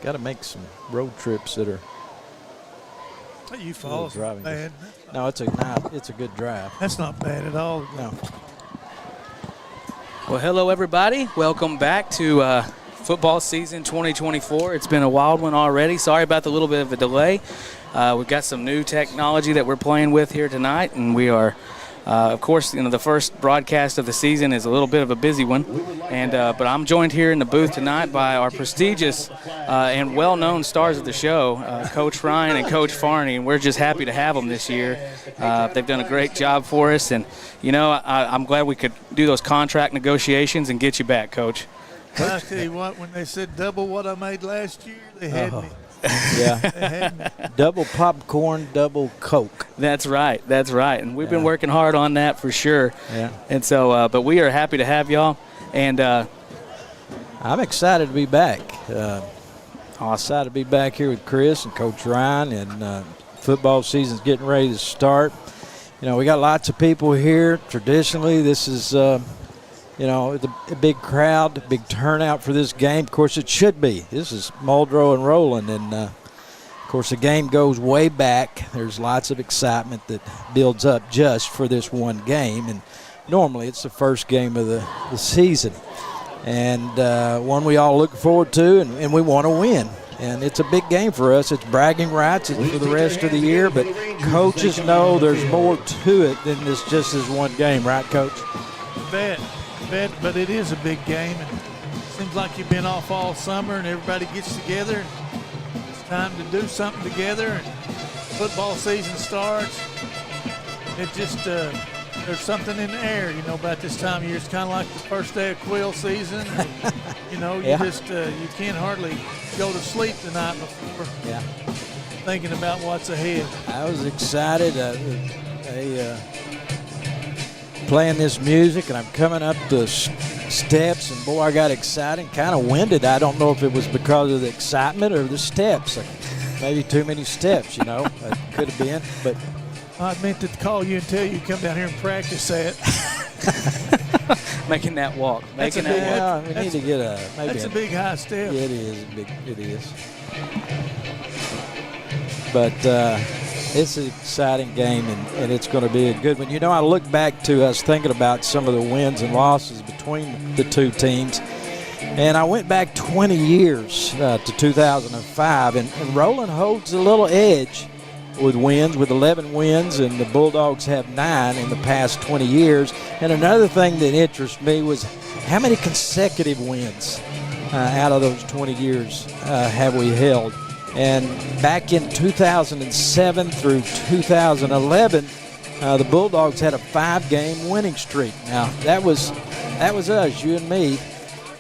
got to make some road trips that are. You fall driving. Bad. No, it's a good drive. That's not bad at all. No. Well, hello everybody. Welcome back to football season 2024. It's been a wild one already. Sorry about the little bit of a delay. We've got some new technology that we're playing with here tonight, and we are. Of course, the first broadcast of the season is a little bit of a busy one, but I'm joined here in the booth tonight by our prestigious and well-known stars of the show, Coach Ryan and Coach Farney, and we're just happy to have them this year. They've done a great job for us, and I'm glad we could do those contract negotiations and get you back, Coach. I tell you what, when they said double what I made last year, they had me. Yeah. They had me. Double popcorn, double Coke. That's right. And we've been working hard on that for sure. Yeah. And so, but we are happy to have y'all. And I'm excited to be back. Excited to be back here with Chris and Coach Ryan, and football season's getting ready to start. We got lots of people here. Traditionally, this is it's a big crowd, a big turnout for this game. Of course, it should be. This is Muldrow and Roland, and of course, the game goes way back. There's lots of excitement that builds up just for this one game, and normally it's the first game of the season, and one we all look forward to, and we want to win. And it's a big game for us. It's bragging rights. It's for the rest of the year, but coaches know there's more to it than just this one game, right, Coach? But it is a big game, and it seems like you've been off all summer, and everybody gets together, and it's time to do something together, and football season starts. It just there's something in the air, about this time of year. It's kind of like the first day of quill season. You you can't hardly go to sleep the night before thinking about what's ahead. I was excited. Playing this music, and I'm coming up the steps, and boy, I got excited, kind of winded. I don't know if it was because of the excitement or the steps. Maybe too many steps, it could have been. But I meant to call you and tell you come down here and practice that. Making that walk. We need to get a big high step. Yeah, it is. But it's an exciting game, and it's going to be a good one. I look back to us thinking about some of the wins and losses between the two teams, and I went back 20 years to 2005, and Roland holds a little edge with 11 wins, and the Bulldogs have 9 in the past 20 years. And another thing that interests me was how many consecutive wins out of those 20 years have we held. And back in 2007 through 2011, the Bulldogs had a 5-game winning streak. Now, that was us, you and me,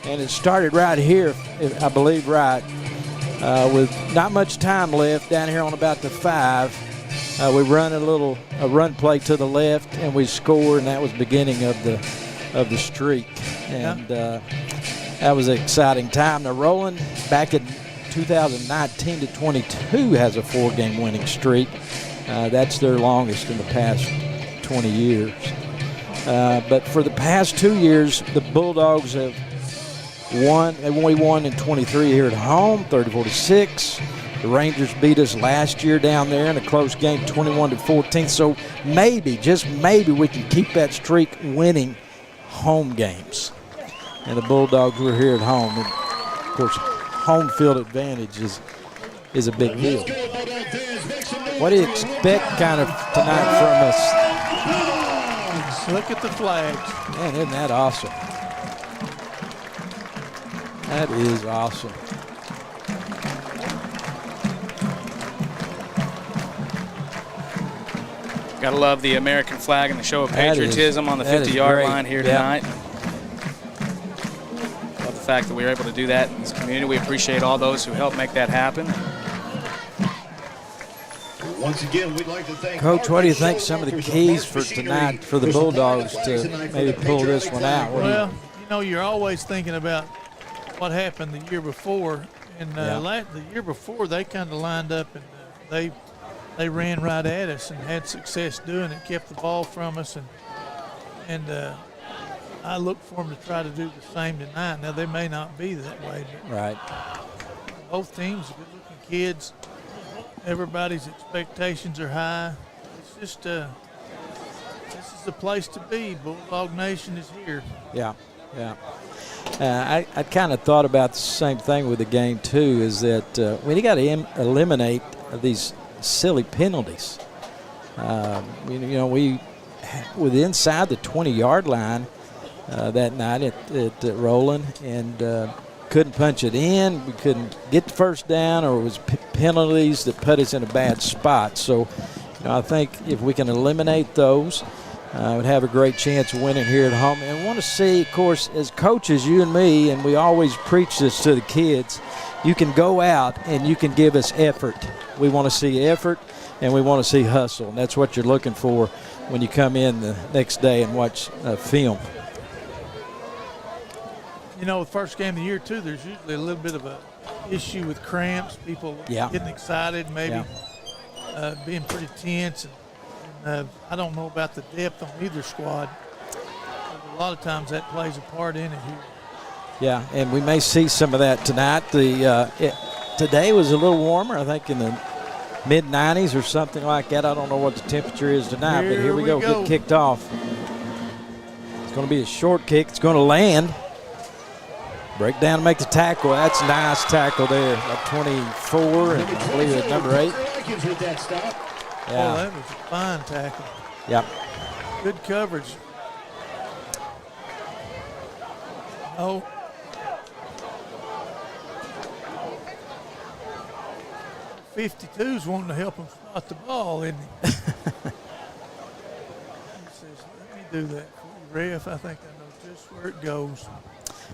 and it started right here, I believe, with not much time left down here on about the 5. We run a run play to the left, and we score, and that was the beginning of the streak. And that was an exciting time. Now, Roland, back in 2019 to 22 has a 4-game winning streak. That's their longest in the past 20 years. But for the past 2 years, the Bulldogs have won. They only won in 23 here at home, 34-6. The Rangers beat us last year down there in a close game, 21-14. So maybe, just maybe, we can keep that streak winning home games. And the Bulldogs were here at home. And of course, home field advantage is a big deal. What do you expect kind of tonight from us? Look at the flags. Man, isn't that awesome? That is awesome. Gotta love the American flag and the show of patriotism on the 50-yard line here tonight. Love the fact that we were able to do that in this community. We appreciate all those who helped make that happen. Once again, we'd like to thank Coach, what do you think some of the keys for tonight for the Bulldogs to maybe pull this one out? Well, you're always thinking about what happened the year before. And the year before, they kind of lined up and they ran right at us and had success doing it, kept the ball from us. And I look for them to try to do the same tonight. Now, they may not be that way. Right. Both teams, good-looking kids. Everybody's expectations are high. It's just this is the place to be. Bulldog Nation is here. Yeah, yeah. I kind of thought about the same thing with the game too. Is that we got to eliminate these silly penalties. We with inside the 20-yard line that night at Roland, and couldn't punch it in. We couldn't get the first down, or it was penalties that put us in a bad spot. So, I think if we can eliminate those, would have a great chance of winning here at home. And want to see, of course, as coaches, you and me, and we always preach this to the kids, you can go out and you can give us effort. We want to see effort, and we want to see hustle. And that's what you're looking for when you come in the next day and watch film. The first game of the year, too, there's usually a little bit of a issue with cramps, people getting excited, maybe being pretty tense. And I don't know about the depth on either squad. But a lot of times that plays a part in it here. Yeah, and we may see some of that tonight. Today was a little warmer, I think in the mid-90s or something like that. I don't know what the temperature is tonight, but here we go. Get kicked off. It's going to be a short kick. It's going to land. Break down and make the tackle. That's a nice tackle there. At 24, and I believe at number 8. Yeah. Oh, that was a fine tackle. Yep. Good coverage. Oh. .52's wanting to help him spot the ball, isn't he? He says, let me do that for you, ref. I think I know just where it goes.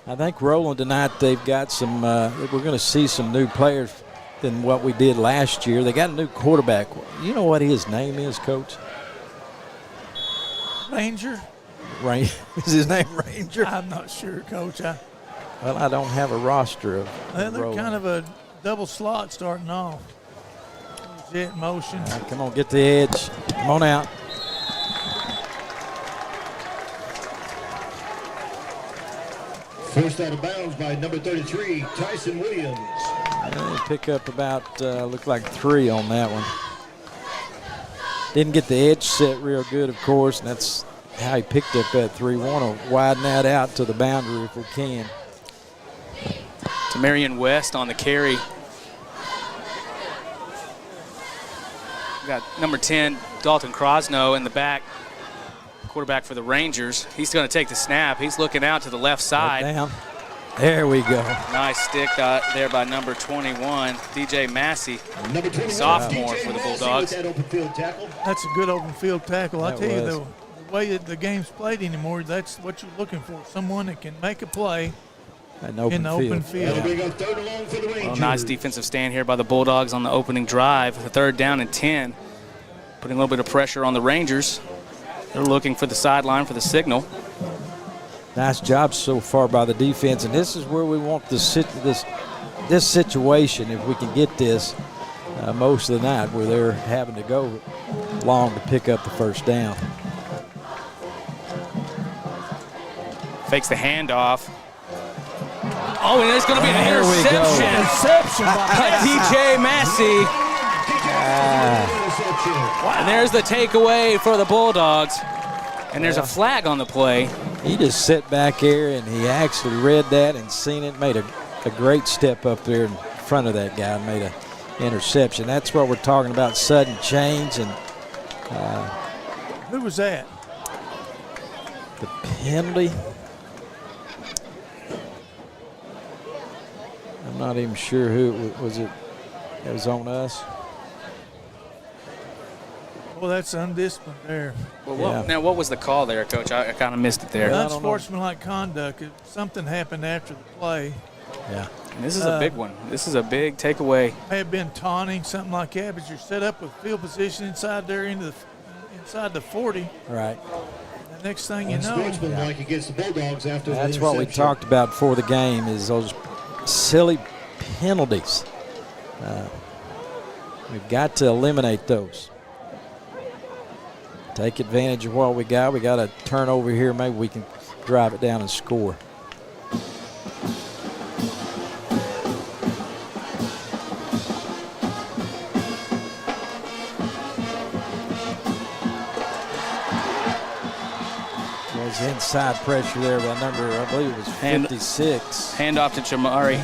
I think Roland tonight, they've got some we're going to see some new players than what we did last year. They got a new quarterback. You know what his name is, Coach? Ranger. Is his name Ranger? I'm not sure, Coach. Well, I don't have a roster of they're Roland. Kind of a double slot starting off. Jet motion. Come on, get the edge. Come on out. Forced out of bounds by number 33, Tyson Williams. They pick up about, looked like 3 on that one. Didn't get the edge set real good, of course, and that's how he picked up that 3. Want to widen that out to the boundary if we can. To Marion West on the carry. We got number 10, Dalton Crosno in the back. Quarterback for the Rangers. He's going to take the snap. He's looking out to the left side. Down. There we go. Nice stick there by number 21, DJ Massey, sophomore for the Bulldogs. That's a good open field tackle. I tell you, the way that the game's played anymore, that's what you're looking for. Someone that can make a play in the open field. Well, nice defensive stand here by the Bulldogs on the opening drive. The 3rd down and 10. Putting a little bit of pressure on the Rangers. They're looking for the sideline for the signal. Nice job so far by the defense, and this is where we want this situation. If we can get this most of the night, where they're having to go long to pick up the 1st down. Fakes the handoff. Oh, and there's going to be an interception. Interception by DJ Massey. And there's the takeaway for the Bulldogs. And there's a flag on the play. He just sat back there, and he actually read that and seen it, made a great step up there in front of that guy and made an interception. That's what we're talking about, sudden change. And who was that? The penalty. I'm not even sure who it was. It was on us. Well, that's undisciplined there. Well, now, what was the call there, Coach? I kind of missed it there. Unsportsmanlike conduct. Something happened after the play. Yeah. And this is a big one. This is a big takeaway. May have been taunting, something like that, but you're set up with field position inside there inside the 40. Right. The next thing you know. Unsportsmanlike against the Bulldogs after the That's what we talked about before the game, is those silly penalties. We've got to eliminate those. Take advantage of what we got. We got a turnover here. Maybe we can drive it down and score. was inside pressure there by number, I believe it was 56. Hand off to Jamari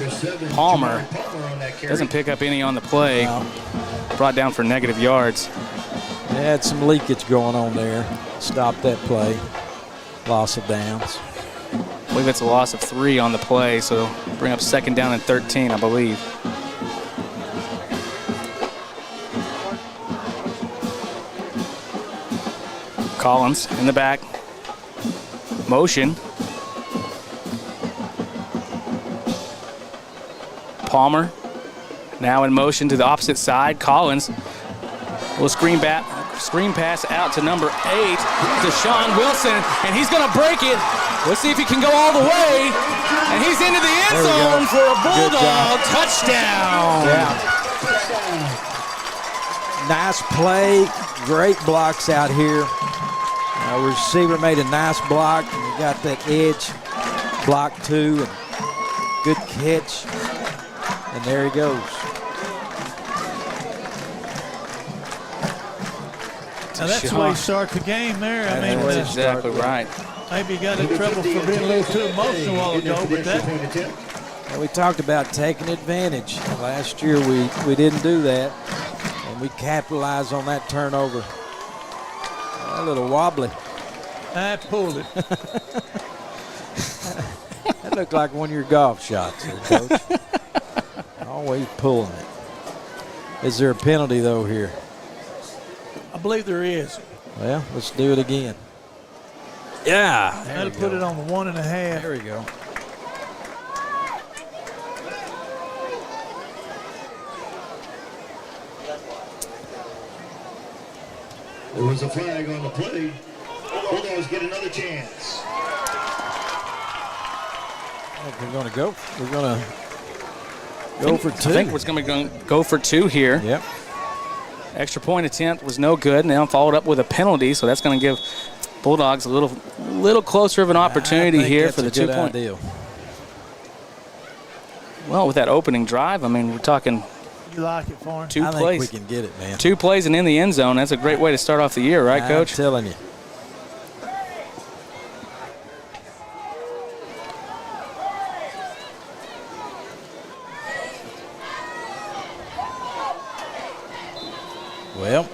Palmer. Doesn't pick up any on the play. Brought down for negative yards. They had some leakage going on there. Stopped that play. Loss of downs. I believe it's a loss of 3 on the play, so bring up 2nd down and 13, I believe. Collins in the back. Motion. Palmer now in motion to the opposite side. Collins will screen pass out to number 8, Deshaun Wilson, and he's going to break it. Let's see if he can go all the way. And he's into the end zone for a Bulldog touchdown. Yeah. Nice play. Great blocks out here. Receiver made a nice block, and we got that edge block too, and good catch. And there he goes. Now that's the way you start the game there. I mean, that's exactly right. Maybe you got in trouble for being a little too emotional a while ago, but that. And we talked about taking advantage. Last year we didn't do that, and we capitalized on that turnover. A little wobbly. I pulled it. That looked like one of your golf shots there, Coach. Always pulling it. Is there a penalty, though, here? I believe there is. Well, let's do it again. Yeah. That'll put it on the 1.5. There we go. There was a flag on the play. Bulldogs get another chance. We're going to go. We're going to go for 2. I think we're going to go for 2 here. Yep. Extra point attempt was no good. Now followed up with a penalty, so that's going to give Bulldogs a little closer of an opportunity here for the 2 point. Deal. Well, with that opening drive, I mean, we're talking You like it for him? 2 I plays. think we can get it, man. 2 plays and in the end zone. That's a great way to start off the year, right, Coach? I'm telling you. Well,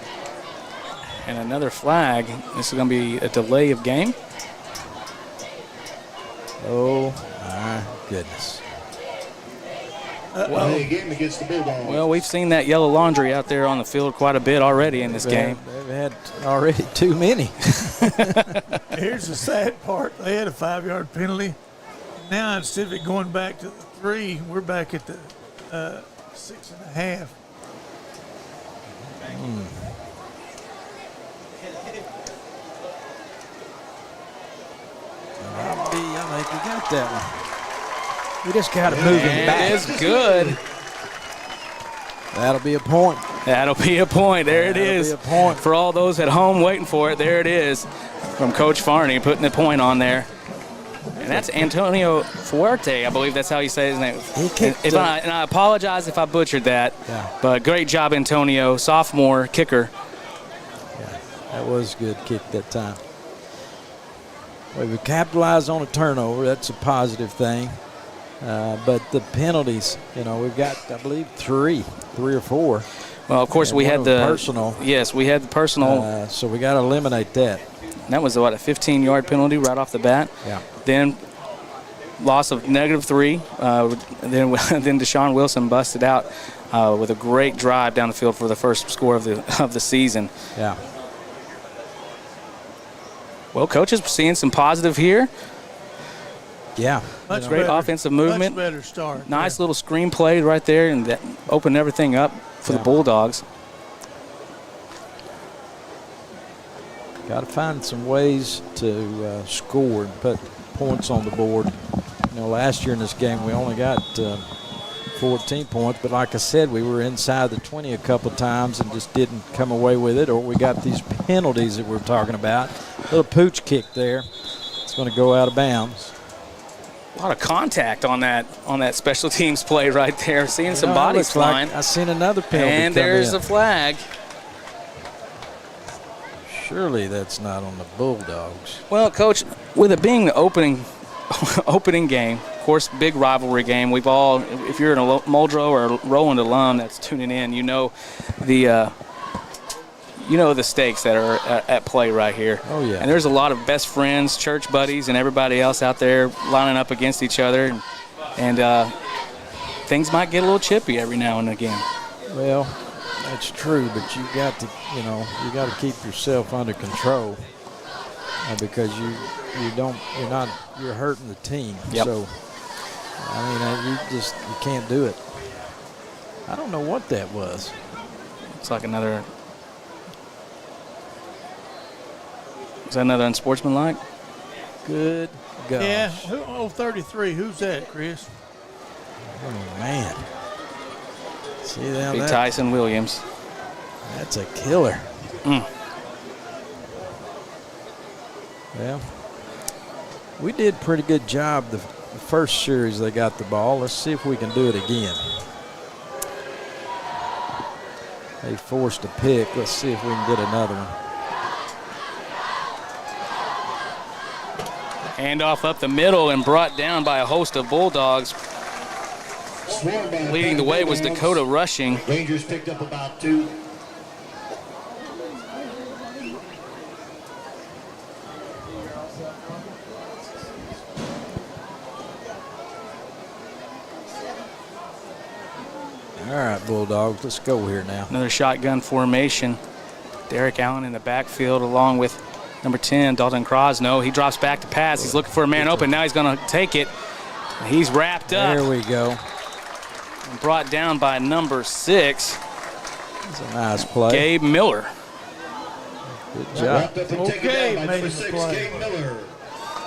and another flag. This is going to be a delay of game. oh my goodness. Delay game against the Bulldogs. Well, we've seen that yellow laundry out there on the field quite a bit already in this game. They've had already too many. Here's the sad part. They had a 5-yard penalty. Now, instead of it going back to the 3, we're back at the 6.5. I think we got that one. We just got to move him back. It is good. That'll be a point. That'll be a point. There it That'll is. be a point. For all those at home waiting for it, there it is from Coach Farney putting the point on there. And that's Antonio Fuerte. I believe that's how you say his name. He kicked and I apologize if I butchered that. Yeah. But great job, Antonio, sophomore kicker. Yeah, that was a good kick that time. Well, we capitalized on a turnover. That's a positive thing. But the penalties, we've got, I believe, three or four. Well, of course, we had the personal. Yes, we had the personal. So we got to eliminate that. That was, a 15-yard penalty right off the bat. Yeah. Then loss of -3. Then Deshaun Wilson busted out with a great drive down the field for the first score of the season. Yeah. Well, coaches, we're seeing some positive here. Yeah. Much Great better, offensive movement. Much better start. Nice little screen play right there, and that opened everything up for the Bulldogs. Got to find some ways to score and put points on the board. Last year in this game we only got 14 points, but like I said, we were inside the 20 a couple times and just didn't come away with it, or we got these penalties that we're talking about. Little pooch kick there. It's going to go out of bounds. A lot of contact on that special teams play right there. Seeing some bodies flying. I seen another penalty and come there's in. a flag. Surely that's not on the Bulldogs. Well, Coach, with it being the opening game, of course, big rivalry game. We've all, if you're a Muldrow or Roland alum that's tuning in, you know the stakes that are at play right here. Oh, yeah. And there's a lot of best friends, church buddies, and everybody else out there lining up against each other. And things might get a little chippy every now and again. Well, that's true, but you got to keep yourself under control because you're hurting the team. Yep. So, you can't do it. I don't know what that was. It's like another. Is that another unsportsmanlike? Good gosh. Yeah, 33. Who's that, Chris? Oh, man. See that? Big Tyson Williams. That's a killer. Mm. Well, we did a pretty good job the first series they got the ball. Let's see if we can do it again. They forced a pick. Let's see if we can get another one. Handoff up the middle and brought down by a host of Bulldogs. Leading the way was Dakota Rushing. Rangers picked up about 2. All right, Bulldogs, let's go here now. Another shotgun formation. Derek Allen in the backfield along with number 10, Dalton Crosno. He drops back to pass. He's looking for a man open. Now he's going to take it. He's wrapped up. There we go. And brought down by number 6. That's a nice play. Gabe Miller. Good job. Okay, made his play. Gabe Miller.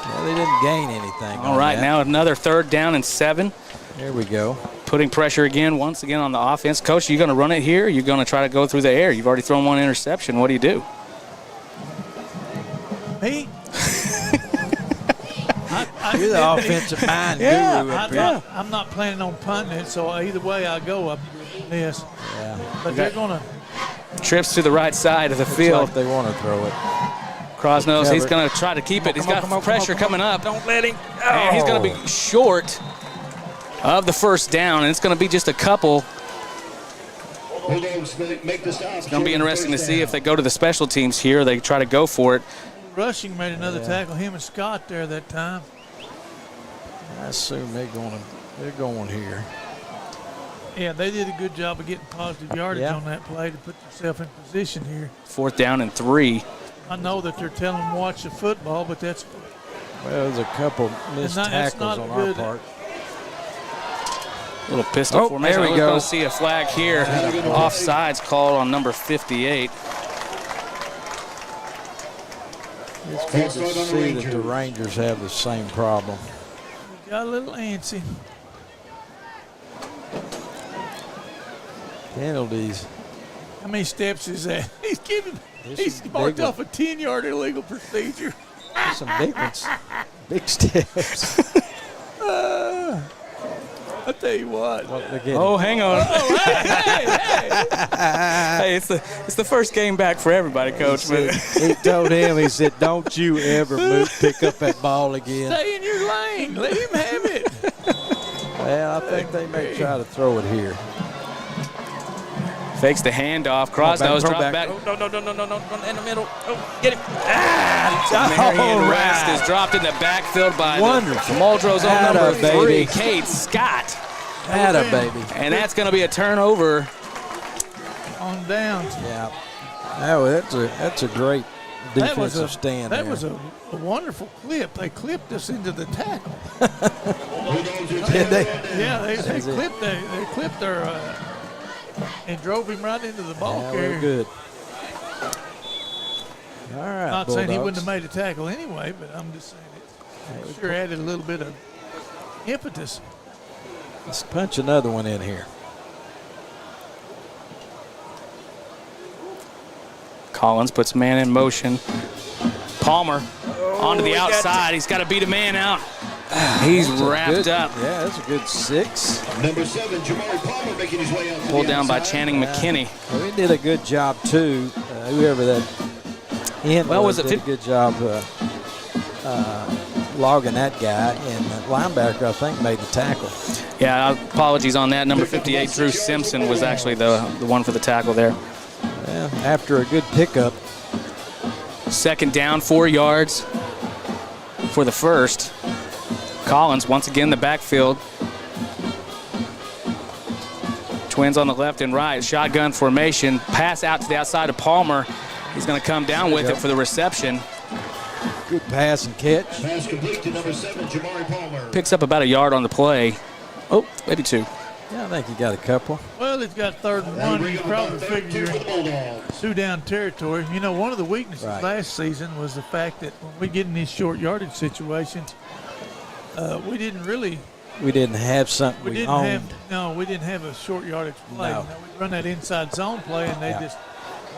Well, they didn't gain anything. All right, that. now another 3rd down and 7. There we go. Putting pressure again, once again on the offense. Coach, are you going to run it here? Or are you going to try to go through the air? You've already thrown one interception. What do you do? Me? You're the offensive mind guru up here. I'm not planning on punting it, so either way I go up this. Yeah. But they're going to. Trips to the right side of the field. Like they want to throw it. Crosnose, he's going to try to keep it. He's got pressure coming up. Don't let him. And he's going to be short of the 1st down, and it's going to be just a couple. Bulldogs make the stop. It's going to be interesting to see if they go to the special teams here. They try to go for it. Rushing made another tackle. Him and Scott there that time. I assume they're going here. Yeah, they did a good job of getting positive yardage on that play to put themselves in position here. 4th down and 3. I know that they're telling them watch the football, but that's. Well, there's a couple missed tackles on our part. Little pistol formation. There we We're go. going to see a flag here. Offsides called on number 58. It's good to see that the Rangers have the same problem. Got a little antsy. Penalties. How many steps is that? He's He's marked off a 10-yard illegal procedure. Some big ones. Big steps. I tell you what. Oh, hang on. Oh, hey. Hey, it's the first game back for everybody, Coach. He told him, he said, don't you ever pick up that ball again. Stay in your lane. Let him have it. Well, I think they may try to throw it here. Fakes the handoff. Crosnose dropped back. Oh, no, in the middle. Oh, get him. Marion Rest is dropped in the backfield by Muldrow's own number 3, Kate Scott. Atta baby. And that's going to be a turnover. On downs. Yeah. That's a great defensive stand That there. was a wonderful clip. They clipped us into the tackle. Did they? Yeah, they clipped their and drove him right into the ball carrier. We're good. All right, Not saying he Bulldogs. wouldn't have made a tackle anyway, but I'm just saying it sure added a little bit of impetus. Let's punch another one in here. Collins puts man in motion. Palmer onto the outside. He's got to beat a man out. He's wrapped up. Yeah, that's a good 6. Number 7, Jamari Palmer making his way out. Pulled down by Channing McKinney. Well, he did a good job, too. Whoever that in Well, was it did a good job logging that guy, and the linebacker, I think, made the tackle. Yeah, apologies on that. Number 58, Drew Simpson, was actually the one for the tackle there. Yeah, after a good pickup. Second down, 4 yards for the first. Collins, once again, the backfield. Twins on the left and right. Shotgun formation. Pass out to the outside of Palmer. He's going to come down with it for the reception. Good pass and catch. Pass complete to number 7, Jamari Palmer. Picks up about a yard on the play. Oh, maybe 2. Yeah, I think he got a couple. Well, he's got 3rd and 1. You probably figure you're in 2-down territory. You know, one of the weaknesses last season was the fact that when we get in these short yardage situations, we didn't have something we owned. We didn't have a short yardage play. No. You know, we run that inside zone play, and they just.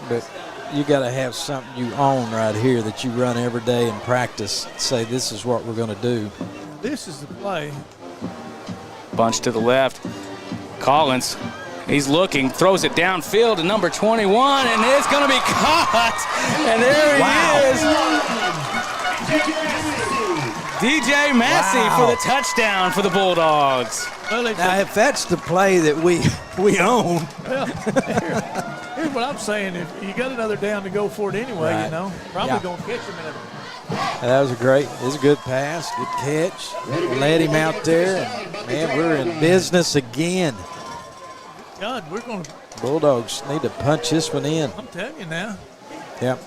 But you got to have something you own right here that you run every day in practice. Say, this is what we're going to do. This is the play. Bunch to the left. Collins, he's looking, throws it downfield to number 21, and it's going to be caught. And there he is. DJ Massey for the touchdown for the Bulldogs. Well, now, if that's the play that we own. Well, here's what I'm saying. If you got another down to go for it anyway, you know, probably going to catch him in a. That was a good pass, good catch. Let him out there, and man, we're in business again. God, we're going to. Bulldogs need to punch this one in. I'm telling you now. Yep.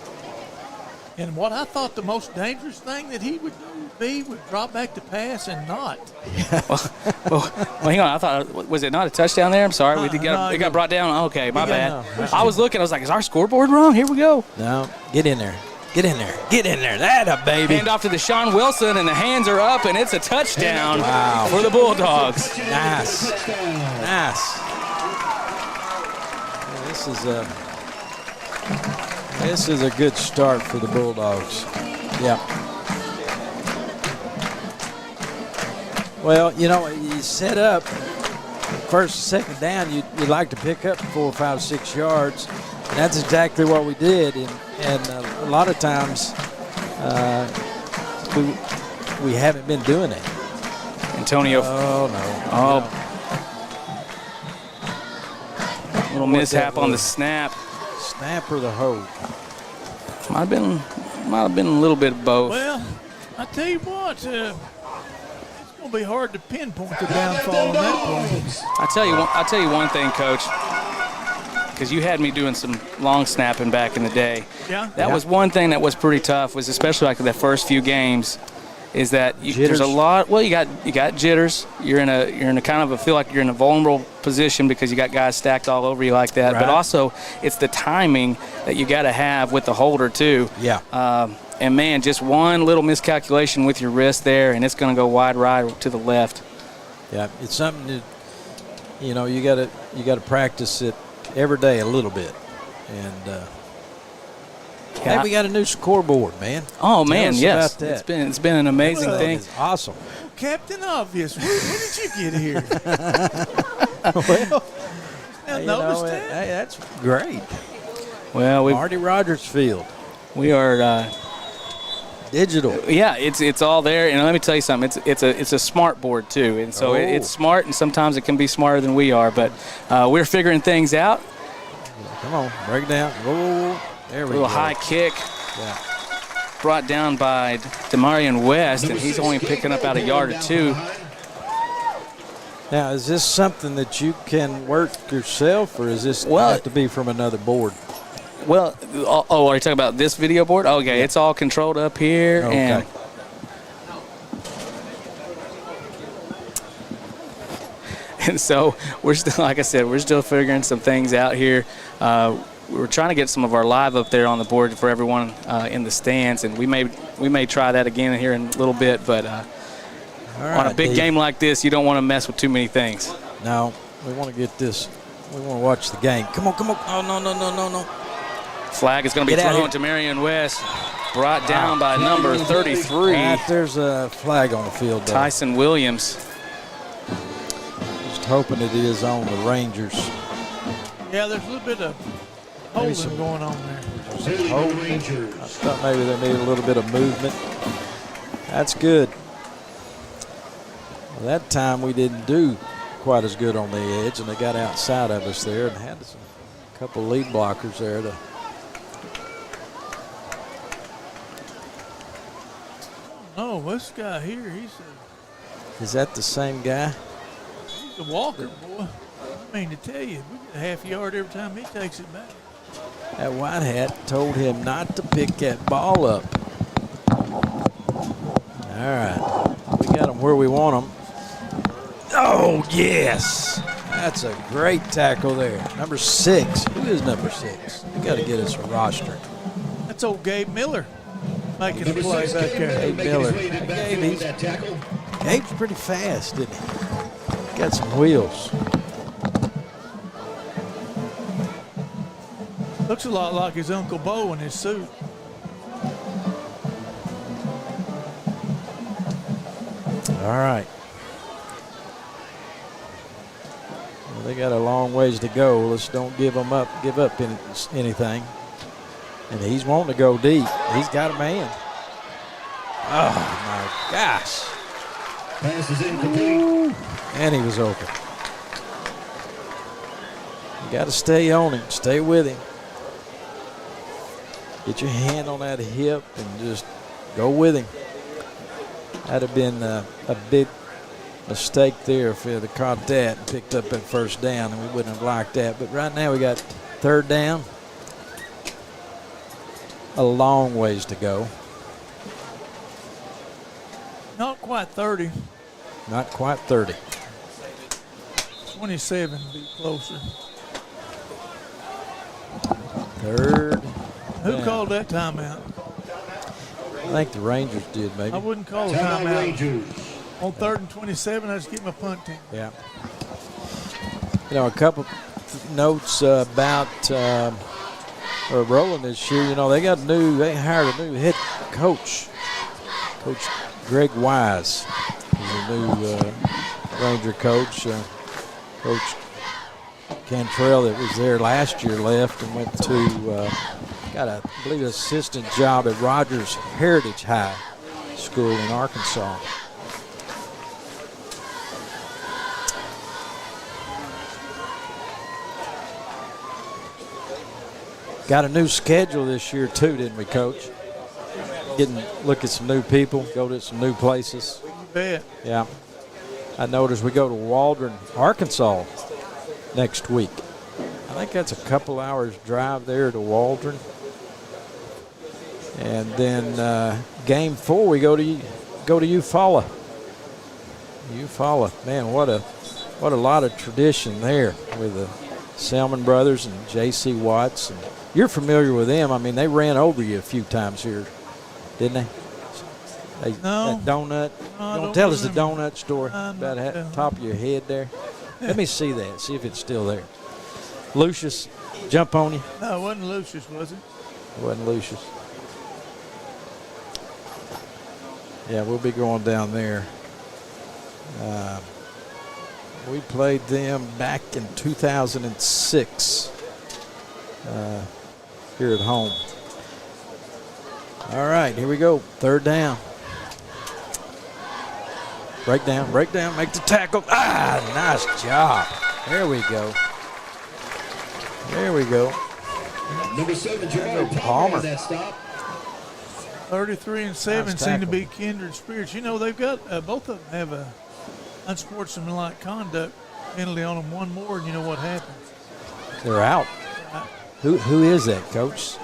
And what I thought the most dangerous thing that he would do would drop back to pass and not. well, hang on. I thought, was it not a touchdown there? I'm sorry. It got brought down. Okay, my bad. I was looking. I was like, is our scoreboard wrong? Here we go. No, get in there. Get in there. Get in there. That a baby. Hand off to Deshaun Wilson, and the hands are up, and it's a touchdown for the Bulldogs. Nice. Yeah, this is a good start for the Bulldogs. Yeah. Well, you know, you set up first and second down, you'd like to pick up 4, 5, 6 yards. And that's exactly what we did. And a lot of times we haven't been doing it. Antonio. Oh, no. Oh. Little mishap on the snap. Snap or the hold? Might have been a little bit of both. Well, I tell you what, it's going to be hard to pinpoint the downfall on that play. I tell you one thing, Coach, because you had me doing some long snapping back in the day. Yeah. That was one thing that was pretty tough, was especially like the first few games, is that there's a lot. Well, you got jitters. You're in a kind of feel like you're in a vulnerable position because you got guys stacked all over you like that. Right. But also, it's the timing that you got to have with the holder too. Yeah. And man, just one little miscalculation with your wrist there, and it's going to go wide right to the left. Yeah, it's something that you got to practice it every day a little bit, and. Hey, we got a new scoreboard, man. Oh, man, yes. About that. It's been an amazing thing. It's awesome. Captain Obvious, when did you get here? Well, noticed that? Hey, that's great. Well, Marty Rogers Field. We are digital. Yeah, it's all there. And let me tell you something. It's a smart board too, and so it's smart, and sometimes it can be smarter than we are. But we're figuring things out. Come on, break it down. Whoa. There we go. A little high kick. Yeah. Brought down by Demarion West, and he's only picking up about a yard or two. Now, is this something that you can work yourself, or is this have to be from another board? Well, are you talking about this video board? Okay, yeah. It's all controlled up here. Okay. And so we're still, like I said, we're still figuring some things out here. We're trying to get some of our live up there on the board for everyone in the stands, and we may try that again here in a little bit. But on a big game like this, you don't want to mess with too many things. No, we want to get this. We want to watch the game. Come on. Oh, no. Flag is going to be thrown to Marion West. Brought down by number 33. There's a flag on the field, though. Tyson Williams. Just hoping it is on the Rangers. Yeah, there's a little bit of holding going on there. I thought maybe they needed a little bit of movement. That's good. Well, that time we didn't do quite as good on the edge, and they got outside of us there and had a couple lead blockers there to. Oh, this guy here, Is that the same guy? he's a walker, boy. I mean to tell you, we get a half yard every time he takes it back. That white hat told him not to pick that ball up. All right, we got him where we want him. Oh, yes. That's a great tackle there. Number 6. Who is number 6? We got to get us a roster. That's old Gabe Miller making the play back there. Gabe Miller. Gabe's pretty fast, isn't he? Got some wheels. Looks a lot like his Uncle Bo in his suit. All right. Well, they got a long ways to go. Let's don't give up anything. And he's wanting to go deep. He's got a man. Oh, my gosh. Pass is incomplete. And he was open. You got to stay on him. Stay with him. Get your hand on that hip and just go with him. That'd have been a big mistake there if they'd have caught that and picked up that first down, and we wouldn't have liked that. But right now we got third down. A long ways to go. Not quite 30. Not quite 30. 27 to be closer. Third. Who down. called that timeout? I think the Rangers did, maybe. I wouldn't call a Town timeout. Rangers. On 3rd and 27, I just get my punt team. Yeah. You know, a couple notes about Roland this year. You know, they hired a new head coach. Coach Greg Wise is a new Ranger coach. Coach Cantrell that was there last year left and went to got I believe, assistant job at Rogers Heritage High School in Arkansas. Got a new schedule this year too, didn't we, Coach? Look at some new people, go to some new places. You bet. Yeah. I noticed we go to Waldron, Arkansas next week. I think that's a couple hours drive there to Waldron. And then game 4 we go to Eufaula. Eufaula, man, what a lot of tradition there with the Selman brothers and J.C. Watts. And you're familiar with them. I mean, they ran over you a few times here, didn't they? No. That donut. No, You I don't don't tell us the remember. donut story I'm about not the telling. top of your head there. Let me see that. See if it's still there. Lucius, jump on you. No, it wasn't Lucius, was it? It wasn't Lucius. Yeah, we'll be going down there. We played them back in 2006 here at home. All right, here we go. Third down. Break down, make the tackle. Nice job. There we go. There we go. Number 7, Jerome Palmer. Palmer on that stop. 33 and 7 Nice seem to tackle. be kindred spirits. You know, they've got both of them have a unsportsmanlike conduct penalty on them. One more, and you know what happens. They're out. Who is that, Coach?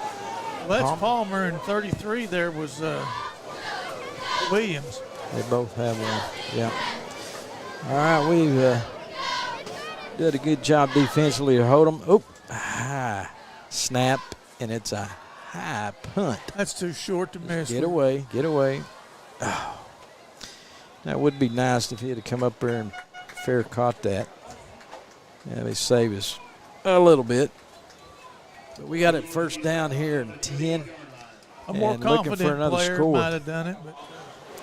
Well, that's Palmer? Palmer, and 33 there was Williams. They both have one. Yeah. All right, we did a good job defensively to hold them. Oop. Snap, and it's a high punt. That's too short to miss. Get away, get away. Oh. That would be nice if he had come up there and fair caught that. Yeah, they save us a little bit. But we got it first down here in 10. A more and looking confident for another player score. might have done it, but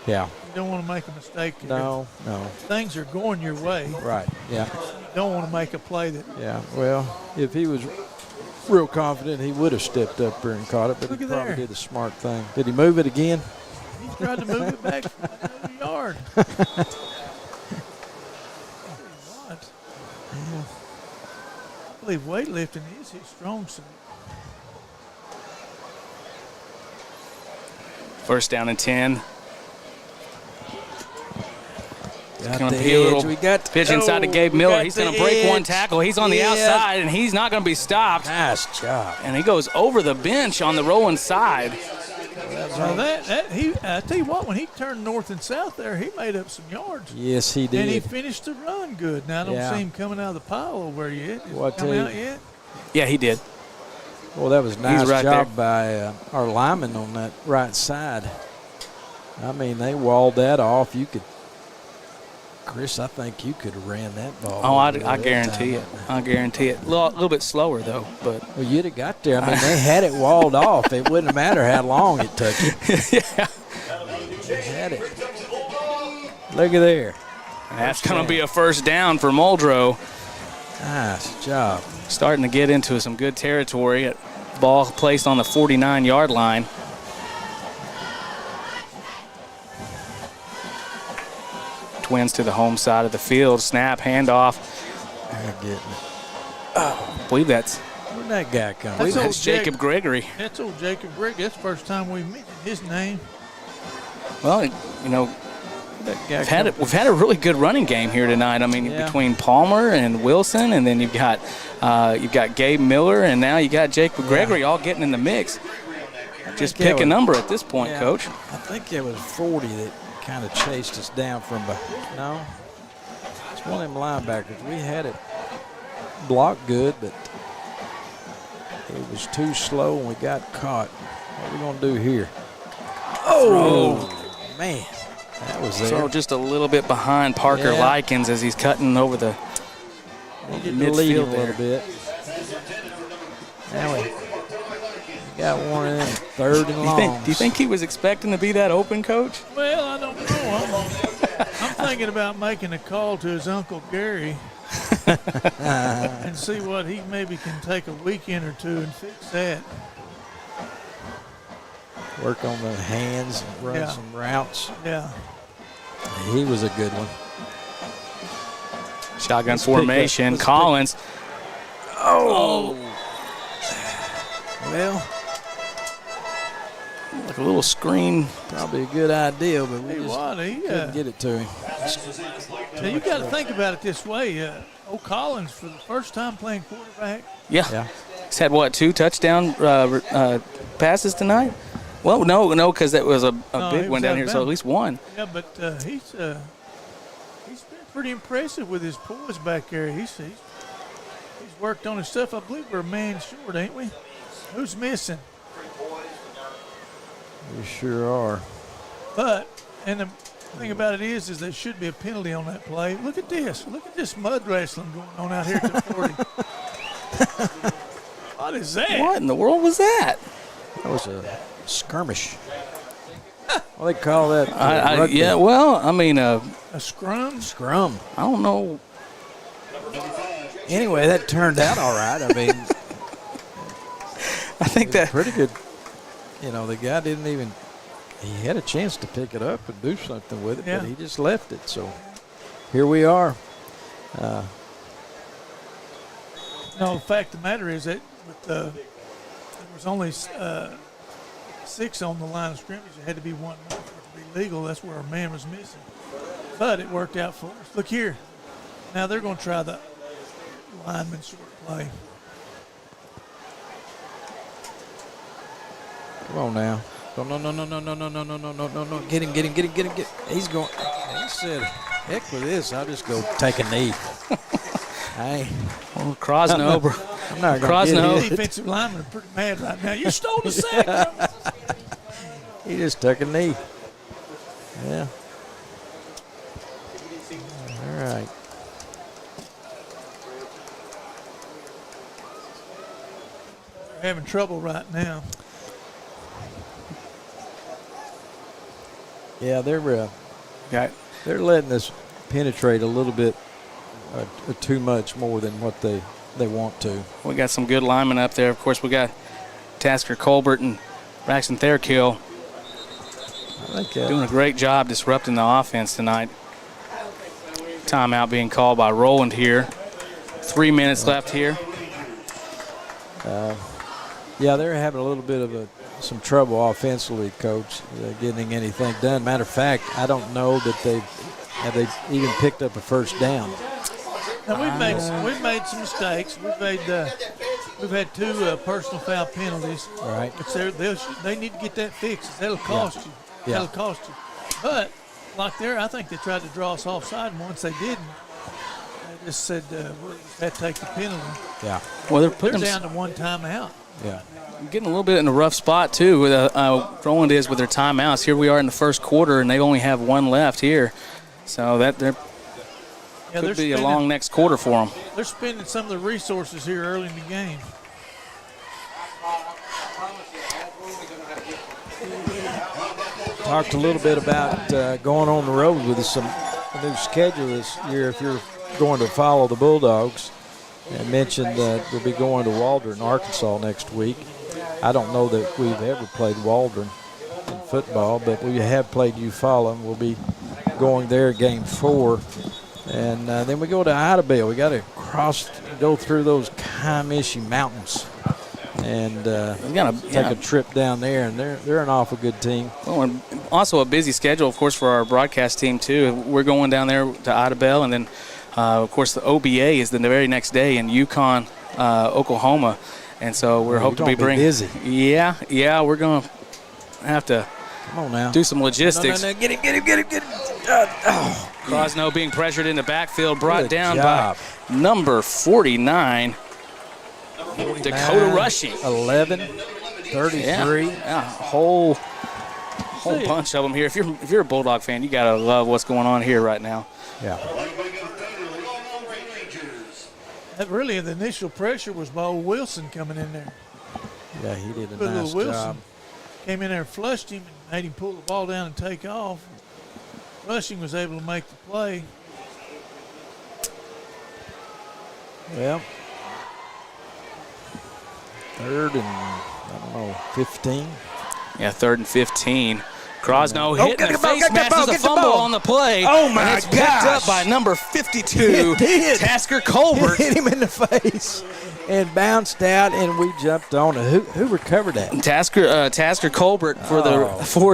Yeah. you don't want to make a mistake. No. Things are going your way. Right. Yeah. You don't want to make a play that Yeah. Well, if he was real confident he would have stepped up there and caught it, but Look he at probably there. did the smart thing. Did he move it again? He tried to move it back from the yard. What? I believe weightlifting is his strong suit. First down and 10. Got Going to the be a little edge. We got pitch inside to Gabe we Miller. got He's going the to break one edge. tackle. He's on the Yeah. outside, and he's not going to be stopped. Nice job. And he goes over the bench on the Roland side. So I tell you what, when he turned north and south there, he made up some yards. Yes, he did. And he finished the run good. Now, I don't Yeah. see him coming out of the pile over yet. Is Well, I he tell coming you- out yet? Yeah, he did. Well, that was a nice right job by our lineman on that right side. I mean, they walled that off. You could, Chris, I think you could have ran that ball. Oh, I over that guarantee time. it. I guarantee it. A little bit slower, though. But Well, you'd have got there. I mean, they had it walled off. It wouldn't matter how long it took you. yeah, They had it. Look at there. that's going to be a first down for Muldrow. Nice job. Starting to get into some good territory. Ball placed on the 49-yard line. Twins to the home side of the field. Snap, handoff. They're getting it. I believe that's Where'd that guy come That's from? old that's Jacob Gregory. That's old Jacob Grigg. That's the first time we mentioned his name. Well, you know, That guy we've had a really good running game here tonight. I mean, Yeah. between Palmer and Wilson, and then you've got Gabe Miller, and now you got Jacob Gregory all getting in the mix. Just think pick a that number at this point, Yeah. Coach. I think it was 40 that kind of chased us down from behind. No, it's one of them linebackers. We had it blocked good, but it was too slow and we got caught. What are we going to do here? Oh, man. That was there. So just a little bit behind Parker Yeah. Likens as he's cutting over the Needed to lead him a midfield little there. bit. Now we got one of them third and long. Do you think he was expecting to be that open, Coach? Well, I don't know. I'm thinking about making a call to his Uncle Gary and see what he maybe can take a weekend or two and fix that. Work on the hands and run Yeah. some routes. Yeah. He was a good one. Shotgun Let's pick up- formation. let's pick- Collins. Well, Like a little screen. probably a good idea, but we Hey, just what? couldn't get it to him. Now you got to think about it this way. O'Collins, for the first time playing quarterback, Yeah. Yeah. He's had, what, 2 touchdown passes tonight? Well, no, because that was a No, he big one was down out here, of so at bounds. least one. yeah, but he's been pretty impressive with his poise back there. He's worked on his stuff. I believe we're a man short, ain't we? Who's missing? We sure are. But, and the thing about it is there should be a penalty on that play. Look at this. Look at this mud wrestling going on out here at the 40. What is that? What in the world was that? That was a skirmish. What they call that? Rugby. Yeah, well, I mean, A scrum? Scrum. I don't know. Anyway, that turned out all right. I mean, I think that pretty good. You know, the guy didn't even, he had a chance to pick it up and do something with it, Yeah. but he just left it. So here we are. No, the fact of the matter is that there was only 6 on the line of scrimmage. It had to be one more for it to be legal. That's where our man was missing. But it worked out for us. Look here. Now they're going to try the lineman short play. Come on now. No. Get him. He's going. He said, heck with this. I'll just go take a knee. well, Krosno, I'm not going to Krosno. get hit. Defensive linemen are pretty mad right now. You stole the sack. He just took a knee. Yeah. All right. They're having trouble right now. Yeah, they're Got letting us penetrate a little bit too much more than what they they want to. We got some good linemen up there. Of course, we got Tasker Colbert and Braxton Thairkill doing a great job disrupting the offense tonight. Timeout being called by Roland here. 3 minutes left here. Yeah, they're having a little bit of some trouble offensively, Coach, getting anything done. Matter of fact, I don't know that they've even picked up a first down. Now we've made some mistakes. We've had 2 personal foul penalties. Right. They need to get that fixed. That'll cost you. Yeah. That'll cost you. But like there, I think they tried to draw us offside, and once they didn't, they just said we'll have to take the penalty. Yeah. Well, They're down to 1 timeout. Yeah. Getting a little bit in a rough spot, too, with Roland is with their timeouts. Here we are in the first quarter, and they only have 1 left here. So that could be a long next quarter for them. They're spending some of the resources here early in the game. Talked a little bit about going on the road with a new schedule this year if you're going to follow the Bulldogs. And mentioned that we'll be going to Waldron, Arkansas next week. I don't know that we've ever played Waldron in football, but we have played Eufaula, and we'll be going there game 4. And then we go to Idabel. We got to go through those Kiamishi Mountains and take a trip down there, and they're an awful good team. Well, and also a busy schedule, of course, for our broadcast team, too. We're going down there to Idabel, and then of course, the OBA is the very next day in Yukon, Oklahoma, and so we're hoping to be busy. Yeah, we're going to have to do some logistics. No, get him. Crosno being pressured in the backfield, brought down by number 49, Dakota Rushing. 11, 33. Yeah, a whole bunch of them here. If you're a Bulldog fan, you gotta love what's going on here right now. Yeah. Really, the initial pressure was by old Wilson coming in there. Yeah, he did a Good nice Wilson job. Came in there and flushed him and made him pull the ball down and take off. Rushing was able to make the play. Well, 3rd and 15. Yeah, 3rd and 15. Crosno hit in the face mask, a fumble on the play. Oh, my and it's picked up by number 52, Tasker Colbert. Hit him in the face and bounced out, and we jumped on it. Who recovered that? Tasker Colbert for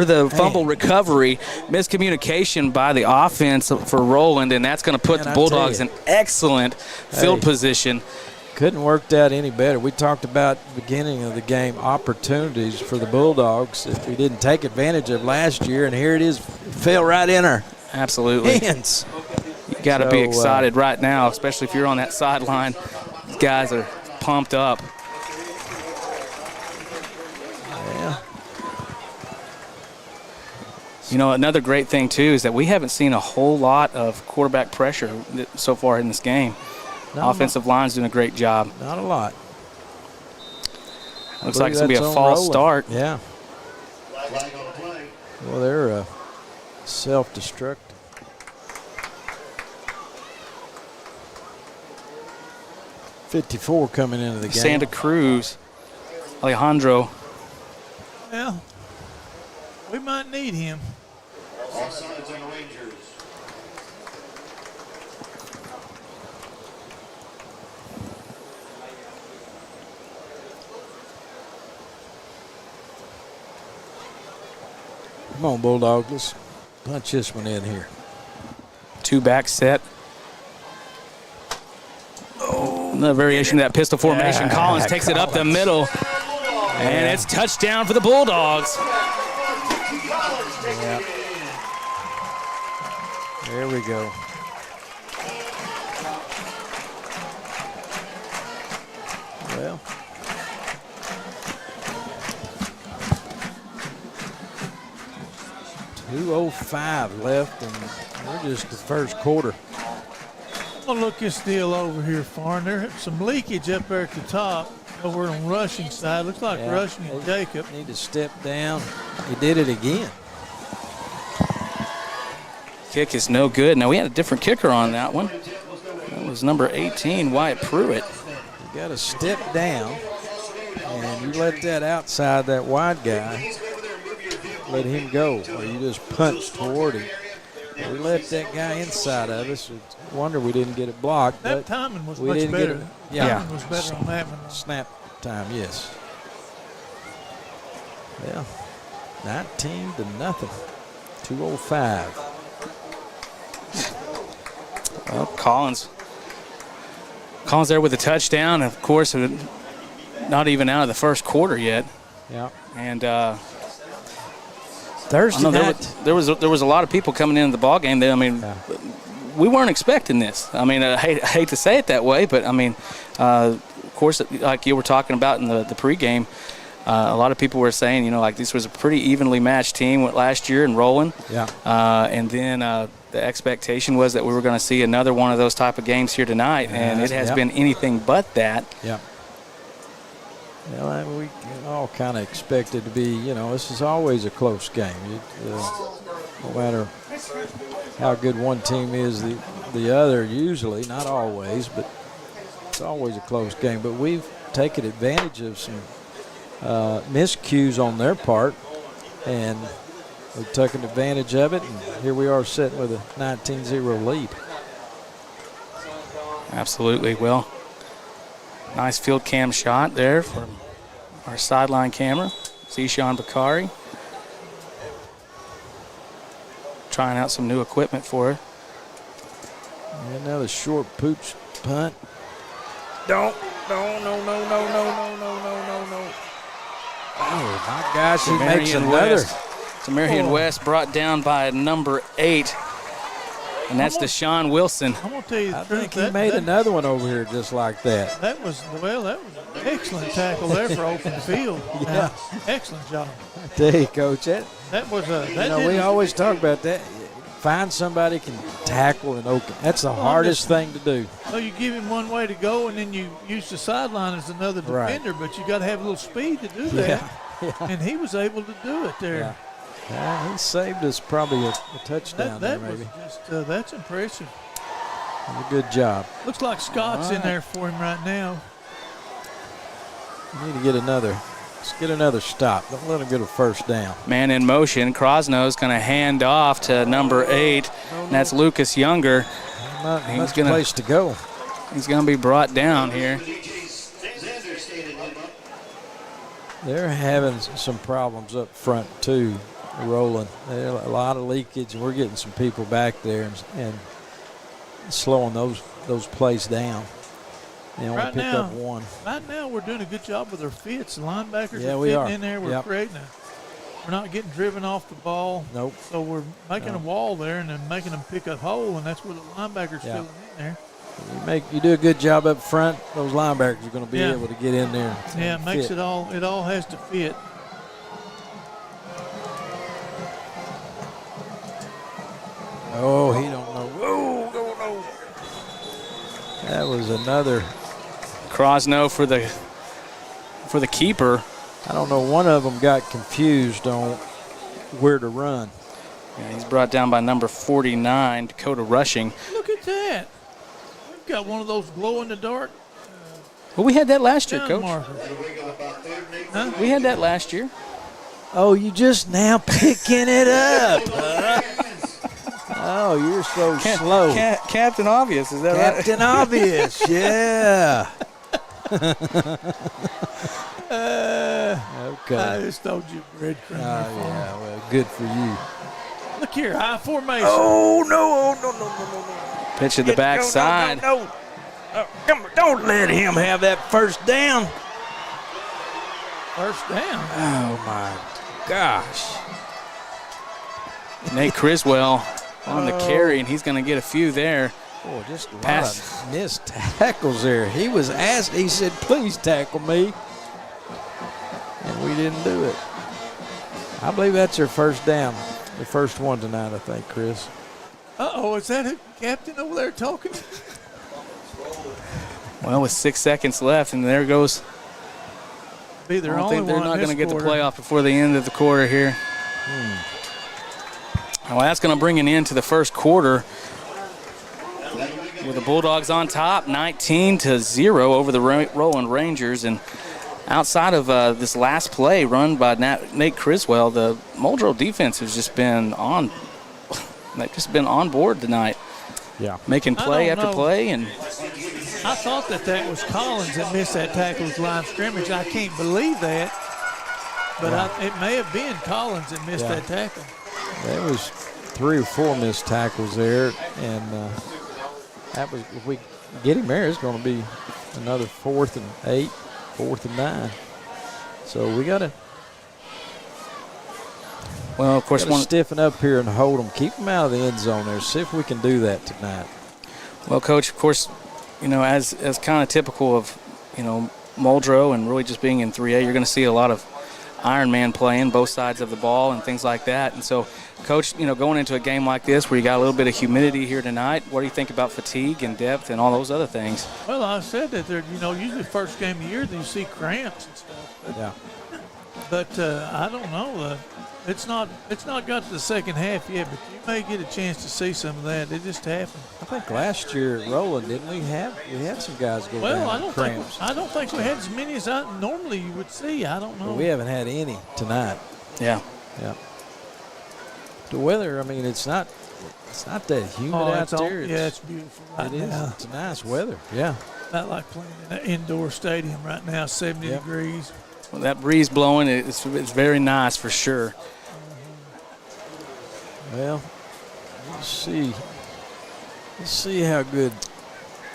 the fumble recovery. Miscommunication by the offense for Roland, and that's going to put the Bulldogs in excellent field position. Couldn't work that any better. We talked about at the beginning of the game opportunities for the Bulldogs that we didn't take advantage of last year, and here it is. It fell right in our hands. You got to be excited right now, especially if you're on that sideline. These guys are pumped up. Yeah. You know, another great thing, too, is that we haven't seen a whole lot of quarterback pressure so far in this game. Offensive line's doing a great job. Not a lot. Looks like it's going to be a false start. Yeah. Well, they're self-destructive. .54 coming into the game. Santa Cruz, Alejandro. Well, we might need him. Offsides on the Rangers. Come on, Bulldogs. Let's punch this one in here. 2-back set. Another variation of that pistol formation. Collins takes it up the middle. And it's touchdown for the Bulldogs. Yeah. There we go. Well. .205 left, and we're just the first quarter. I'll look this deal over here, Farn. There's some leakage up there at the top over on rushing side. Looks like Rushing and Jacob need to step down. He did it again. Kick is no good. Now, we had a different kicker on that one. That was number 18, Wyatt Pruitt. got to step down, and you let that outside, that wide guy, let him go, or you just punch toward him. We let that guy inside of us. It's a wonder we didn't get it blocked. That but timing was we much didn't better. Get it. Yeah. Timing was better on that one. Snap time, yes. Well, 19-0. 2:05. Well, Collins there with a touchdown. Of course, not even out of the first quarter yet. Yeah. And Thursday night. There was a lot of people coming into the ball game. We weren't expecting this. I mean, I hate to say it that way, but I mean, of course, like you were talking about in the pregame, a lot of people were saying, like this was a pretty evenly matched team with last year in Roland. Yeah. And then the expectation was that we were going to see another one of those type of games here tonight, and it has been anything but that. Yeah. Well, we all kind of expected to be, this is always a close game. No matter how good one team is, the other usually, not always, but it's always a close game. But we've taken advantage of some miscues on their part, and we've taken advantage of it, and here we are sitting with a 19-0 lead. Absolutely. Well, nice field cam shot there from our sideline camera. Zishan Bakari trying out some new equipment for her. And another short pooch punt. No. Oh, my gosh, he makes another. Marion West brought down by number 8. And that's Deshaun Wilson. I'm going to tell you I think he made another one over here just like that. That was an excellent tackle there for open field. Yeah. Excellent job. I tell you, Coach, that was we always talk about that. Find somebody can tackle and open. That's the hardest thing to do. Well, you give him one way to go, and then you use the sideline as another defender, but you got to have a little speed to do that. Yeah. And he was able to do it there. Yeah. He saved us probably a touchdown that there, maybe. Was just, that's impressive. A good job. Looks like Scott's in there for him right now. We need to get another. Let's get another stop. Don't let him get a first down. Man in motion. Krosno's going to hand off to number 8. And that's Lucas Younger. Not much place to go. He's going to be brought down here. They're having some problems up front, too, Roland. There's a lot of leakage, and we're getting some people back there and slowing those plays down. They only pick up one. Right now, we're doing a good job with our fits. The linebackers we are are. fitting in there. We're creating we're not getting driven off the ball. Nope. So we're making a wall there and then making them pick a hole, and that's where the linebackers filling in there. You do a good job up front. Those linebackers are going to be able to get in there. Yeah, it makes it all has to fit. Oh, he don't know. Whoa, no. That was another. Krosno for the keeper. I don't know. One of them got confused on where to run. Yeah, he's brought down by number 49, Dakota Rushing. Look at that. We've got one of those glow-in-the-dark. Well, we had that last year, Coach. Huh? We had that last year. Oh, you just now picking it up. Oh, you're so slow. Captain Obvious, is that right? Captain Obvious, yeah. Okay. I just told you breadcrumb. Yeah, well, good for you. Look here, high formation. Oh, no. Pitch to the backside. No. Oh, come on, don't let him have that first down. First down. Oh, my gosh. Nate Criswell on the carry, and he's going to get a few there. Oh, just a lot of missed tackles there. He was asked, he said, please tackle me. And we didn't do it. I believe that's their first down. The first one tonight, I think, Chris. Uh-oh, is that a captain over there talking? Well, with 6 seconds left, and there goes. Be their I only think they're one not going to get the quarter. playoff before the end of the quarter here. Well, that's going to bring an end to the first quarter. with the Bulldogs on top, 19-0 over the Roland Rangers. And outside of this last play run by Nate Criswell, the Muldrow defense has just been on. They've just been on board tonight. Yeah, making play after play. And I thought that was Collins that missed that tackle at line of scrimmage. I can't believe that, but it may have been Collins that missed that tackle. There was 3 or 4 missed tackles there, and that was, if we get him there, it's going to be another 4th and 8, 4th and 9. So we got to. Well, of course, stiffen up here and hold them. Keep them out of the end zone there. See if we can do that tonight. Well, Coach, of course, as kind of typical of, Muldrow and really just being in 3A, you're going to see a lot of Ironman playing both sides of the ball and things like that. And so, Coach, going into a game like this where you got a little bit of humidity here tonight, what do you think about fatigue and depth and all those other things? Well, I said that they're, usually first game of the year, you see cramps and stuff. But I don't know. It's not got to the second half yet, but you may get a chance to see some of that. It just happened. I think last year at Roland, didn't we had some guys go down with cramps. I don't think we had as many as normally you would see. I don't know. Well, we haven't had any tonight. Yeah. The weather, it's not that humid out there. It's beautiful right now. It's nice weather. Yeah. Not like playing in an indoor stadium right now, 70 degrees. Well, that breeze blowing, it's very nice for sure. Well, let's see how good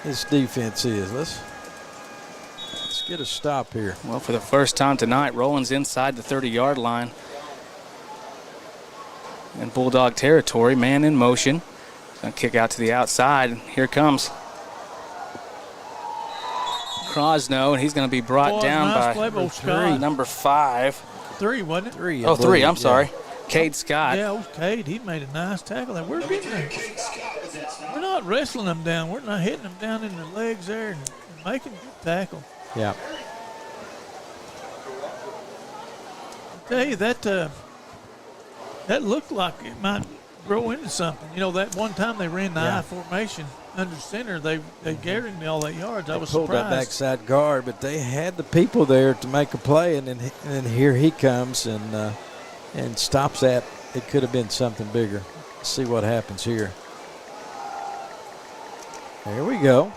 this defense is. Let's get a stop here. Well, for the first time tonight, Roland's inside the 30-yard line in Bulldog territory. Man in motion. Gonna kick out to the outside. Here it comes Crosno, and he's going to be brought down by number 5. 3, wasn't it? 3. Oh, 3. I'm sorry. Cade Scott. Yeah, it was Cade. He made a nice tackle there. We're getting there. We're not wrestling them down. We're not hitting them down in the legs there and making a good tackle. Yeah. I tell you, that looked like it might grow into something. That one time they ran the I formation under center, they guaranteed me all that yards. I was pulled surprised. That backside guard, but they had the people there to make a play, and then here he comes and stops that. It could have been something bigger. Let's see what happens here. There we go.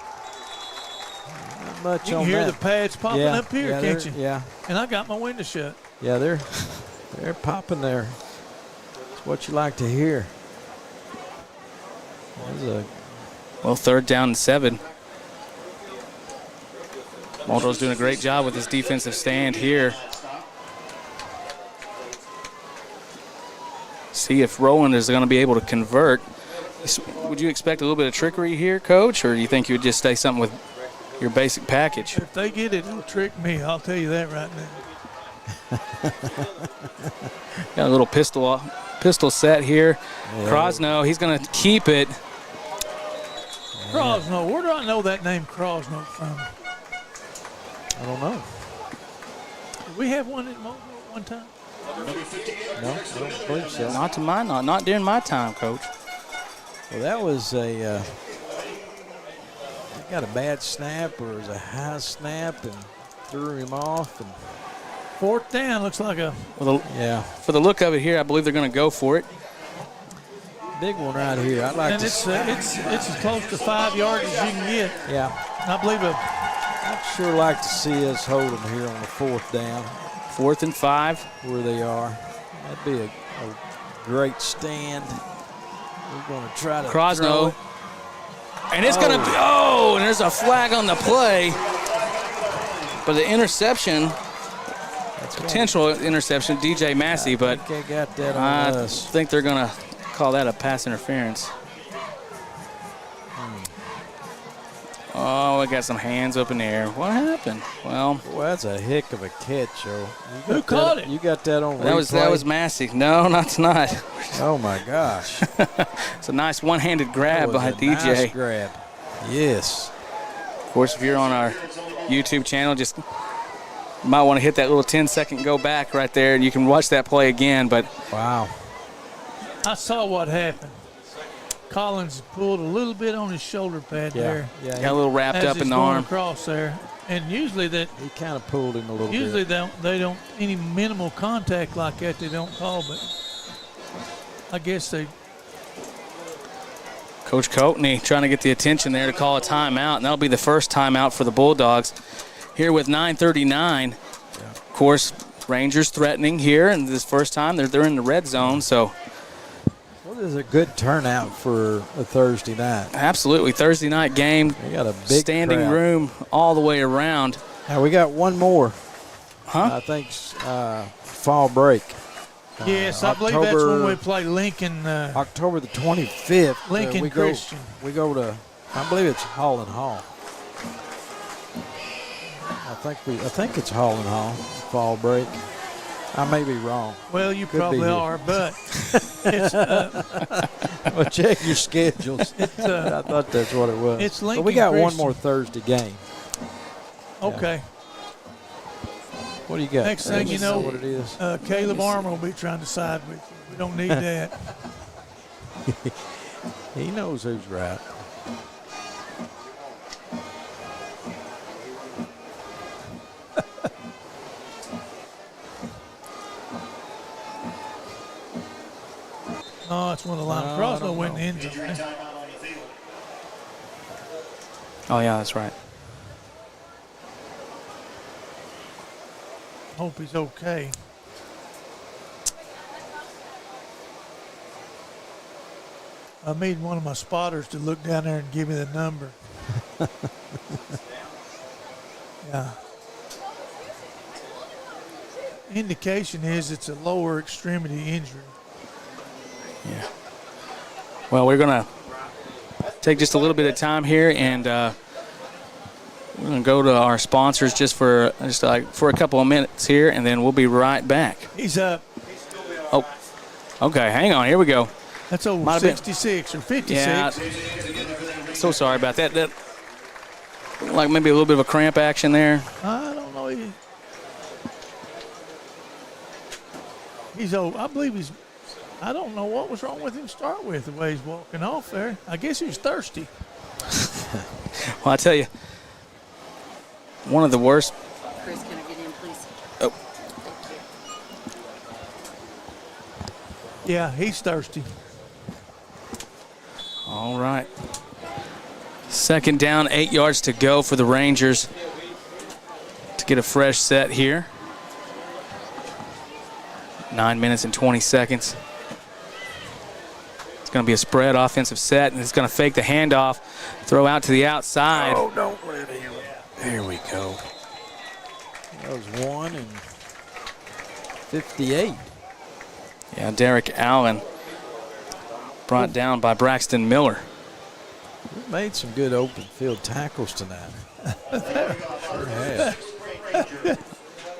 Not much you on can hear that. The pads popping up here, can't you? Yeah. And I got my window shut. Yeah, they're popping there. It's what you like to hear. Well, 3rd down and 7. Muldrow's doing a great job with his defensive stand here. See if Roland is going to be able to convert. Would you expect a little bit of trickery here, Coach, or do you think you would just stay something with your basic package? If they get it, it'll trick me. I'll tell you that right now. Got a little pistol set here. Yeah. Crosno, he's going to keep it. Crosno, where do I know that name Crosno from? I don't know. Did we have one at Muldrow at one time? No, I don't believe so. Not during my time, Coach. Well, that was they got a bad snap, or it was a high snap and threw him off. And 4th down looks like a. For the look of it here, I believe they're going to go for it. Big one right here. I'd like and to. It's as close to 5 yards as you can get. Yeah. I believe I'd sure like to see us hold them here on the 4th down. 4th and 5. Where they are. That'd be a great stand. We're going to try to throw it. And it's going to be, and there's a flag on the play. But the interception, potential interception, DJ Massey, but I think they got that on us. I think they're going to call that a pass interference. Oh, we got some hands up in the air. What happened? Well, that's a heck of a catch, Joe. Who caught it? You got that on replay? That was Massey. No, not tonight. Oh my gosh! It's a nice one-handed grab by DJ. Nice grab. Yes. Of course, if you're on our YouTube channel, just might want to hit that little 10-second go back right there, and you can watch that play again. But wow. I saw what happened. Collins pulled a little bit on his shoulder pad there. Yeah, Got a little wrapped as up he's in the going arm. across there. And usually he kind of pulled him a little usually bit. they don't any minimal contact like that they don't call, but I guess they. Coach Coatney trying to get the attention there to call a timeout, and that'll be the first timeout for the Bulldogs here with 9:39. Of course, Rangers threatening here, and this first time they're in the red zone, so. Well, this is a good turnout for a Thursday night. Absolutely, Thursday night game. We got a big standing crowd. room all the way around. Now we got one more. Huh? I think fall break. Yes, I believe that's when we play Lincoln. October the 25th. Lincoln Christian. We go to, I believe it's Hall and Hall. I think it's Hall and Hall. Fall break. I may be wrong. Well, you Could probably be here. are, but it's, Well, check your schedules. I thought that's what it was. It's But Lincoln we got one Christian. more Thursday game. okay. What do you got? Next thing you know, what it is. Caleb Armour will be trying to side with you. We don't need that. He knows who's right. No, it's one of the line across. No win the end zone. Oh, yeah, that's right. Hope he's okay. I made one of my spotters to look down there and give me the number. Yeah. Indication is it's a lower extremity injury. Yeah. Well, we're going to take just a little bit of time here, and we're going to go to our sponsors just for a couple of minutes here, and then we'll be right back. He's up. Oh, okay. Hang on. Here we go. That's over Might have been- 66 or 56. Yeah. So sorry about that. That like maybe a little bit of a cramp action there. I don't know. He's old. I believe he's. I don't know what was wrong with him to start with, the way he's walking off there. I guess he was thirsty. Well, I tell you, one of the worst. Chris, can I get in, please? Oh, Yeah, he's thirsty. all right. Second down, 8 yards to go for the Rangers to get a fresh set here. 9 minutes and 20 seconds. It's going to be a spread offensive set, and it's going to fake the handoff, throw out to the outside. Oh, don't let him. There we go. That was 1 and 58. Yeah, Derek Allen brought down by Braxton Miller. We made some good open field tackles tonight. Sure have.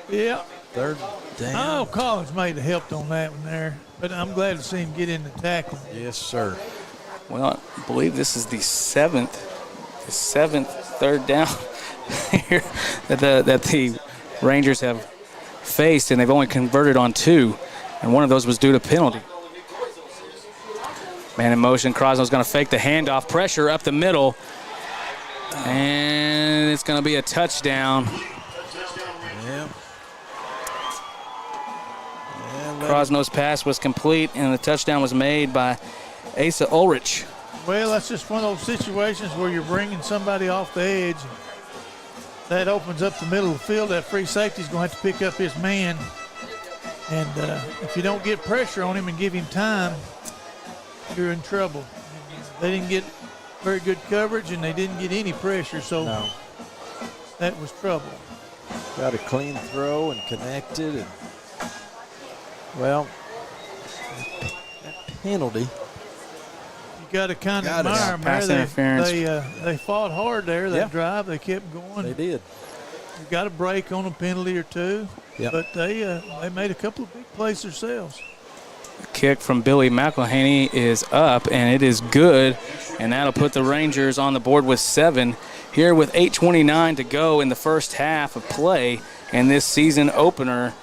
Yeah. Third down. Oh, Collins may have helped on that one there, but I'm glad to see him get in the tackle. Yes, sir. Well, I believe this is the seventh third down here that the Rangers have faced, and they've only converted on 2, and one of those was due to penalty. Man in motion, Crosnell's going to fake the handoff, pressure up the middle, and it's going to be a touchdown. Yeah. Crosnell's pass was complete, and the touchdown was made by Asa Ulrich. Well, that's just one of those situations where you're bringing somebody off the edge. That opens up the middle of the field. That free safety's going to have to pick up his man. And if you don't get pressure on him and give him time, you're in trouble. They didn't get very good coverage, and they didn't get any pressure, so No. that was trouble. Got a clean throw and connected. And, well, that penalty. You got to kind of Got it. admire them Pass there. interference. They fought hard there, that Yeah. drive. They kept going. They did. You got a break on a penalty or two, Yep. but they made a couple of big plays themselves. Kick from Billy McElhaney is up, and it is good, and that'll put the Rangers on the board with 7 here with 8:29 to go in the first half of play in this season opener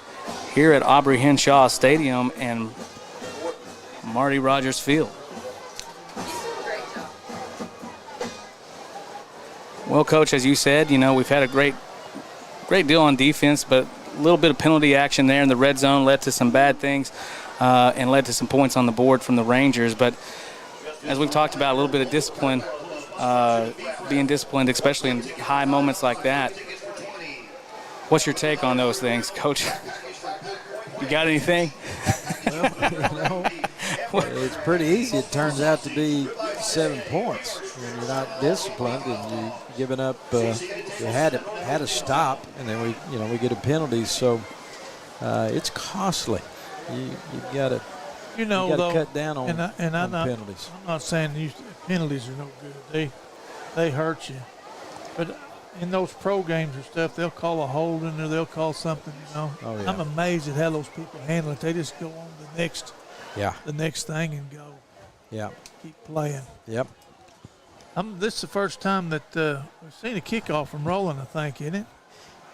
here at Aubrey Henshaw Stadium and Marty Rogers Field. Well, Coach, as you said, we've had a great deal on defense, but a little bit of penalty action there in the red zone led to some bad things and led to some points on the board from the Rangers. But as we've talked about, a little bit of discipline, being disciplined, especially in high moments like that. What's your take on those things, Coach? You got anything? Well, it's pretty easy. It turns out to be 7 points when you're not disciplined and you're giving up. You had to stop, and then we get a penalty. So it's costly. You've got to cut down on penalties. I'm not saying penalties are no good. They hurt you, but in those pro games or stuff, they'll call a holding or they'll call something. Oh, yeah. I'm amazed at how those people handle it. They just go on to the next thing and go. Yeah. Keep playing. Yep. This is the first time that we've seen a kickoff from Roland, I think, isn't it?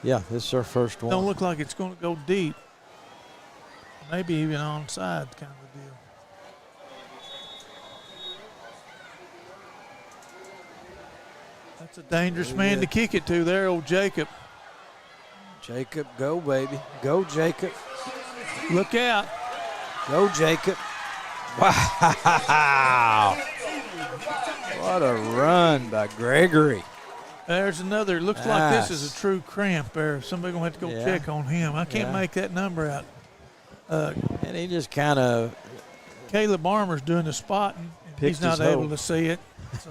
Yeah, this is our first one. Don't look like it's going to go deep. Maybe even onside kind of a deal. That's a dangerous man to kick it to there, old Jacob. Jacob, go, baby. Go, Jacob. Look out. Go, Jacob. Wow. What a run by Gregory. There's another. Looks like this is a true cramp there. Somebody going to have to go check on him. I can't make that number out. And he just kind of. Caleb Armour's doing the spotting. He's not able to see it. So.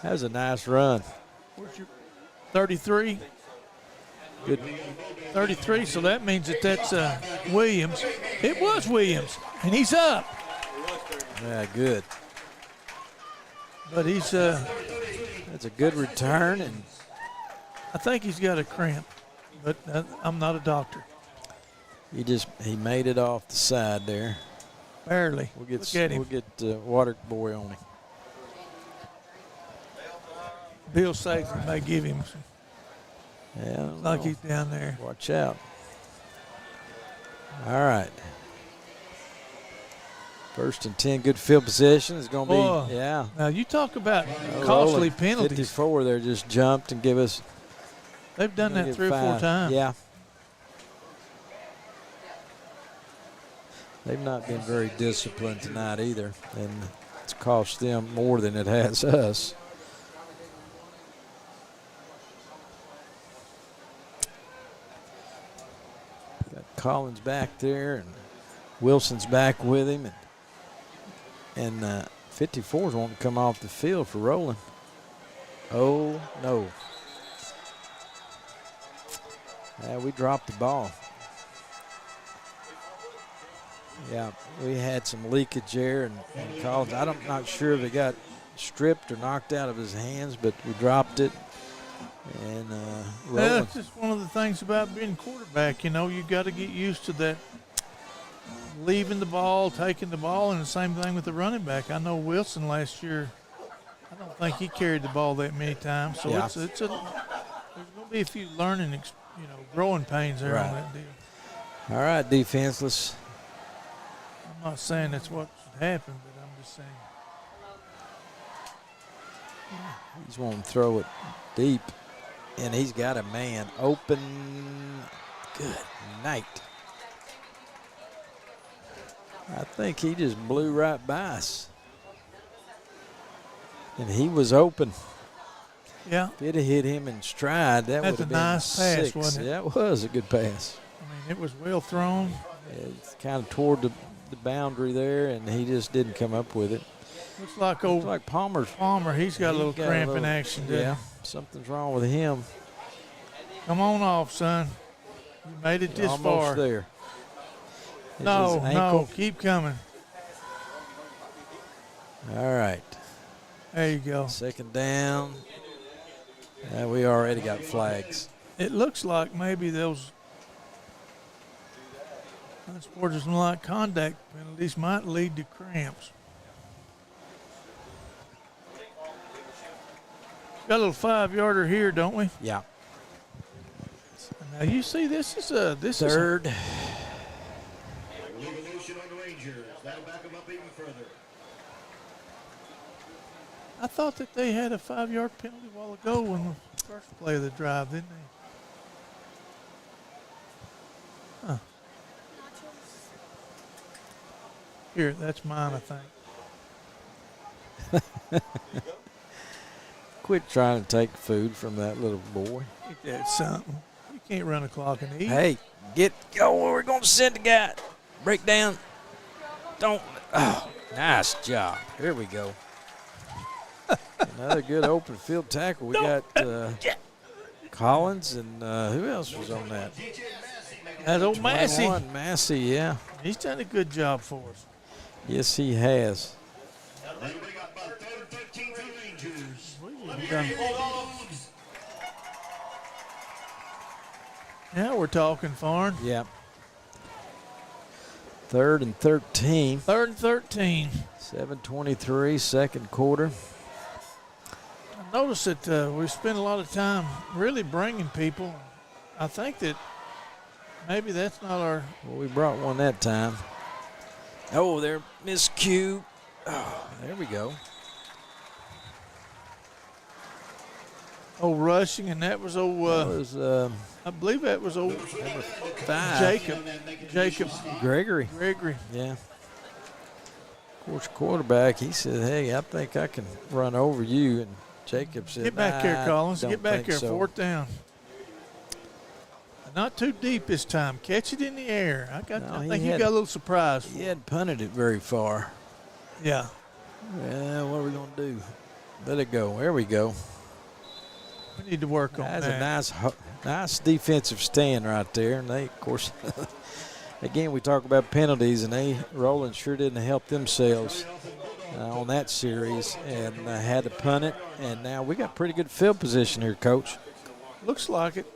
That was a nice run. Where's your 33? Good. 33, so that means that's Williams. It was Williams, and he's up. Yeah, good. But he's that's a good return, and I think he's got a cramp, but I'm not a doctor. He made it off the side there. Barely. We'll get Water Boy on him. Bill Sagan may give him some. Yeah, like he's down there. Watch out. All right. 1st and 10, good field position is going to be, Now, you talk about costly penalties. 54 there just jumped and give us. They've done that 3 or 4 times. Yeah. They've not been very disciplined tonight either, and it's cost them more than it has us. Collins back there, and Wilson's back with him, and 54's wanting to come off the field for Roland. Oh no! We dropped the ball. Yeah, we had some leakage there, and Collins. I'm not sure if it got stripped or knocked out of his hands, but we dropped it. And Roland. That's just one of the things about being quarterback. You got to get used to that, leaving the ball, taking the ball, and the same thing with the running back. I know Wilson last year, I don't think he carried the ball that many times. So there's going to be a few learning, growing pains there on that deal. All right, defense, I'm not saying that's what should happen, but I'm just saying. He's wanting to throw it deep. And he's got a man open. Good night. I think he just blew right by us. And he was open. Yeah. If it had hit him in stride, that would have been nice 6. pass, wasn't it? That was a good pass. I mean, it was well thrown. It's kind of toward the boundary there, and he just didn't come up with it. Looks like Palmer, he's got a little cramp in action. Yeah, something's wrong with him. Come on off, son. You made it this far. Almost there. No, keep coming. All right. There you go. 2nd down. We already got flags. It looks like maybe those unsportsmanlike conduct penalties might lead to cramps. Got a little 5-yarder here, don't we? Yeah. Now you see, this is 3rd. Evolution on the Rangers. That'll back them up even further. I thought that they had a 5-yard penalty a while ago when the first play of the drive, didn't they? Huh. Here, that's mine, I think. Quit trying to take food from that little boy. Ain't that something? You can't run a clock and eat. Hey, we're going to send the guy. Break down. Don't. Oh, nice job. Here we go. Another good open field tackle. We got Collins and who else was on that? That's old Massey. Massey, yeah. He's done a good job for us. Yes, he has. Now we're talking, Farn. Yeah. 3rd and 13. 3rd and 13. 7:23, second quarter. I noticed that we spent a lot of time really bringing people. I think that maybe that's not our. Well, we brought one that time. Oh, there, miscue. Oh, there we go. Old rushing, and that was old. That was I believe that was old number 5. Jacob Gregory. Yeah. Of course, quarterback, he said, hey, I think I can run over you. And Jacob said, Get back here, Collins. don't Get back think here. so. 4th down. Not too deep this time. Catch it in the air. I think you got a little surprise. He hadn't punted it very far. Yeah. Yeah, what are we going to do? Let it go. There we go. We need to work on that. That's a nice defensive stand right there. And they, of course, again, we talk about penalties, and Roland sure didn't help themselves on that series and had to punt it. And now we got pretty good field position here, Coach. Looks like it.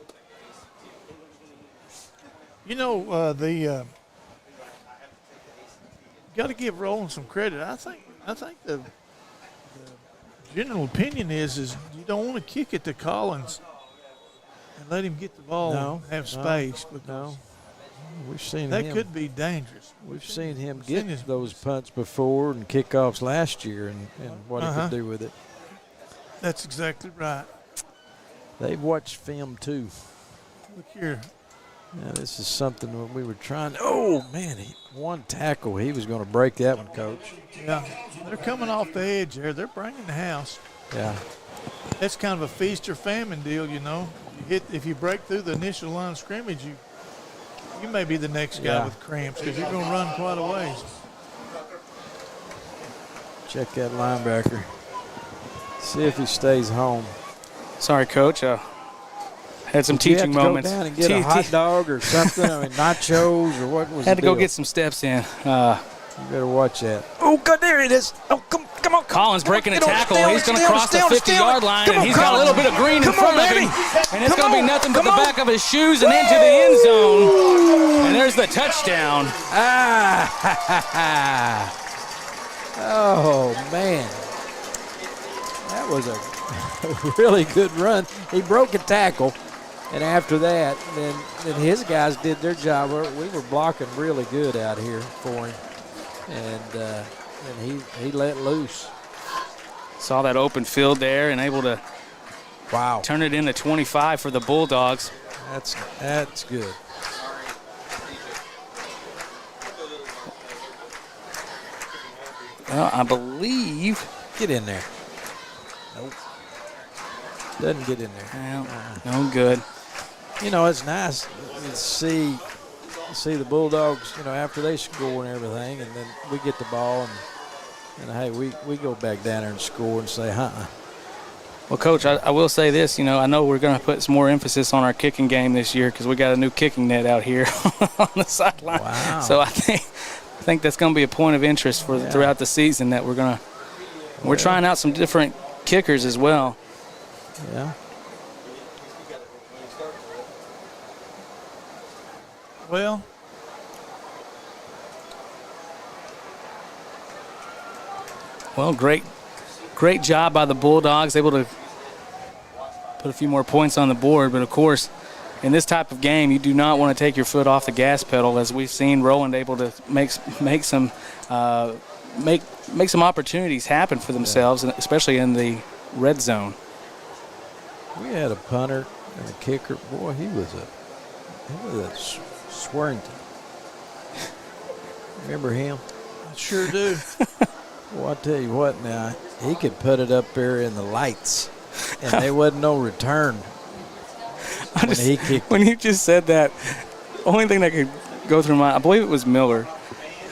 You know, got to give Roland some credit. I think the general opinion is you don't want to kick it to Collins and let him get the ball and have space. No. We've seen that him. could be dangerous. We've seen him get those punts before and kickoffs last year and what he could do with it. That's exactly right. They've watched film too. Look here. Now, this is something when we were trying. Oh, man, one tackle. He was going to break that one, Coach. Yeah, they're coming off the edge there. They're bringing the house. Yeah. That's kind of a feast or famine deal, you know. If you break through the initial line of scrimmage, you may be the next guy with cramps because you're going to run quite a ways. Check that linebacker. See if he stays home. Sorry, Coach. Had some teaching moments. Go down and get a hot dog or something. I mean, nachos or what was Had the to go deal? get some steps in. You better watch that. Oh, God, there it is. Oh, come on. Collins breaking a tackle. He's going to cross the 50-yard line, and he's got a little bit of green in front of him. And it's going to be nothing but the back of his shoes and into the end zone. And there's the touchdown. Oh, man. That was a really good run. He broke a tackle. And after that, then his guys did their job. We were blocking really good out here for him. And he let loose. Saw that open field there and able to turn it into 25 for the Bulldogs. That's good. Well, I believe. Get in there. Nope. Doesn't get in there. Well, no good. You know, it's nice to see the Bulldogs, you know, after they score and everything, and then we get the ball, and hey, we go back down there and score and say, Well, Coach, I will say this, you know, I know we're going to put some more emphasis on our kicking game this year because we got a new kicking net out here on the sideline. Wow. So I think that's going to be a point of interest for throughout the season that we're trying out some different kickers as well. Yeah. Well, great job by the Bulldogs, able to put a few more points on the board. But, of course, in this type of game, you do not want to take your foot off the gas pedal, as we've seen Roland able to make some make some opportunities happen for themselves, and especially in the red zone. We had a punter and a kicker. Boy, he was a Swearington. Remember him? I sure do. Well, I tell you what now, he could put it up there in the lights, and there wasn't no return he kicked. When you just said that, the only thing that could go through I believe it was Miller,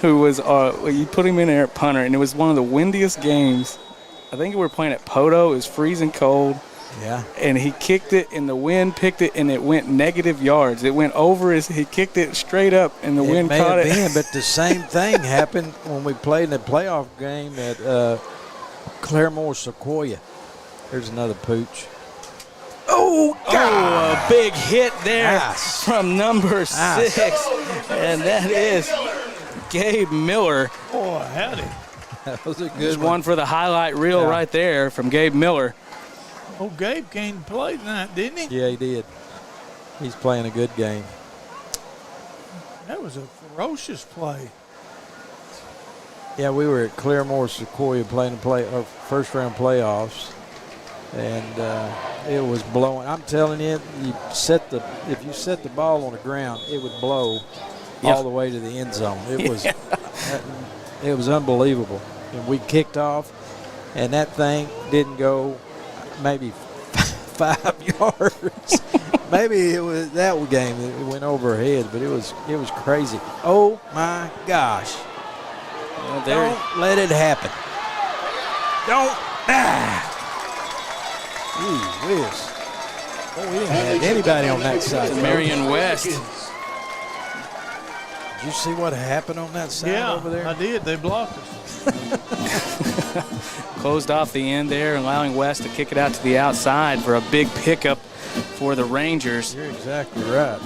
who was, you put him in there at punter, and it was one of the windiest games. I think we were playing at Poto. It was freezing cold. Yeah. And he kicked it, and the wind picked it, and it went negative yards. It went over he kicked it straight up, and the wind caught it. It may have been, but the same thing happened when we played in the playoff game at Claremore Sequoia. There's another pooch. Oh, God. Oh, a big hit there Nice. from number 6. And that is Gabe Miller. Boy, howdy. That was a good There's one for the highlight reel right there from Gabe Miller. Oh, Gabe came to play tonight, didn't he? Yeah, he did. He's playing a good game. That was a ferocious play. Yeah, we were at Claremore Sequoia playing our first-round playoffs, and it was blowing. I'm telling you, if you set the ball on the ground, it would blow all the way to the end zone. It was unbelievable. And we kicked off, and that thing didn't go maybe 5 yards. Maybe it was that game that it went over our head, but it was crazy. Oh my gosh! Don't let it happen. Don't. Gee whiz. Oh, we didn't have anybody on that side. Marion West. Did you see what happened on that side over there? I did. They blocked us. Closed off the end there, allowing West to kick it out to the outside for a big pickup for the Rangers. You're exactly right.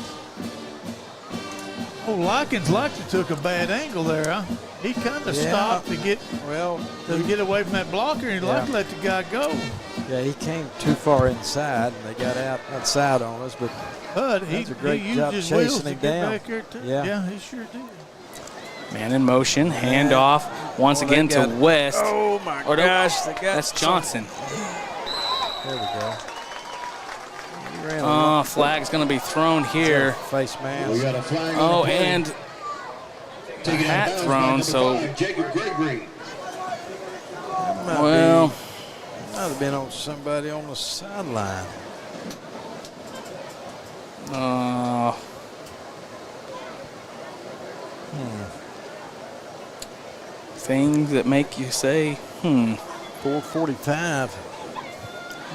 Oh, Likens took a bad angle there, huh? He kind of stopped to get away from that blocker, and he let the guy go. Yeah, he came too far inside, and they got outside on us. But he a great used job his wheels chasing him to get down. back here too. Yeah. He sure did. Man in motion, handoff once again to West. Oh my gosh, that's Johnson. There we go. Flag's going to be thrown here. Face mask. We got a flag on Oh, the play. and Taking it hat out thrown, by number so 5, Jacob Gregory. well, might have been on somebody on the sideline. Things that make you say, 4:45.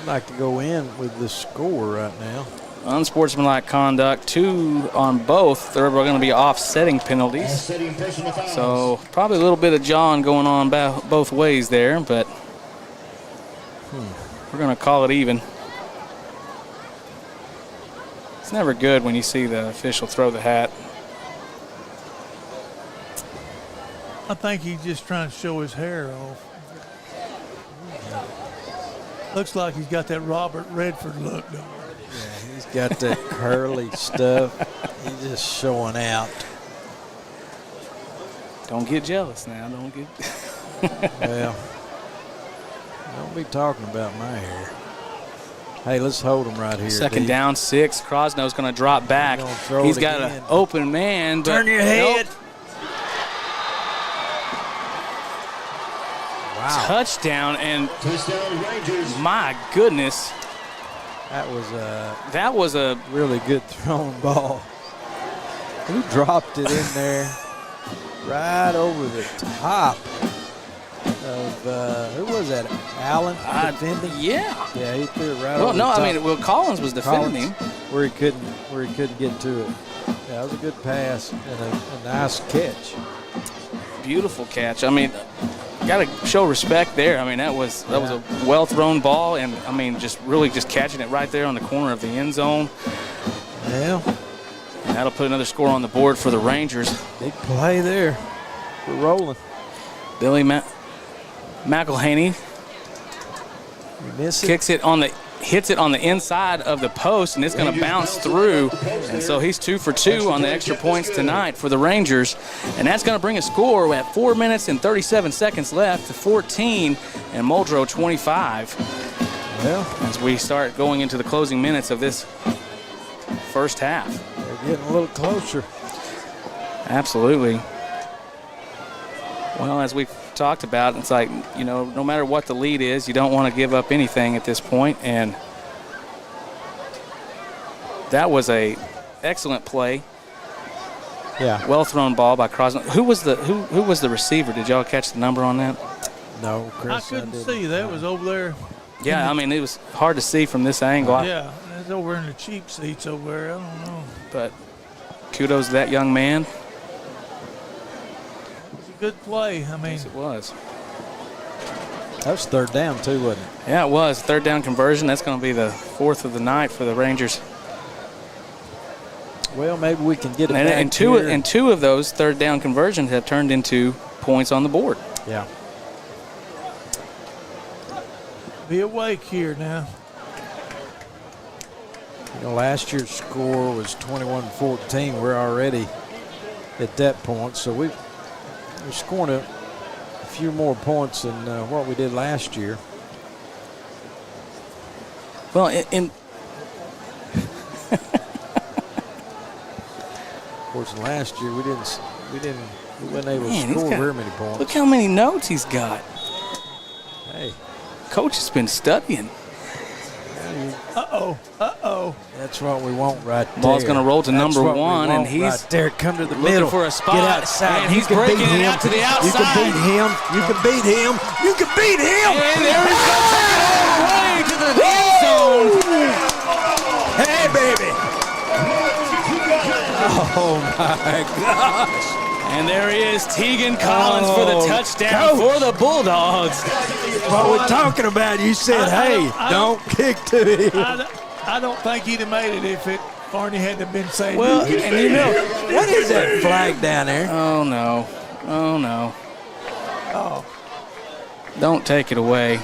I'd like to go in with the score right now. Unsportsmanlike conduct, 2 on both. They're going to be offsetting penalties. Offsetting personal fouls. So probably a little bit of John going on both ways there, but we're going to call it even. It's never good when you see the official throw the hat. I think he's just trying to show his hair off. Looks like he's got that Robert Redford look going. Yeah, he's got that curly stuff. He's just showing out. Don't get jealous now. Don't get. Well, don't be talking about my hair. Hey, let's hold him right here. Second D. down, 6. Crosnow's going to drop back. He's got an open man. But Turn your head. Nope. Wow. Touchdown, and Touchdown Rangers. my goodness, That was a a really good thrown ball. Who dropped it in there right over the top of, who was that, Allen defending? Yeah. Yeah, he threw it right Well, over no, the top. I mean, Collins was defending him. Where he couldn't get to it. Yeah, that was a good pass and a nice catch. Beautiful catch. I mean, got to show respect there. I mean, that was a well thrown ball, and I mean, just catching it right there on the corner of the end zone. Well, And that'll put another score on the board for the Rangers. big play there for Roland. Billy McElhaney You miss it? kicks it on the hits it on the inside of the post, and it's going to bounce through. And so he's 2 for 2 on the extra points tonight for the Rangers. And that's going to bring a score at 4 minutes and 37 seconds left to 14 and Muldrow 25. Well, as we start going into the closing minutes of this first half. They're getting a little closer. Absolutely. Well, as we've talked about, it's like, you know, no matter what the lead is, you don't want to give up anything at this point, and that was a excellent play. Yeah. Well thrown ball by Crosby. Who was the receiver? Did y'all catch the number on that? No, Chris. I couldn't see. That was over there. Yeah, I mean, it was hard to see from this angle. Yeah, that's over in the cheap seats over there. I don't know. But kudos to that young man. Good play. I mean, Yes, it was. That was third down, too, wasn't it? Yeah, it was. Third down conversion. That's going to be the 4th of the night for the Rangers. Well, maybe we can get it And, back and two here. and two of those third down conversions have turned into points on the board. Yeah. be awake here now. You know, last year's score was 21-14. We're already at that point, so we're scoring a few more points than what we did last year. Well, Of course, last year we weren't able to Man, score very many points. look how many notes he's got. Hey, Coach has been studying. Uh-oh. that's what we want right there. Ball's gonna roll to That's number what we one, and want he's right there. Come to the looking middle for a spot. Get outside. And he's You can breaking beat it him. out to the You outside. can beat him. You can beat him. You can beat him. And there he goes all the way to the end zone. Hey, baby. Oh my gosh. And there he is, Tegan Collins for the touchdown Coach. for the Bulldogs. What we're talking about, you said, hey, don't kick to him. I don't think he'd have made it if Barney hadn't been saying Well, that. and you know, what is that flag down there? Oh, no. Oh, no. Oh, Don't take it away.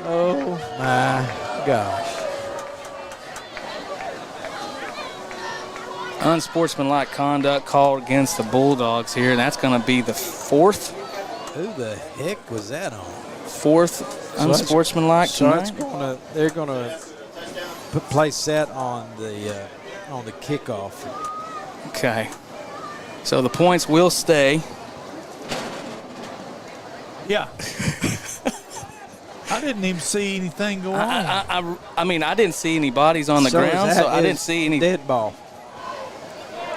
Oh my gosh. Unsportsmanlike conduct called against the Bulldogs here, and that's going to be the fourth Who the heck was that on? unsportsmanlike So tonight. they're gonna place that on the kickoff. Okay. So the points will stay. yeah. I didn't even see anything go on. I mean, I didn't see any bodies on the ground, that so I didn't is see any. dead ball.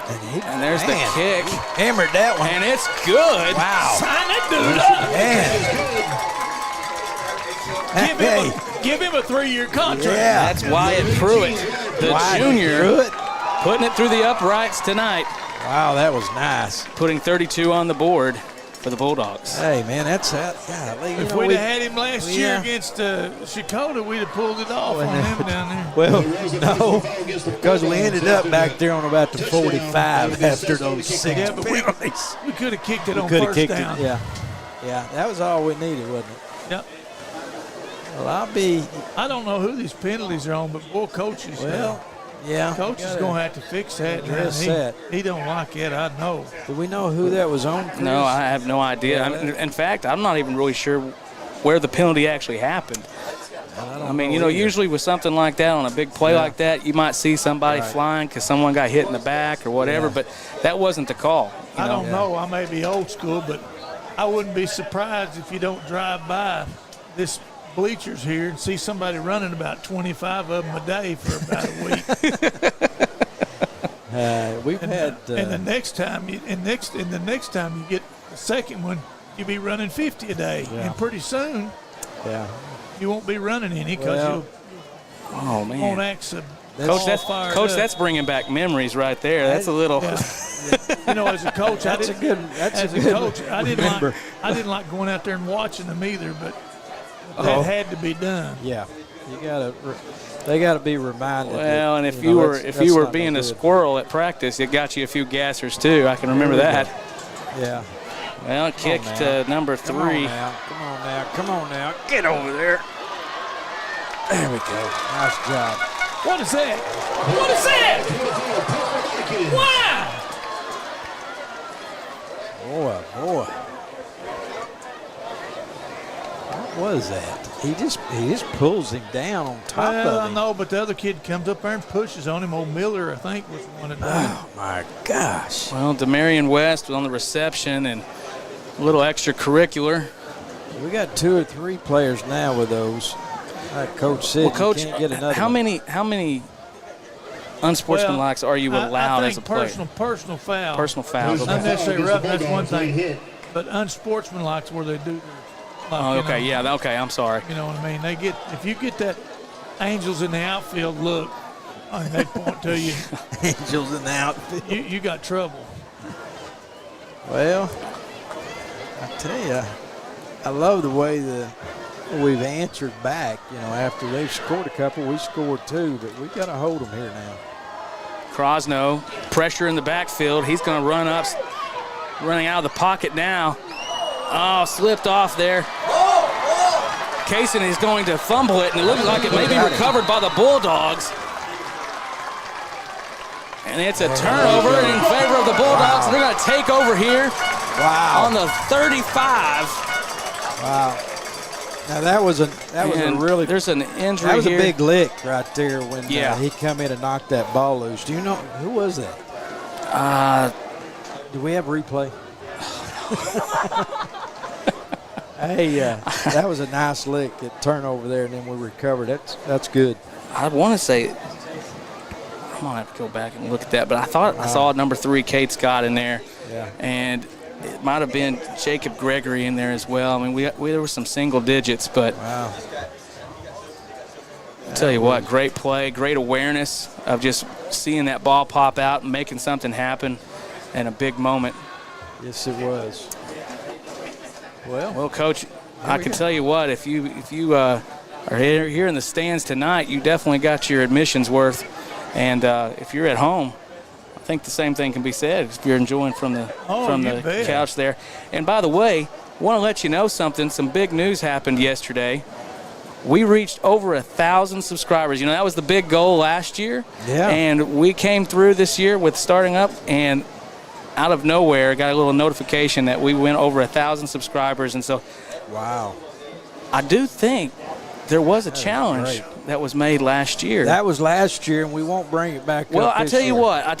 And there's the kick, He hammered that one. and it's good. Wow. Sign that dude up. Man. Give him a 3-year contract. Yeah. That's Wyatt Pruitt, the Wyatt junior, Pruitt. putting it through the uprights tonight, Wow, that was nice. putting 32 on the board for the Bulldogs. Hey, man, that's that. Golly, If we'd have had him last year against Chicago, we'd have pulled it off on him down there. Well, no, because we ended up back there on about the 45 after those 6 Yeah, but penalties. we could have kicked it on Could have first kicked down. it. Yeah, that was all we needed, wasn't it? Yep. Well, I don't know who these penalties are on, but boy, coaches. yeah. Coach is going to have to fix that. address now. that. He don't like it, I know. Do we know who that was on, Chris? No, I have no idea. I mean, in fact, I'm not even really sure where the penalty actually happened. I mean, you know, usually with something like that, on a big play like that, you might see somebody flying because someone got hit in the back or whatever, but that wasn't the call. I don't know. I may be old school, but I wouldn't be surprised if you don't drive by this bleachers here and see somebody running about 25 of them a day for about a week. We've had. And the next time you get the second one, you'll be running 50 a day, Yeah. and pretty soon yeah. you won't be running any because Well, you Oh, won't man. act Coach, fired up. that's bringing back memories right there. That's a little. Yeah. You know, as a coach, I didn't like going out there and watching them either, but that had to be done. Yeah, they gotta be reminded. Well, that, and if you you know, were that's if you were not being no a good. squirrel at practice, it got you a few gassers too. I can remember There we that. go. Yeah. Well, kick to number 3. Come on now. Come on now. Come on now. Get over there. There we go. Nice job. What is that? What is that? Wow! Boy. What was that? He just pulls him down on top of him. I know, but the other kid comes up there and pushes on him. Old Miller, I think, was the one that done it. Oh, my gosh. Well, Demarion West was on the reception and a little extracurricular. We got 2 or 3 players now with those. Like Coach said, Well, Coach, you can't get another how one. many unsportsmanlike are you allowed I as a think player? personal foul. Personal fouls. Not necessarily rough, that's one thing. But unsportsmanlike's where they do their Oh, okay, yeah, okay, I'm sorry. You know what I mean? If you get that Angels in the outfield look, I mean, they point to you. Angels in the outfield. You got trouble. Well, I tell you, I love the way we've answered back. You know, after they've scored a couple, we scored 2, but we got to hold them here now. Krosno, pressure in the backfield. He's going to run up, running out of the pocket now. Oh, slipped off there. Kaysen is going to fumble it, and it looks like it may be recovered by the Bulldogs. And it's a turnover in favor of the Bulldogs. Wow. They're going to take over here on the 35. Wow. Now that was a really there's an injury. That was here. a big lick right there when he come in and knocked that ball loose. Do you know who was that? Do we have replay? Hey, that was a nice lick at turnover there, and then we recovered. That's good. I want to say, I'm going to have to go back and look at that, but I thought I saw number 3, Kate Scott, in there. Yeah. And it might have been Jacob Gregory in there as well. I mean, there were some single digits, but wow. I'll tell you what, great play, great awareness of just seeing that ball pop out and making something happen, and a big moment. Yes, it was. Well, Coach, I can tell you what, if you are here in the stands tonight, you definitely got your admissions worth. And if you're at home, I think the same thing can be said if you're enjoying from the couch there. And by the way, want to let you know something. Some big news happened yesterday. We reached over 1,000 subscribers. You know, that was the big goal last year. Yeah. And we came through this year with starting up, and out of nowhere, got a little notification that we went over 1,000 subscribers. And so, wow. I do think there was a challenge that was made last year. That was last year, and we won't bring it back well, up I tell you what,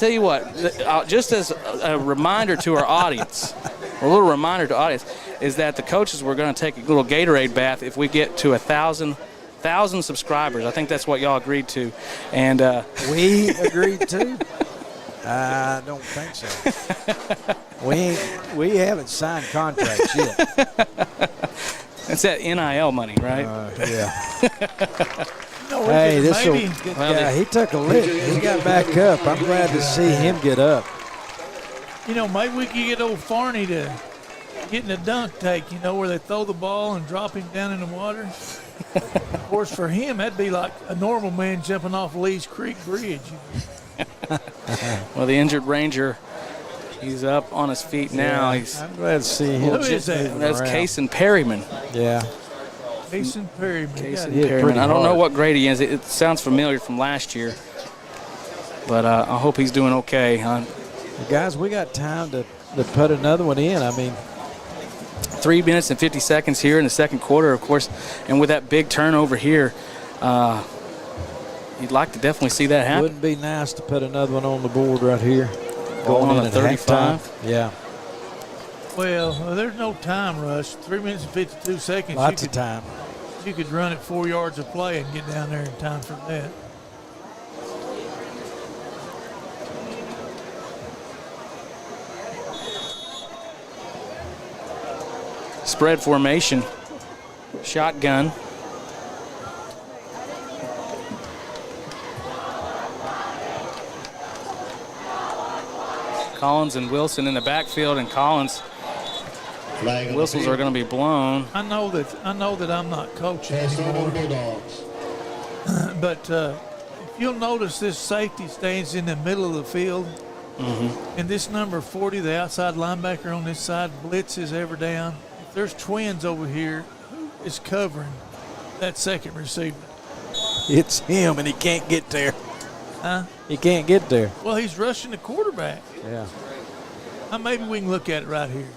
just as a reminder to our audience, a little reminder to the audience, is that the coaches were going to take a little Gatorade bath if we get to 1,000 subscribers. I think that's what y'all agreed to. And we agreed to? I don't think so. We haven't signed contracts yet. That's that NIL money, right? Yeah. Hey, this will good guy. He took a lick. He got back up. I'm glad to see him get up. You know, maybe we could get old Farney to get in a dunk tank, you know, where they throw the ball and drop him down in the water. Of course, for him, that'd be like a normal man jumping off Lee's Creek Bridge. Well, the injured Ranger, he's up on his feet now. I'm glad to see him. Who is that? That's Kaysen Perryman. Yeah. Kaysen Perryman. Perryman. I don't know what grade he is. It sounds familiar from last year. But I hope he's doing okay. Well, guys, we got time to put another one in. I mean, 3 minutes and 50 seconds here in the second quarter, of course. And with that big turnover here, you'd like to definitely see that happen. Wouldn't be nice to put another one on the board right here. Going on a 35. Yeah. Well, there's no time rush. 3 minutes and 52 seconds. Lots of time. You could run it 4 yards of play and get down there in time for that. Spread formation. Shotgun. Collins and Wilson in the backfield, and Collins whistles are going to be blown. I know that I'm not coaching anymore. But if you'll notice, this safety stands in the middle of the field. And this number 40, the outside linebacker on this side, blitzes every down. If there's twins over here, who is covering that second receiver? It's him, and he can't get there. Huh? He can't get there. Well, he's rushing the quarterback. Yeah. Maybe we can look at it right here.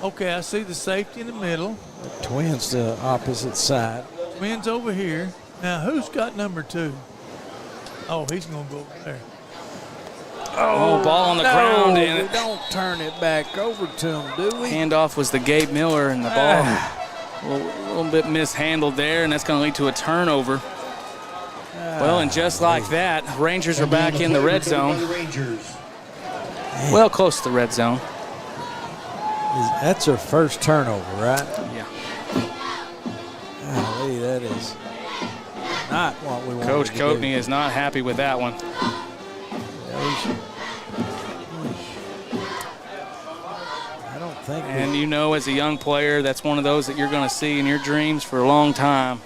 Okay, I see the safety in the middle. The twins to the opposite side. Twins over here. Now, who's got number 2? Oh, he's going to go over there. Oh, ball on the ground. And we don't turn it back over to him, do we? handoff was the Gabe Miller, and the ball a little bit mishandled there, and that's going to lead to a turnover. Well, and just like that, Rangers are back in the red zone. Well, close to the red zone. That's her first turnover, right? Yeah. Golly, that is not what we want. Coach Coatney is not happy with that one. I don't think. And you know, as a young player, that's one of those that you're going to see in your dreams for a long time.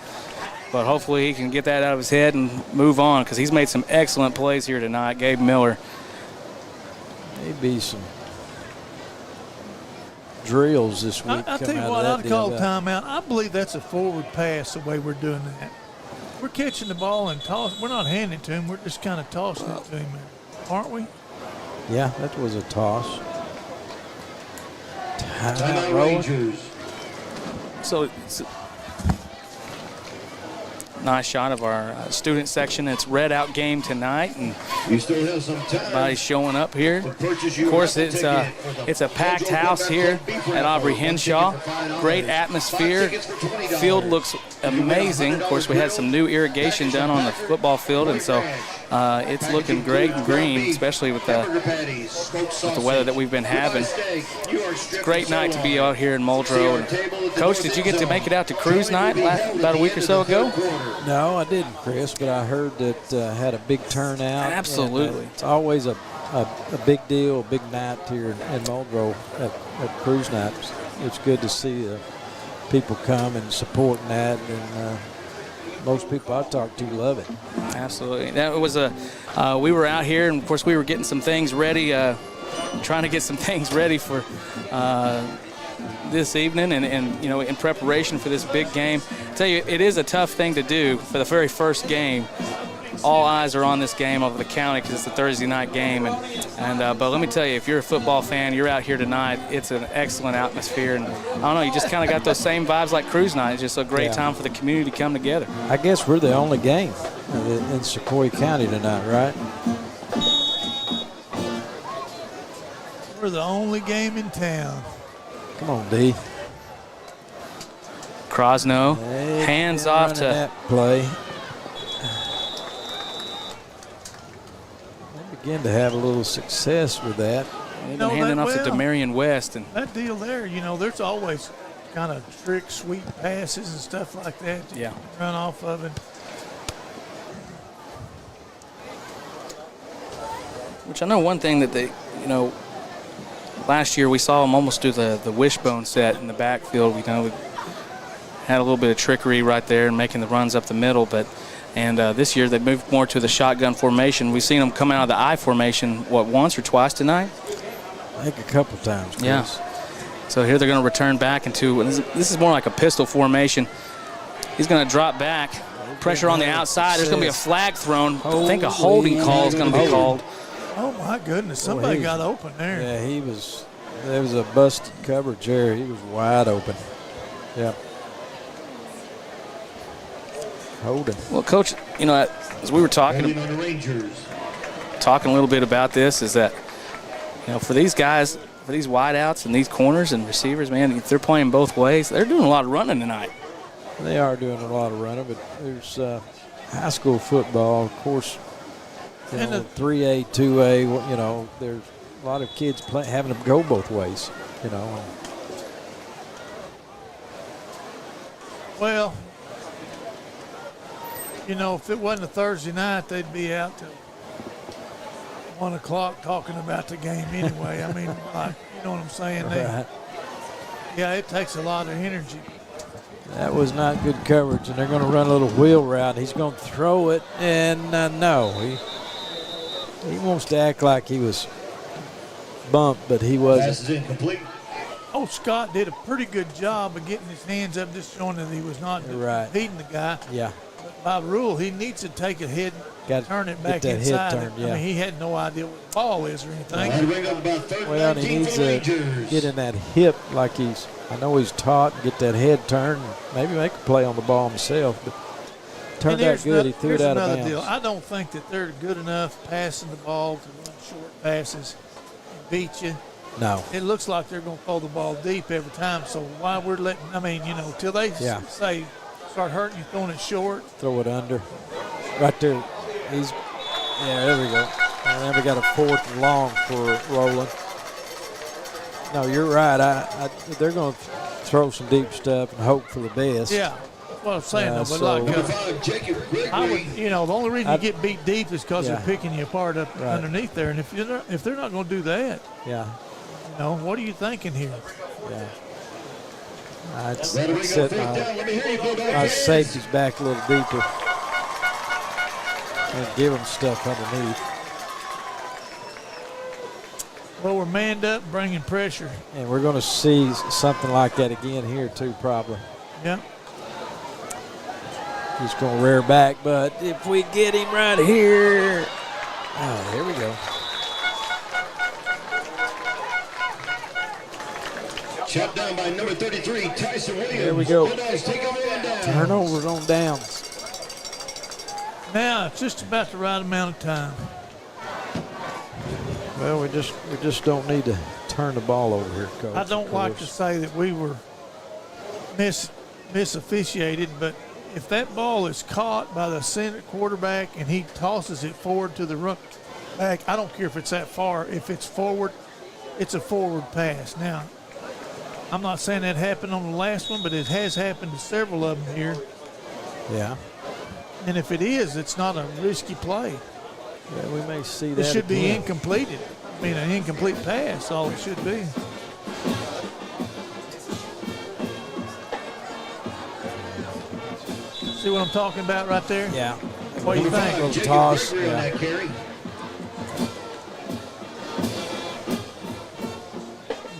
But hopefully he can get that out of his head and move on, because he's made some excellent plays here tonight, Gabe Miller. Maybe some drills this week. I tell you what, I'd call timeout. I believe that's a forward pass the way we're doing that. We're catching the ball and tossing. We're not handing it to him. We're just kind of tossing it to him, aren't we? Yeah, that was a toss. Timeout Rangers. So it's a nice shot of our student section. It's red out game tonight, and You still have some time. everybody's showing up here. To purchase Of your course, raffle ticket for the it's a packed Muldrow house here at Aubrey Henshaw. Great atmosphere. Field looks amazing. Of course, we had some new irrigation done on the football field, and so it's looking great and green, especially with the weather that we've been having. It's a great night to be out here in Muldrow. And Coach, did you get to make it out to cruise night about a week or so ago? No, I didn't, Chris, but I heard that had a big turnout. Absolutely. And, it's always a big deal, a big night here in Muldrow at cruise nights. It's good to see people come and supporting that, and most people I talk to love it. Absolutely. That was we were out here, and of course we were getting some things ready, trying to get some things ready for this evening, and you know, in preparation for this big game. I tell you, it is a tough thing to do for the very first game. All eyes are on this game over the county because it's a Thursday night game, but let me tell you, if you're a football fan, you're out here tonight. It's an excellent atmosphere, and I don't know, you just kind of got those same vibes like cruise night. It's just a great time for the community to come together. I guess we're the only game in Sequoyah County tonight, right? We're the only game in town. Come on, D. Crosno, hands off to that play. They begin to have a little success with that. They've been handing off to Demarion West, and that deal there, you know, there's always kind of trick, sweet passes and stuff like that. Yeah. Run off of it. which I know one thing that they, you know, last year we saw them almost do the wishbone set in the backfield. We had a little bit of trickery right there and making the runs up the middle, and this year they moved more to the shotgun formation. We've seen them come out of the I formation, once or twice tonight? I think a couple times, Chris. Yeah. So here they're going to return back into, this is more like a pistol formation. He's going to drop back, pressure on the outside. There's going to be a flag thrown. I think a holding call is going to be called. Oh, my goodness. Somebody got open there. Yeah, there was a busted coverage there. He was wide open. Yeah. Holding. Well, Coach, you know, as we were talking a little bit about this, is that, you know, for these guys, for these wideouts and these corners and receivers, man, if they're playing both ways, they're doing a lot of running tonight. They are doing a lot of running, but there's high school football, of course, you know, 3A, 2A, you know, there's a lot of kids having them go both ways, you know. Well, you know, if it wasn't a Thursday night, they'd be out till 1 o'clock talking about the game anyway. I mean, like, you know what I'm saying? Right. Yeah, it takes a lot of energy. That was not good coverage, and they're going to run a little wheel route. He's going to throw it, and no. He wants to act like he was bumped, but he Pass wasn't. is incomplete. Oh, Scott did a pretty good job of getting his hands up, just showing that he was not Right. beating the guy. Yeah. But by rule, he needs to take it head, Got turn it get back that head inside. turned, yeah. I mean, he had no idea what the ball is or anything. Line ring up about third Well, and he 19 needs for the to Rangers. get in that hip like I know he's taught, and get that head turned, and maybe make a play on the ball himself. But turned out good. He threw it out of another bounds. deal. I don't think that they're good enough passing the ball to run short passes and beat you. No. It looks like they're going to throw the ball deep every time. So why we're letting, I mean, till they say start hurting you throwing it short. Throw it under. Right there. There we go. And then we got a 4th and long for Roland. No, you're right. They're going to throw some deep stuff and hope for the best. Yeah, that's what I'm saying. Though, but so- Number 5, Jacob I Gregory. would, the only reason you get beat deep is because Yeah. they're picking you apart up Right. underneath there. And if they're not going to do that, Yeah. what are you thinking here? Yeah. I'd Line ring up set fifth down. Let me hear you, Bulldogs. my safeties back a little deeper and give them stuff underneath. Well, we're manned up, bringing pressure. And we're going to see something like that again here too, probably. Yeah. He's going to rear back, but if we get him right here. Oh, here we go. Chopped down by number 33, Tyson Williams. There we go. Bulldogs take over on down. Turnovers on downs. Now it's just about the right amount of time. Well, we just don't need to turn the ball over here, Coach. I don't like to say that we were misofficiated, but if that ball is caught by the center quarterback and he tosses it forward to the run back, I don't care if it's that far. If it's forward, it's a forward pass. Now, I'm not saying that happened on the last one, but it has happened to several of them here. Yeah. And if it is, it's not a risky play. Yeah, we may see that. It should be again. incompleted. I mean, an incomplete pass, all it should be. See what I'm talking about right there? Yeah. What do you Number think? 5, Jacob toss, Gregory on yeah. that carry.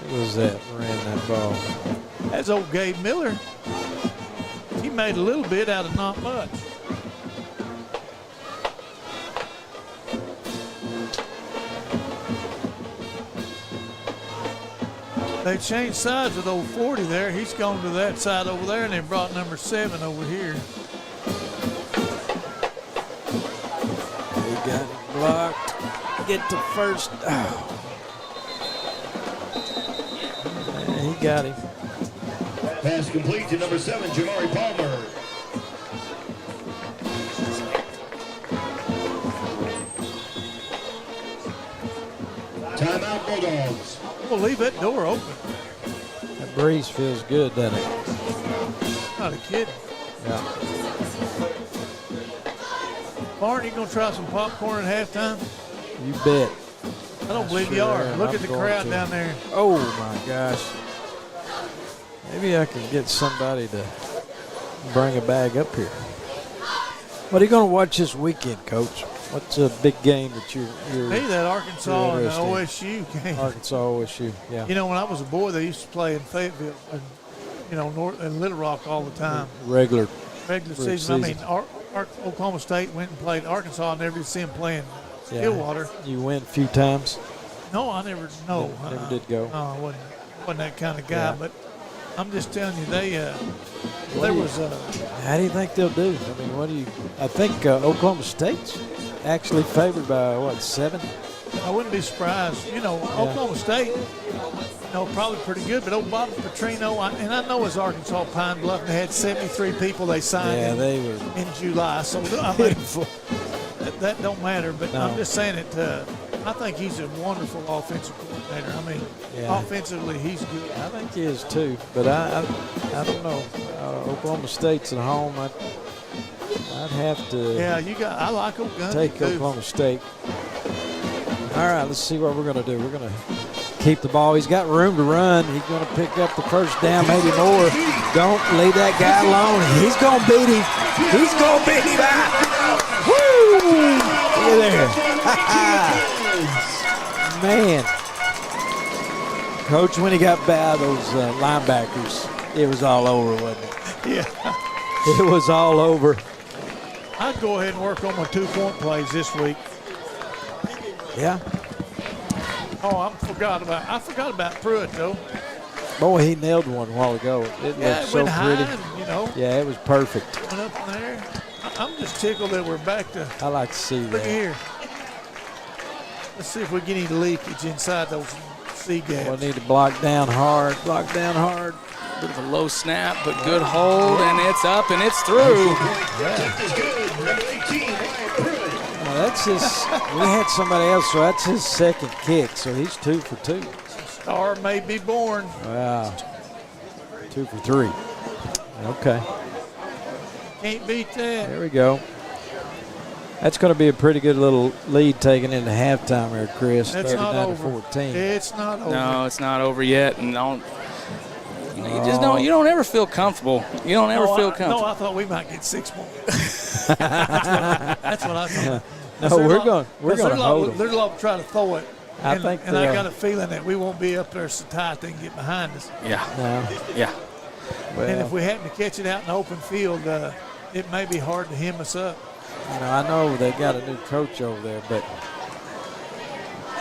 What was that? Ran that ball. That's old Gabe Miller. He made a little bit out of not much. They changed sides with old 40 there. He's gone to that side over there, and they brought number 7 over here. He got it blocked. Get to first. Oh. Yeah, he got him. Pass complete to number 7, Jamari Palmer. Timeout, Bulldogs. We'll leave that door open. That breeze feels good, doesn't it? Not a kid. Yeah. Barton, you gonna try some popcorn at halftime? You bet. I don't believe you Sure are. am. Look I'm at the going crowd to. down there. Oh my gosh. Maybe I can get somebody to bring a bag up here. What are you going to watch this weekend, Coach? What's a big game that you're Hey, that Arkansas and the interested. OSU game. Arkansas OSU? Yeah. You know, when I was a boy, they used to play in Fayetteville and, North and Little Rock all the time. Regular. Regular Regular season. I season. mean, Oklahoma State went and played Arkansas. I never did see them playing Yeah. Stillwater. You went a few times. No, I never. No, Never did go. No, I wasn't that kind of guy. Yeah. But I'm just telling you, there do you- was. How do you think they'll do? I mean, I think Oklahoma State's actually favored by, 7? I wouldn't be surprised. Oklahoma State, probably pretty good. But old Bob Petrino, and I know it's Arkansas Pine Bluff, and they had 73 people they signed Yeah, they were in July. So, I mean, pitiful. that don't matter. But No. I'm just saying that I think he's a wonderful offensive coordinator. I mean, Yeah. offensively, he's good. I think he is too, but I don't know. Oklahoma State's at home. I'd have to Yeah, I like Oklahoma. take too. Oklahoma State. All right, let's see what we're going to do. We're going to keep the ball. He's got room to run. He's going to pick up the first down, maybe more. Don't leave that guy alone. He's going to beat him. He's going to beat him out. Woo! Look at there. Man. Coach, when he got by those linebackers, it was all over, wasn't it? Yeah. It was all over. I'd go ahead and work on my 2-point plays this week. Yeah. Oh, I forgot about Pruitt, though. Boy, he nailed one a while ago. It Yeah, looked it so went high, pretty. and, you know, Yeah, it was perfect. went up in there. I'm just tickled that we're back to, I like to see look that. here. Let's see if we get any leakage inside those C gaps. We'll need to block down hard. Block down hard. Bit of a low snap, but good hold, and it's up and it's through. Just as good. Number 18, Ryan Pruitt. Well, that's his. We had somebody else, so that's his second kick. So he's 2 for 2. Star may be born. Wow. 2 for 3. Okay. Can't beat that. There we go. That's going to be a pretty good little lead taken into halftime there, Chris. That's not 39 to over. 14. It's not over. No, it's not over yet, and you just don't. You don't ever feel comfortable. You don't ever feel comfortable. No, I thought we might get 6 more. That's what I thought. No, we're going to hold them. They're going to try to throw it. I think and I they are. got a feeling that we won't be up there so tight they can get behind us. Yeah, No. yeah. Well, And if we happen to catch it out in the open field, it may be hard to hem us up. I know they got a new coach over there, but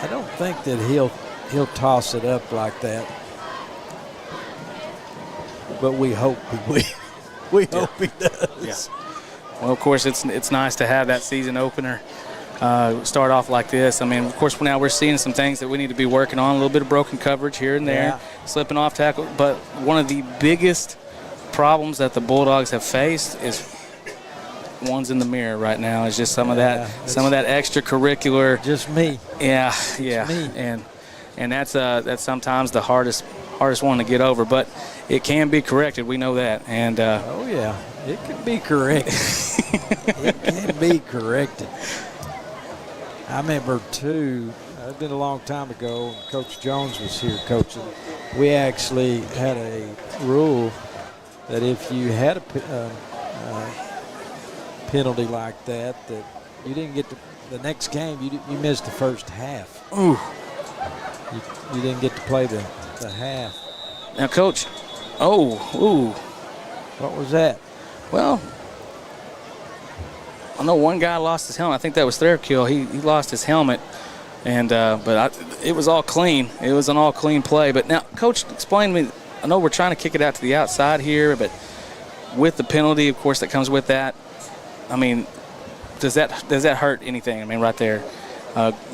I don't think that he'll toss it up like that. But we hope he will. We hope he does. Yeah. Well, of course, it's nice to have that season opener start off like this. I mean, of course, now we're seeing some things that we need to be working on, a little bit of broken coverage here and there, slipping off tackle. But one of the biggest problems that the Bulldogs have faced is one's in the mirror right now. Is just some of that extracurricular. Just me. Yeah, me. and that's sometimes the hardest one to get over. But it can be corrected. We know that. And Oh, yeah. It can be corrected. It can be corrected. I remember, too, it's been a long time ago, when Coach Jones was here coaching. We actually had a rule that if you had a penalty like that you didn't get the next game, you missed the first half. Ooh. You didn't get to play the half. Now, Coach, ooh. What was that? Well, I know one guy lost his helmet. I think that was Thurkill. He lost his helmet, and it was all clean. It was an all clean play. But now, Coach, explain to me. I know we're trying to kick it out to the outside here, but with the penalty, of course, that comes with that. I mean, does that hurt anything? I mean, right there,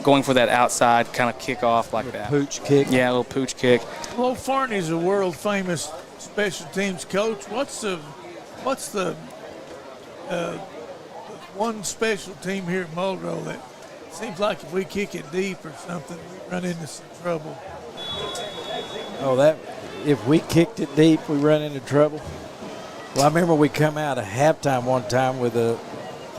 going for that outside kind of kick off like that. Pooch kick. Yeah, a little pooch kick. Well, Farney's a world famous special teams coach. What's the one special team here at Muldrow that seems like if we kick it deep or something, we run into some trouble? Oh, that if we kicked it deep, we run into trouble. Well, I remember we come out of halftime one time with I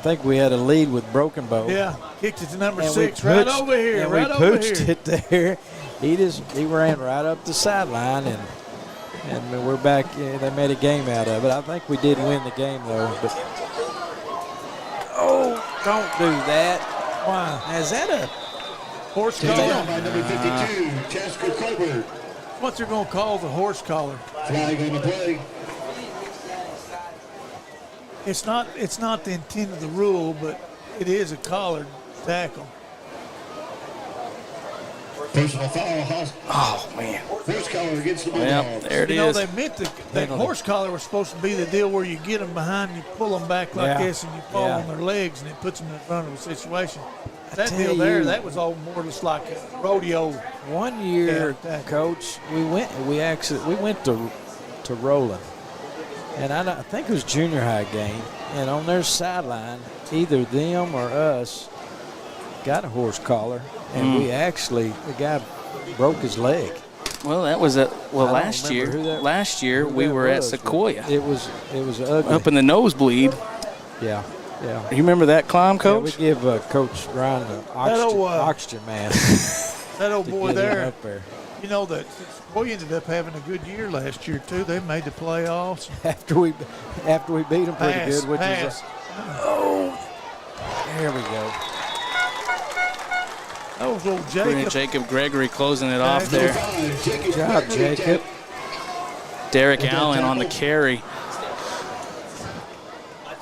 think we had a lead with Broken Bow. Yeah, kicked it to number And 6, we right pooched- over here, and right we over pooched here. it there. He ran right up the sideline, and we're back. They made a game out of it. I think we did win the game though. But don't do that. Why? Is that a Horse Taken collar? down by number 52, Tasker Colbert. What they're going to call the horse collar? Flag on the play. It's not the intent of the rule, but it is a collared tackle. Personal foul, Oh, man. horse collar against the Well, Bulldogs. there it You know, is. they meant that Penalty. horse collar was supposed to be the deal where you get them behind, you pull them back like Yeah. this, and you fall Yeah. on their legs, and it puts them in front of a situation. I That tell deal there, you. that was all more just like a rodeo. One year, Yeah. Coach, we went to Roland, and I think it was junior high game, and on their sideline, either them or us got a horse collar, and the guy broke his leg. Well, that was I don't last year. remember who that- Last year who we that were at was, but Sequoia, It was ugly. up in the nosebleed. Yeah. You remember that climb, Yeah, Coach? we give Coach Ryan an oxygen mask. That old to boy get him there, up there. you know that boy ended up having a good year last year too. They made the playoffs. After we beat them pretty Pass, good, which pass. is there we go. That was old Brilliant Jacob. Jacob Gregory closing it off there. Good job, Jacob. Derek Allen on the carry.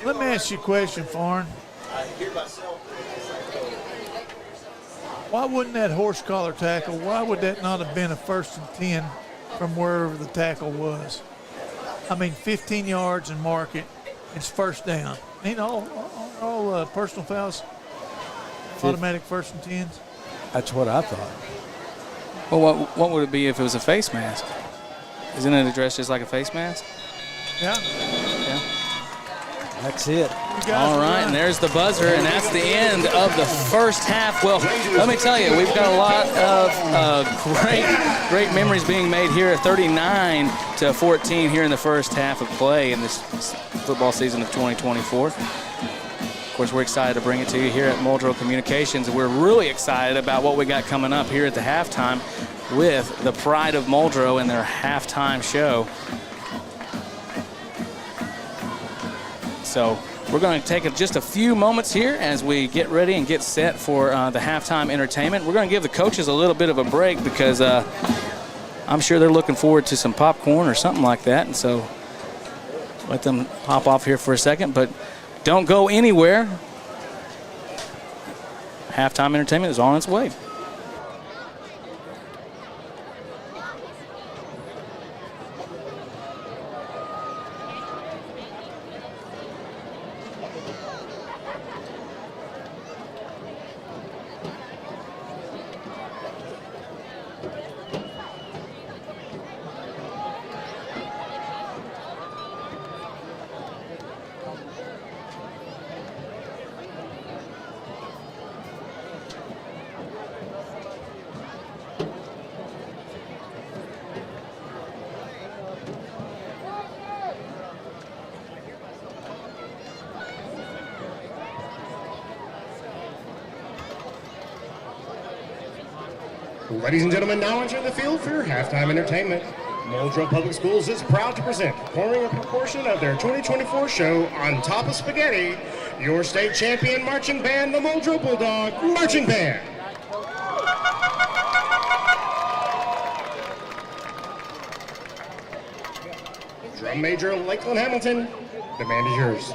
Let me ask you a question, Farn. Why wouldn't that horse collar tackle, why would that not have been a 1st and 10 from wherever the tackle was? I mean, 15 yards and mark it. It's 1st down. Ain't all personal fouls automatic 1st and 10s? That's what I thought. Well, what would it be if it was a face mask? Isn't it addressed just like a face mask? Yeah. Yeah. That's it. All right, and there's the buzzer, and that's the end of the first half. Well, let me tell you, we've got a lot of great memories being made here. 39-14 here in the first half of play in this football season of 2024. Of course, we're excited to bring it to you here at Muldrow Communications. We're really excited about what we got coming up here at the halftime with the Pride of Muldrow and their halftime show. So we're going to take just a few moments here as we get ready and get set for the halftime entertainment. We're going to give the coaches a little bit of a break because I'm sure they're looking forward to some popcorn or something like that. And so let them hop off here for a second, but don't go anywhere. Halftime entertainment is on its way. Ladies and gentlemen, now entering the field for your halftime entertainment. Muldrow Public Schools is proud to present, performing a proportion of their 2024 show On Top of Spaghetti, your state champion marching band, the Muldrow Bulldog Marching Band. Drum Major Lakeland Hamilton, the band is yours.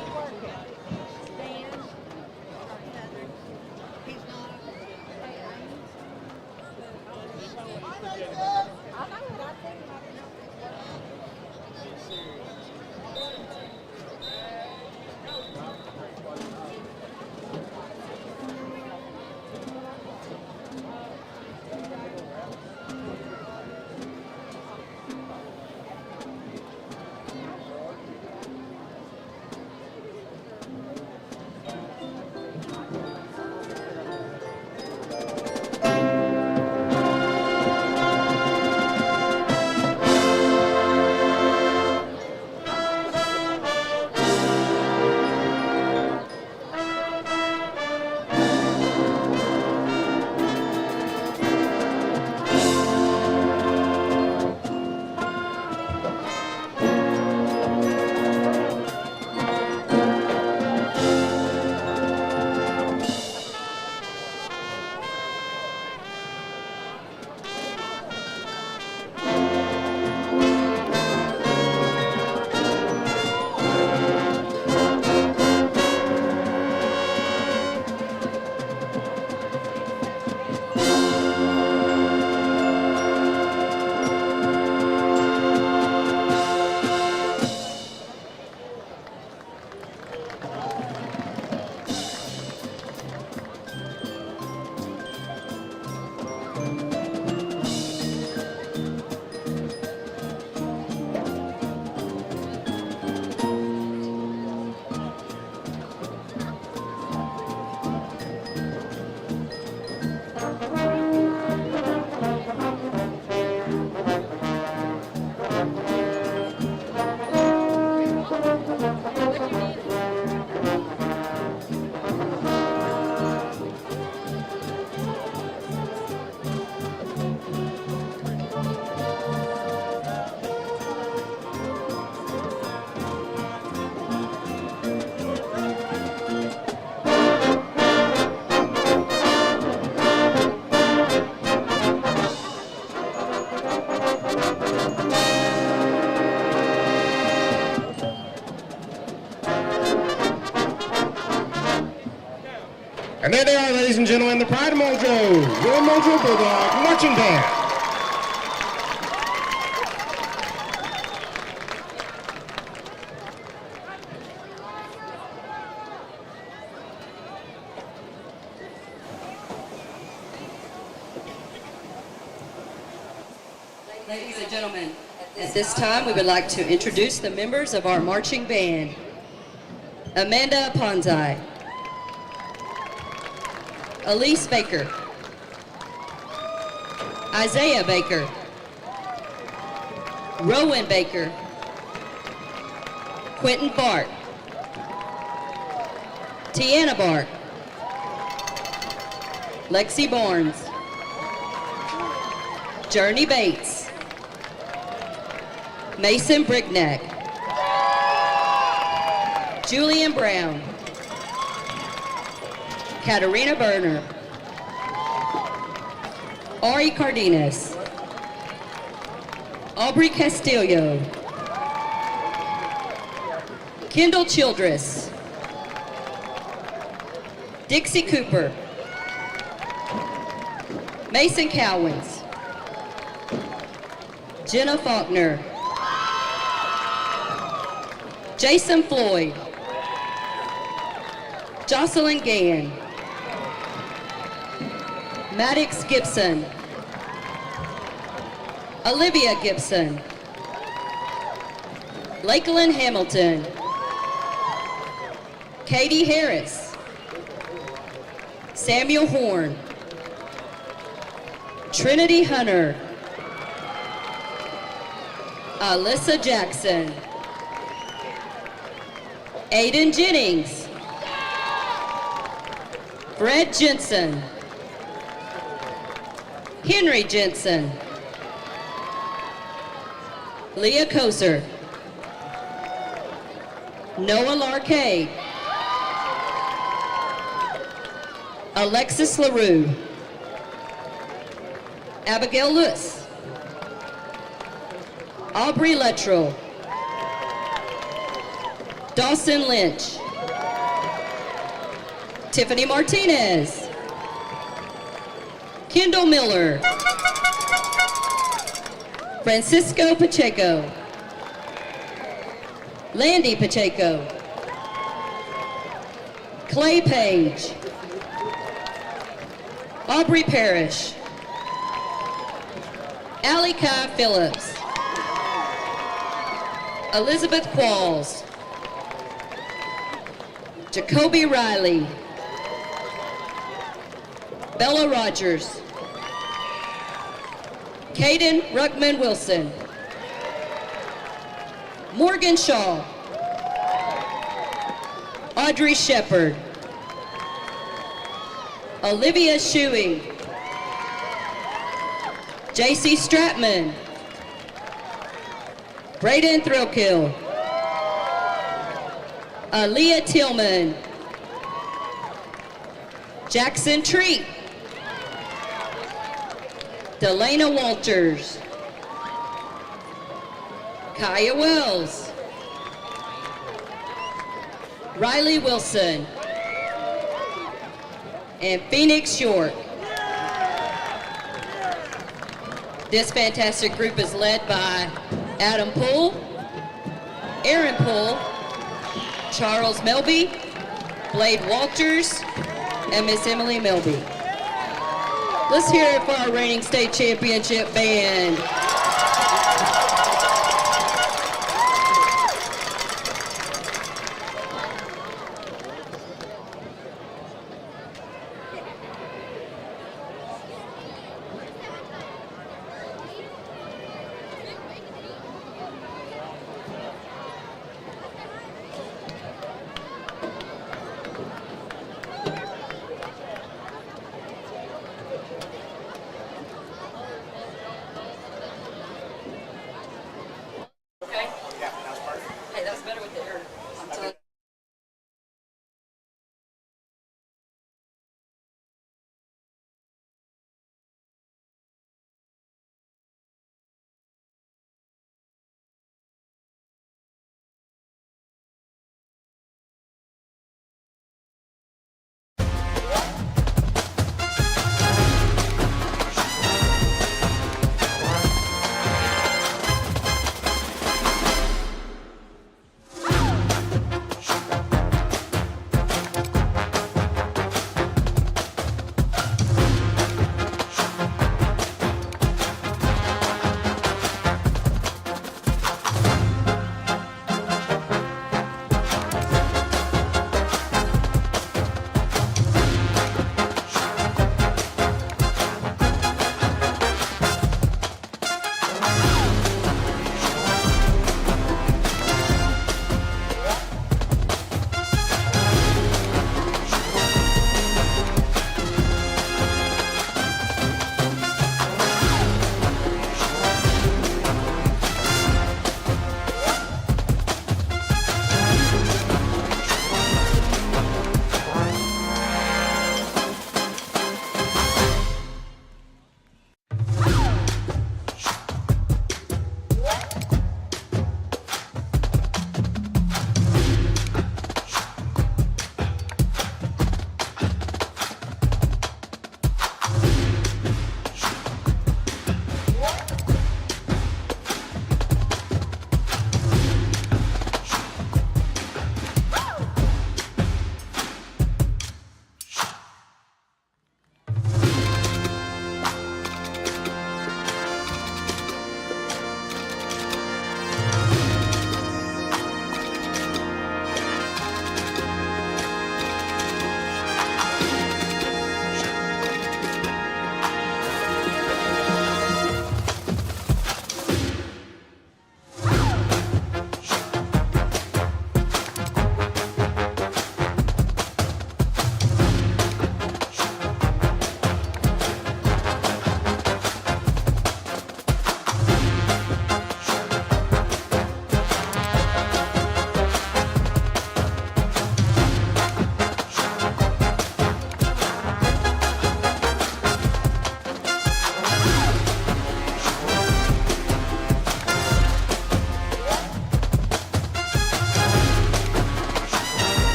And there they are, ladies and gentlemen, the Pride of Muldrow, your Muldrow Bulldog Marching Band. Ladies and gentlemen, at this time we would like to introduce the members of our marching band. Amanda Ponzai, Elise Baker, Isaiah Baker, Rowan Baker, Quentin Bart, Tiana Bart, Lexi Barnes, Journey Bates, Mason Brickneck, Julian Brown, Katarina Berner, Ari Cardenas, Aubrey Castillo, Kendall Childress, Dixie Cooper, Mason Cowens, Jenna Faulkner, Jason Floyd, Jocelyn Gann, Maddox Gibson, Olivia Gibson, Lakeland Hamilton, Katie Harris, Samuel Horn, Trinity Hunter, Alyssa Jackson, Aiden Jennings, Fred Jensen, Henry Jensen, Leah Koser, Noah Larcade, Alexis LaRue, Abigail Lewis, Aubrey Luttrell, Dawson Lynch, Tiffany Martinez, Kendall Miller, Francisco Pacheco, Landy Pacheco, Clay Page, Aubrey Parrish, Allie Kai Phillips, Elizabeth Qualls, Jacoby Riley, Bella Rogers, Caden Ruckman Wilson, Morgan Shaw, Audrey Shepard, Olivia Shuey, JC Stratman, Braden Thrillkill, Aaliyah Tillman, Jackson Treat, Delana Walters, Kaya Wells, Riley Wilson, and Phoenix York. This fantastic group is led by Adam Poole, Aaron Poole, Charles Melby, Blade Walters, and Miss Emily Melby. Let's hear it for our reigning state championship band.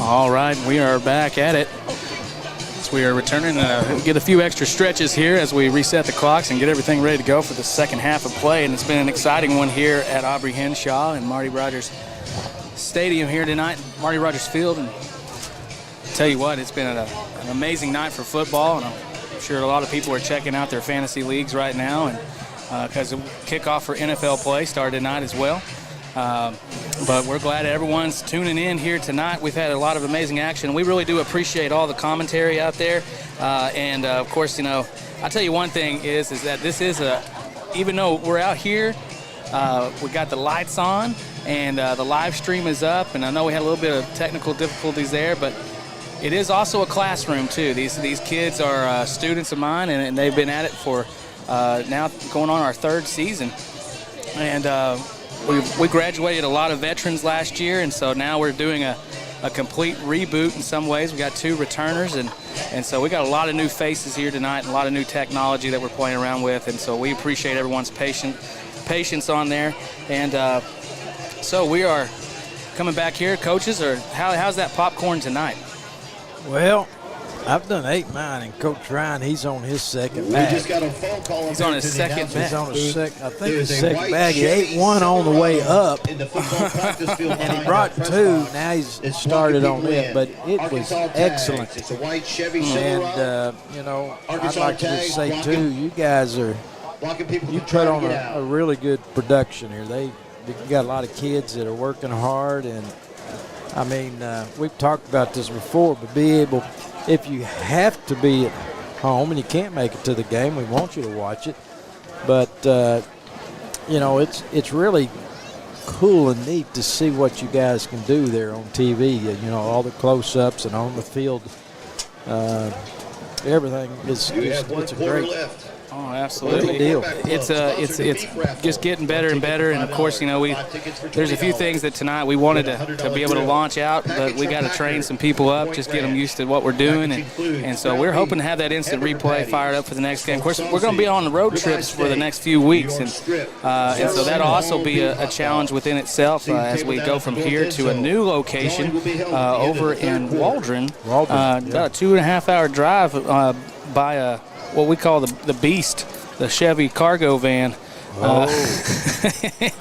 All right, we are back at it. So we are returning to get a few extra stretches here as we reset the clocks and get everything ready to go for the second half of play. And it's been an exciting one here at Aubrey Henshaw and Marty Rogers Stadium here tonight, Marty Rogers Field. And I tell you what, it's been an amazing night for football, and I'm sure a lot of people are checking out their fantasy leagues right now, and because the kickoff for NFL play started tonight as well. But we're glad everyone's tuning in here tonight. We've had a lot of amazing action. We really do appreciate all the commentary out there. And of course, you know, I'll tell you one thing is that this is even though we're out here, we got the lights on and the live stream is up. And I know we had a little bit of technical difficulties there, but it is also a classroom too. These kids are students of mine, and they've been at it for now going on our third season. And we graduated a lot of veterans last year, and so now we're doing a complete reboot in some ways. We got 2 returners, and so we got a lot of new faces here tonight and a lot of new technology that we're playing around with, and so we appreciate everyone's patience on there. And so we are coming back here, coaches. Or how's that popcorn tonight? Well, I've done 8 mine, and Coach Ryan, he's on his second We bag. just got a phone call. He's on his second bag. He's on his second, I think There his is a second white bag. He ate Chevy 1 on the way up, in the football practice field and he behind brought the press 2. box. Now he's It's started walking on people it, in. but it was Arkansas tags. excellent. It's a white Chevy And, Silverado. you know, I'd Arkansas like to tags, just say, blocking- too, you guys are Blocking people you from put trying on to get a out. really good production here. You got a lot of kids that are working hard, and I mean, we've talked about this before, but be able, if you have to be at home and you can't make it to the game, we want you to watch it. But you know, it's really cool and neat to see what you guys can do there on TV. You know, all the close-ups and on the field. Everything is You have 1 it's a quarter great. left. Oh, absolutely. deal. It's just getting better and better, and of course, you know, there's a few things that tonight we wanted to be able to launch out, but we got to train some people up, just get them used to what we're doing, and so we're hoping to have that instant replay fired up for the next game. Of course, we're going to be on the road trips for the next few weeks, and so that'll also be a challenge within itself as we go from here to a new location over in Waldron. About a 2.5-hour drive by what we call the Beast, the Chevy cargo van.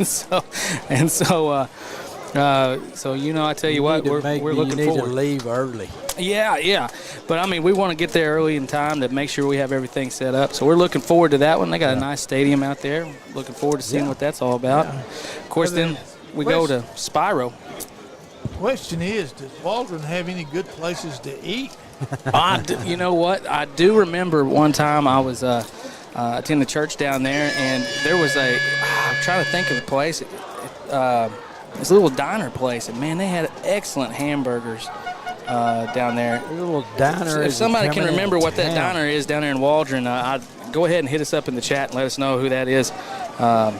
So you know, I tell you what, we're looking you need forward. to leave early. Yeah. But I mean, we want to get there early in time to make sure we have everything set up. So we're looking forward to that one. They got a nice stadium out there. Looking forward to seeing what that's all about. Of course, then we go to Spyro. Question is, does Waldron have any good places to eat? You know what? I do remember one time I was attending the church down there, and there was I'm trying to think of the place. This little diner place, and man, they had excellent hamburgers down there. A little diner. If somebody can coming remember into what that town. diner is down there in Waldron, I'd go ahead and hit us up in the chat and let us know who that is. I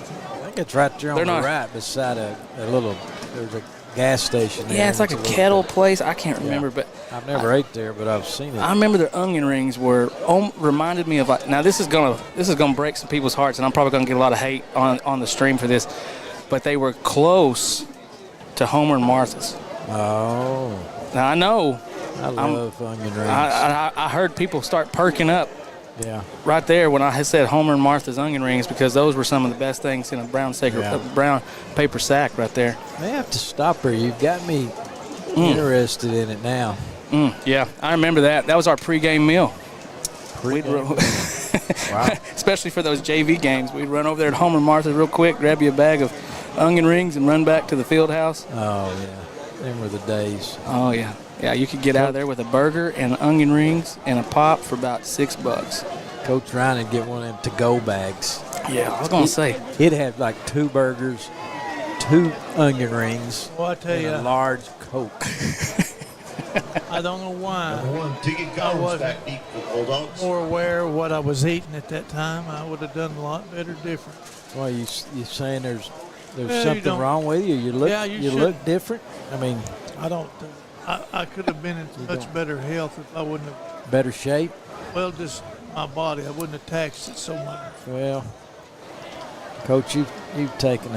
think it's right there on They're the not- right beside there's a gas station there. Yeah, it's like a little kettle bit- place. I can't remember, but I've never ate there, but I've seen it. I remember their onion rings reminded me of now this is gonna break some people's hearts, and I'm probably gonna get a lot of hate on the stream for this, but they were close to Homer and Martha's. Oh, Now I know I love onion rings. I heard people start perking up yeah. right there when I had said Homer and Martha's onion rings, because those were some of the best things in a brown paper sack right there. May have to stop her. You've got me interested in it now. Yeah, I remember that. That was our pregame meal. Wow. Especially for those JV games. We'd run over there at Homer and Martha's real quick, grab you a bag of onion rings, and run back to the field house. Oh, yeah. Them were the days. Oh, yeah. Yeah, you could get out of there with a burger and onion rings and a pop for about $6. Coach Ryan would get one of them to-go bags. Yeah, I was going to say. He'd have like 2 burgers, 2 onion rings, Well, I tell and you, a large Coke. I don't know why. Number 1, Ticket I Collins wasn't back deep for Bulldogs. more aware of what I was eating at that time. I would have done a lot better different. Why you saying there's you something don't- wrong with you? You look Yeah, you you should. look different. I mean, I don't. I could have been in much better health if I wouldn't have. better shape. Well, just my body. I wouldn't have taxed it so much. Well, Coach, you've taken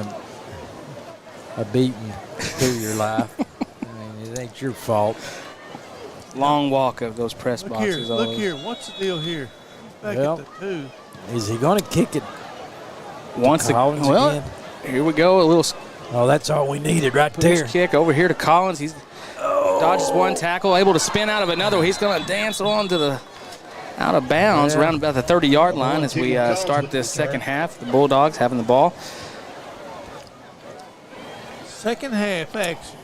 a beating through your life. I mean, it ain't your fault. Long walk of those press boxes. Look here. What's the deal here? Back Well, at the 2. Is he going to kick it Once to Collins again? Here we go. A little Oh, that's all we needed right push there. kick over here to Collins. He's dodges one tackle, able to spin out of another. He's going to dance on to the out of bounds around about the 30-yard line as we start this second half. The Bulldogs having the ball. Second half action.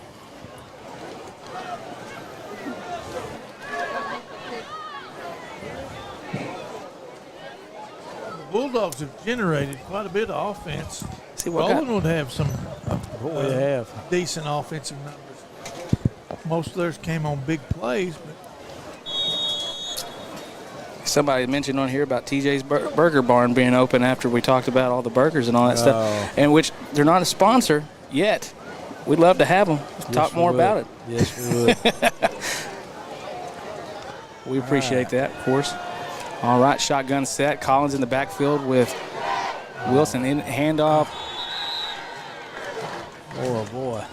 The Bulldogs have generated quite a bit of offense. See what Roland would have some What we have. decent offensive numbers. Most of theirs came on big plays, but somebody mentioned on here about TJ's Burger Barn being open after we talked about all the burgers and all that stuff, and which they're not a sponsor yet. We'd love to have them. Talk more about it. Yes, we would. We appreciate that, of course. All right, shotgun set. Collins in the backfield with Wilson in handoff. Oh, boy.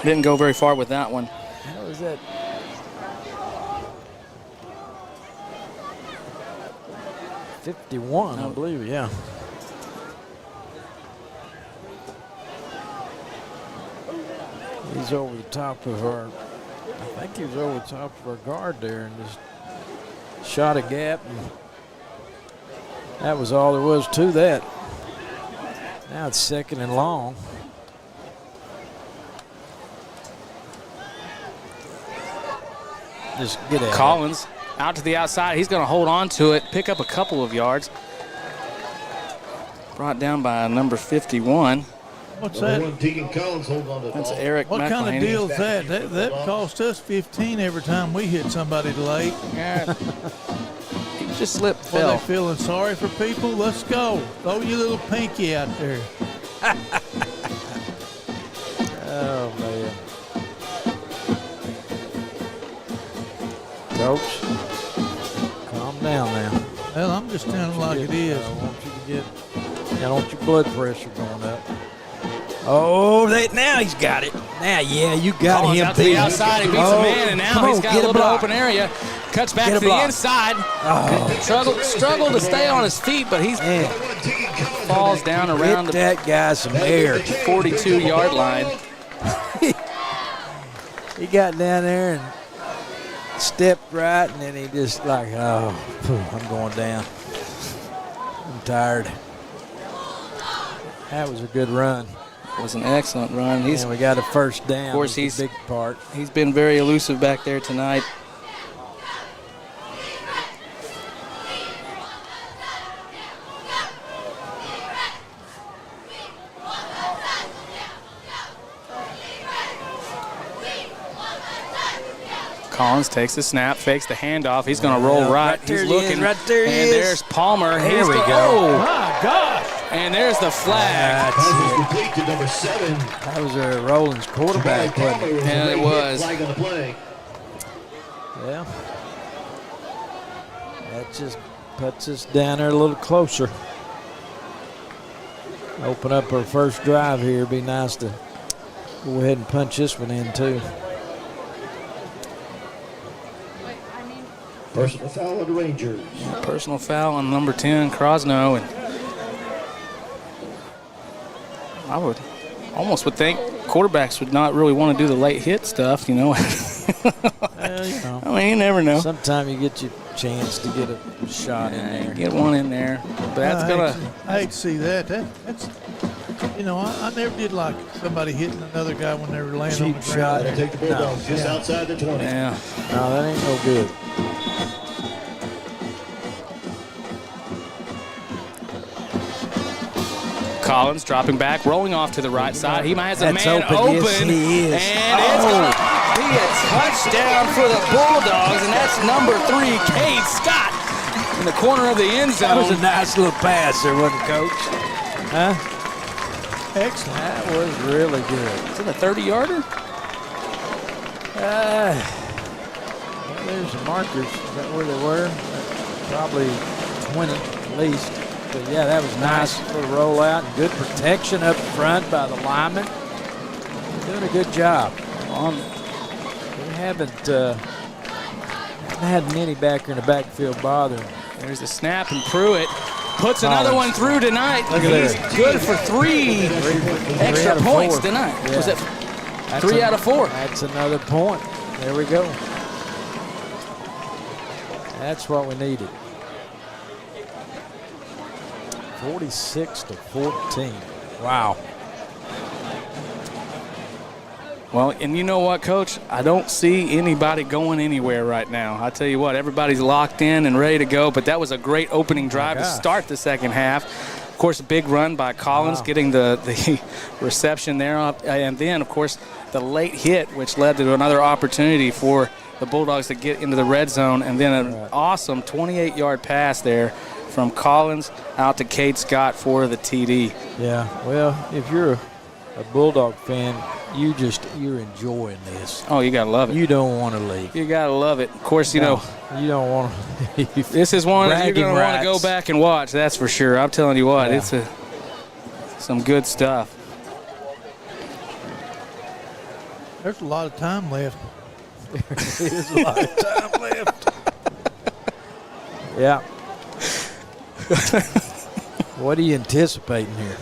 Didn't go very far with that one. How is that? $51, I believe, yeah. He's over the top of our, I think he was over the top of our guard there and just shot a gap. And that was all there was to that. Now it's 2nd and long. Just get at Collins out to the outside. He's going to hold on to it, pick up a couple of yards. Brought down by number 51. what's that? Deacon Collins holding on to the That's ball. Eric What kind of McElhaney. deal is that? That cost us 15 every time we hit somebody late. Yeah. He just slipped, Well, they fell. feeling sorry for people? Let's go. Throw your little pinky out there. Oh, man. Coach, calm down now. Well, I'm just telling it like it is. I want you to get, I don't want your blood pressure going up. Oh, now he's got it. Now, yeah, you got Collins him out to the beat. outside. He beats a man, and now he's got a little bit of open area. Cuts back Get a to the block. inside. Struggled to stay on his feet, but he Man, falls down around get the that guy some air. 42-yard line. He got down there and stepped right, and then he just like, oh, I'm going down. I'm tired. That was a good run. It was an excellent run. And we got a first down. Of course, That's the big part. He's been very elusive back there tonight. Collins takes the snap, fakes the handoff. He's going to roll right. Right there He's he looking. is, right there he and is. there's Palmer. There He's we go- go. Oh, My gosh. and there's the flag. Pass is complete to number 7. That was Roland's quarterback. wasn't it? Yeah, it was. Flag on the play. Yeah. That just puts us down there a little closer. Open up our first drive here. Be nice to go ahead and punch this one in, too. Personal foul on the Rangers. Personal foul on number 10, Krosno. And I would think quarterbacks would not really want to do the late hit stuff, you know. Well, you know. I mean, you never know. Sometime you get your chance to get a shot in there. Get one in there. But that's going to. I hate to see that. That's, you know, I never did like somebody hitting another guy when they were laying on the Cheap ground. shot. They'll take the Bulldogs just outside the 20. Yeah. No, that ain't no good. Collins dropping back, rolling off to the right side. He might have a That's man open. Yes, he is. And it's going to be a touchdown for the Bulldogs, and that's number 3, Cade Scott, in the corner of the end That was a zone. nice little pass there, wasn't it, Coach? Huh? Excellent. That was really good. Is it a 30-yarder? Well, there's the markers. Is that where they were? Probably 20 at least. But yeah, that was nice little rollout and good protection up front by the lineman. Doing a good job. We haven't had many back here in the backfield bothering. There's the snap, and Pruitt puts another one through tonight. Look at He's that. good for three extra out of points 4. tonight. Yeah. Was it 3 out of 4? That's another point. There we go. That's what we needed. 46-14. Wow. Well, and you know what, Coach? I don't see anybody going anywhere right now. I tell you what, everybody's locked in and ready to go, but that was a great opening drive to start the second half. Of course, a big run by Collins, getting the reception there. And then, of course, the late hit, which led to another opportunity for the Bulldogs to get into the red zone. And then an awesome 28-yard pass there from Collins out to Cade Scott for the TD. Yeah, well, if you're a Bulldog fan, you're enjoying this. Oh, you got to love it. You don't want to leave. You got to love it. Of course, you know. You don't want to. This is one that you're going to want to go back and watch, that's for sure. I'm telling you what, it's some good stuff. There's a lot of time left. There's a lot of time left. Yeah. What are you anticipating here?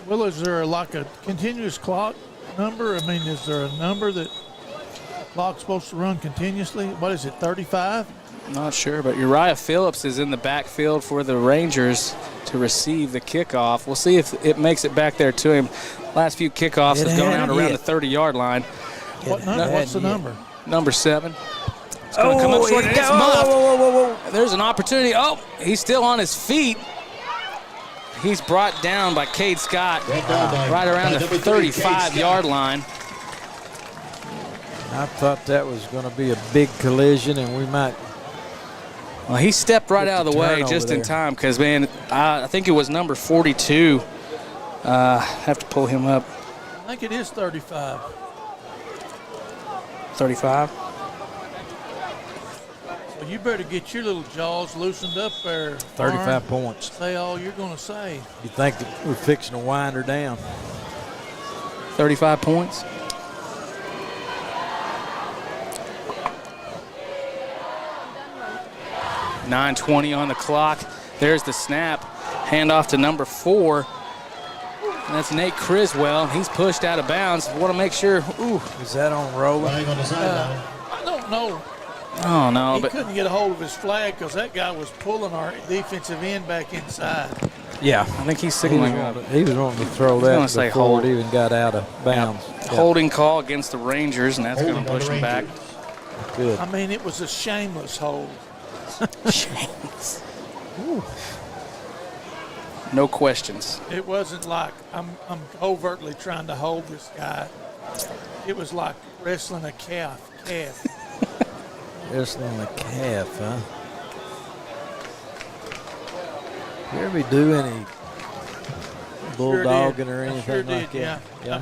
Well, is there like a continuous clock number? I mean, is there a number that the clock's supposed to run continuously? What is it, 35? Not sure, but Uriah Phillips is in the backfield for the Rangers to receive the kickoff. We'll see if it makes it back there to him. Last few kickoffs have gone out around the 30-yard line. What number? What's the number? Number 7. It's going to come up short, and it's muffed. There's an opportunity. Oh, he's still on his feet. He's brought down by Cade Scott right around the 35-yard line. I thought that was going to be a big collision, and we might. Well, he stepped right out of the way just in time because, man, I think it was number 42. Have to pull him up. I think it is 35. 35? Well, you better get your little jaws loosened up there. 35 points. Say all you're going to say. You think that we're fixing to wind her down? 35 points? .9:20 on the clock. There's the snap. Handoff to number 4. And that's Nate Criswell. He's pushed out of bounds. Want to make sure. Ooh. Is that on Roland? I don't know. Oh, no. He couldn't get a hold of his flag because that guy was pulling our defensive end back inside. Yeah. I think he's signaling. He was wanting to throw that before it even got out of bounds. Yeah. Holding call against the Rangers, and that's going to push him back. Good. I mean, it was a shameless hold. Shameless. No questions. It wasn't like I'm overtly trying to hold this guy. It was like wrestling a calf. Wrestling a calf, huh? You ever do any bulldogging or anything like that? Yeah.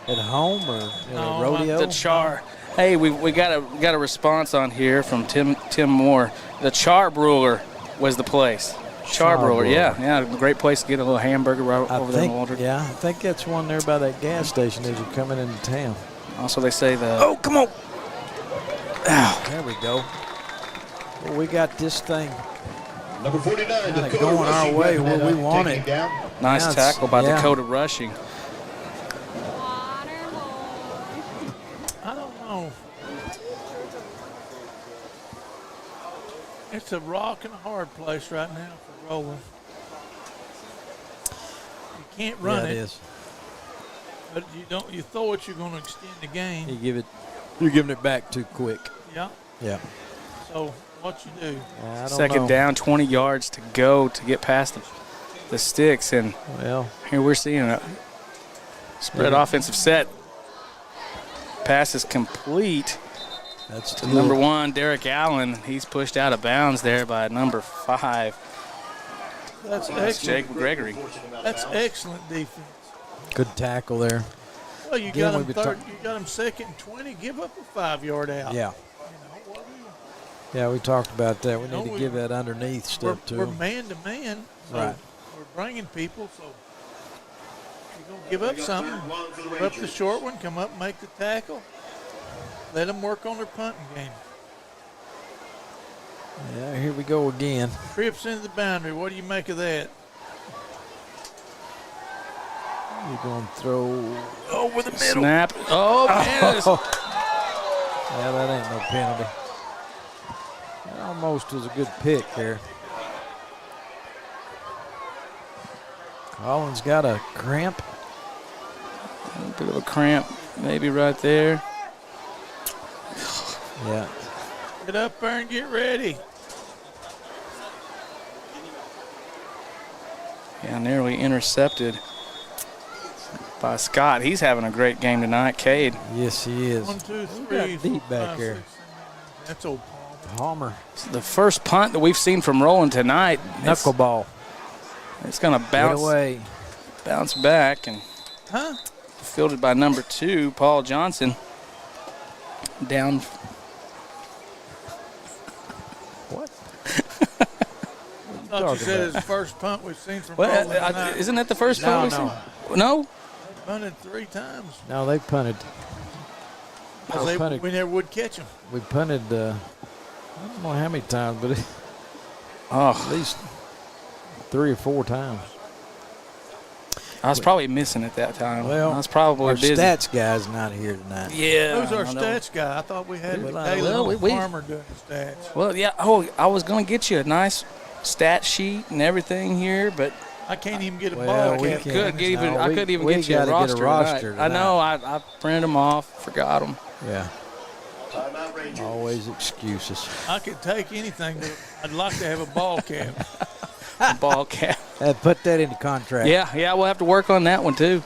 At home or a rodeo? The char. Hey, we got a response on here from Tim Moore. The Char Brewer was the place. Char Brewer, yeah, great place to get a little hamburger right over there in Muldrow. Yeah, I think that's one there by that gas station as you're coming into town. Also, they say the. Oh, come on! Ow, there we go. Well, we got this thing Number 49, going our way where we want it. Nice tackle by Dakota Rushing. I don't know. It's a rock and a hard place right now for Roland. You can't run it. It is. But you throw it, you're going to extend the game. You're giving it back too quick. Yeah. Yeah. So what you do? Second down, 20 yards to go to get past the sticks, and here we're seeing a spread offensive set. Pass is complete. That's to number 1, Derek Allen. He's pushed out of bounds there by number 5. That's excellent. Jake Gregory. That's excellent defense. Good tackle there. Well, you got him third. You got him second and 20. Give up a 5-yard out. Yeah. Yeah, we talked about that. We need to give that underneath stuff to We're them. man to man. So right. We're bringing people. So you're gonna give up something. Give up the short one. Come up and make the tackle. Let them work on their punting game. Yeah, here we go again. Trips into the boundary. What do you make of that? You're going to throw over the middle. Snap. Oh, man. Yeah, that ain't no penalty. That almost was a good pick there. Collins got a cramp. A bit of a cramp maybe right there. Yeah. Get up there and get ready. Yeah, nearly intercepted by Scott. He's having a great game tonight, Cade. Yes, he is. 1, 2, Who 3, got deep 4, back 5, there? 6, 7, 8. That's old Palmer. Palmer. It's the first punt that we've seen from Roland tonight. Knuckleball. It's going to Get bounce away. back and Huh? fielded by number 2, Paul Johnson. Down. What? I thought you said it's the first punt we've seen from Well, Roland tonight. isn't that the first No, punt we've no. seen? No? They punted 3 times. No, they punted. 'Cause Oh, punted. we never would catch them. We punted, I don't know how many times, but Oh, at least 3 or 4 times. I was probably missing it that time. Well, I was probably Our busy. stats guy's not here tonight. Yeah. Who's our I know. stats guy? I thought we had Well, Caleb we- Farmer doing the stats. Well, yeah. Oh, I was going to get you a nice stat sheet and everything here, but I can't even get a Well, ball we cap. can't. I couldn't even we get you a gotta roster. get a roster tonight. I know. I printed them off, forgot them. Yeah. Timeout Rangers. Always excuses. I could take anything, but I'd like to have a ball cap. Ball cap. Put that in the contract. Yeah, we'll have to work on that one too.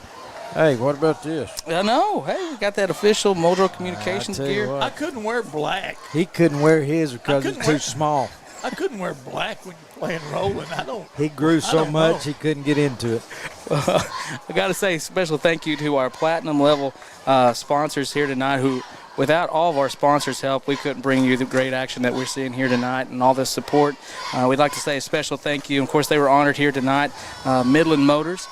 Hey, what about this? I know. Hey, we got that official Muldrow Communications I tell you gear. what, I couldn't wear black. he couldn't wear his because it's couldn't too wear- small. I couldn't wear black when you're playing Roland. I don't. He grew so don't much know. he couldn't get into it. I got to say, special thank you to our platinum level sponsors here tonight who, without all of our sponsors' help, we couldn't bring you the great action that we're seeing here tonight and all this support. We'd like to say a special thank you. Of course, they were honored here tonight. Midland Motors,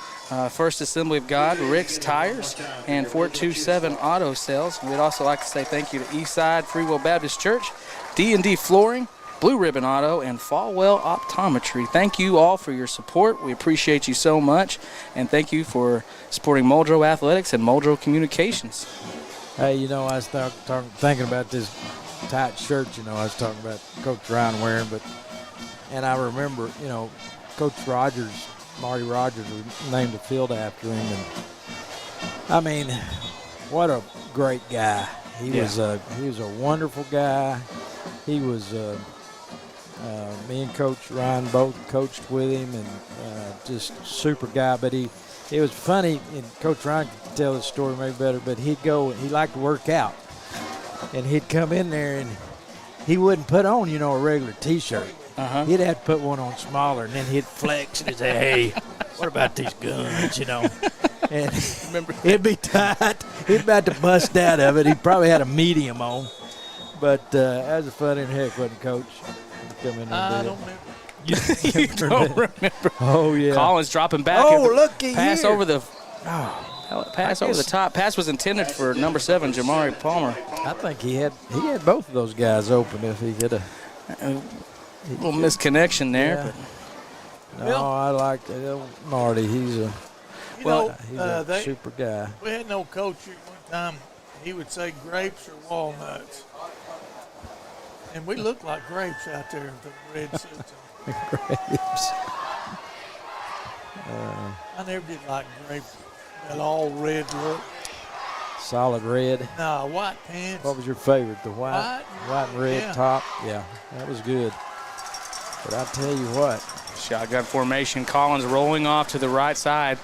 First Assembly of God, Rick's Tires, and 427 Auto Sales. We'd also like to say thank you to Eastside Free Will Baptist Church, D&D Flooring, Blue Ribbon Auto, and Falwell Optometry. Thank you all for your support. We appreciate you so much, and thank you for supporting Muldrow Athletics and Muldrow Communications. Hey, you know, I was thinking about this tight shirt, you know, I was talking about Coach Ryan wearing, and I remember, you know, Coach Rogers, Marty Rogers, was named the field after him. And I mean, what a great guy. He was a wonderful guy. He was, me and Coach Ryan both coached with him, and just super guy. But it was funny, and Coach Ryan could tell the story maybe better, but he liked to work out. And he'd come in there, and he wouldn't put on, you know, a regular T-shirt. He'd have to put one on smaller, and then he'd flex and he'd say, hey, what about these guns, you know? And it'd be tight. He'd about to bust out of it. He probably had a medium on. But that was fun in heck, wasn't it, Coach? Come in I and don't do remember. You don't remember. Oh, yeah. Collins dropping back. Oh, after looky pass here. over the pass over the top. Pass was intended for number 7, Jamari Palmer. I think he had both of those guys open if he could have. A little misconnection there, Yeah. No, I like Marty. He's a They, super guy. we had no coach at one time. He would say grapes or walnuts. And we looked like grapes out there with the red suits on. Grapes. I never did like grapes. That all red look. Solid red. Nah, white pants. What was your favorite? The white and red yeah. top? Yeah, that was good. But I tell you what, shotgun formation. Collins rolling off to the right side.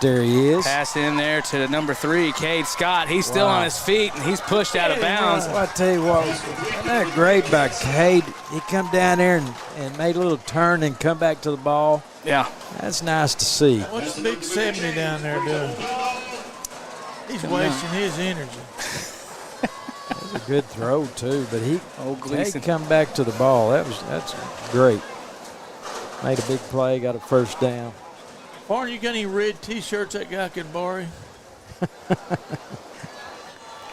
there he is. Pass in there to number 3, Cade Scott. He's still on his feet, and he's pushed out of bounds. Well, I tell you what, wasn't that great by Cade? He come down there and made a little turn and come back to the ball. Yeah. That's nice to see. What's the big 70 down there doing? He's wasting his energy. That was a good throw too, but he Gleason. come back to the ball. That's great. Made a big play, got a first down. Barn, you got any red T-shirts that guy could borrow?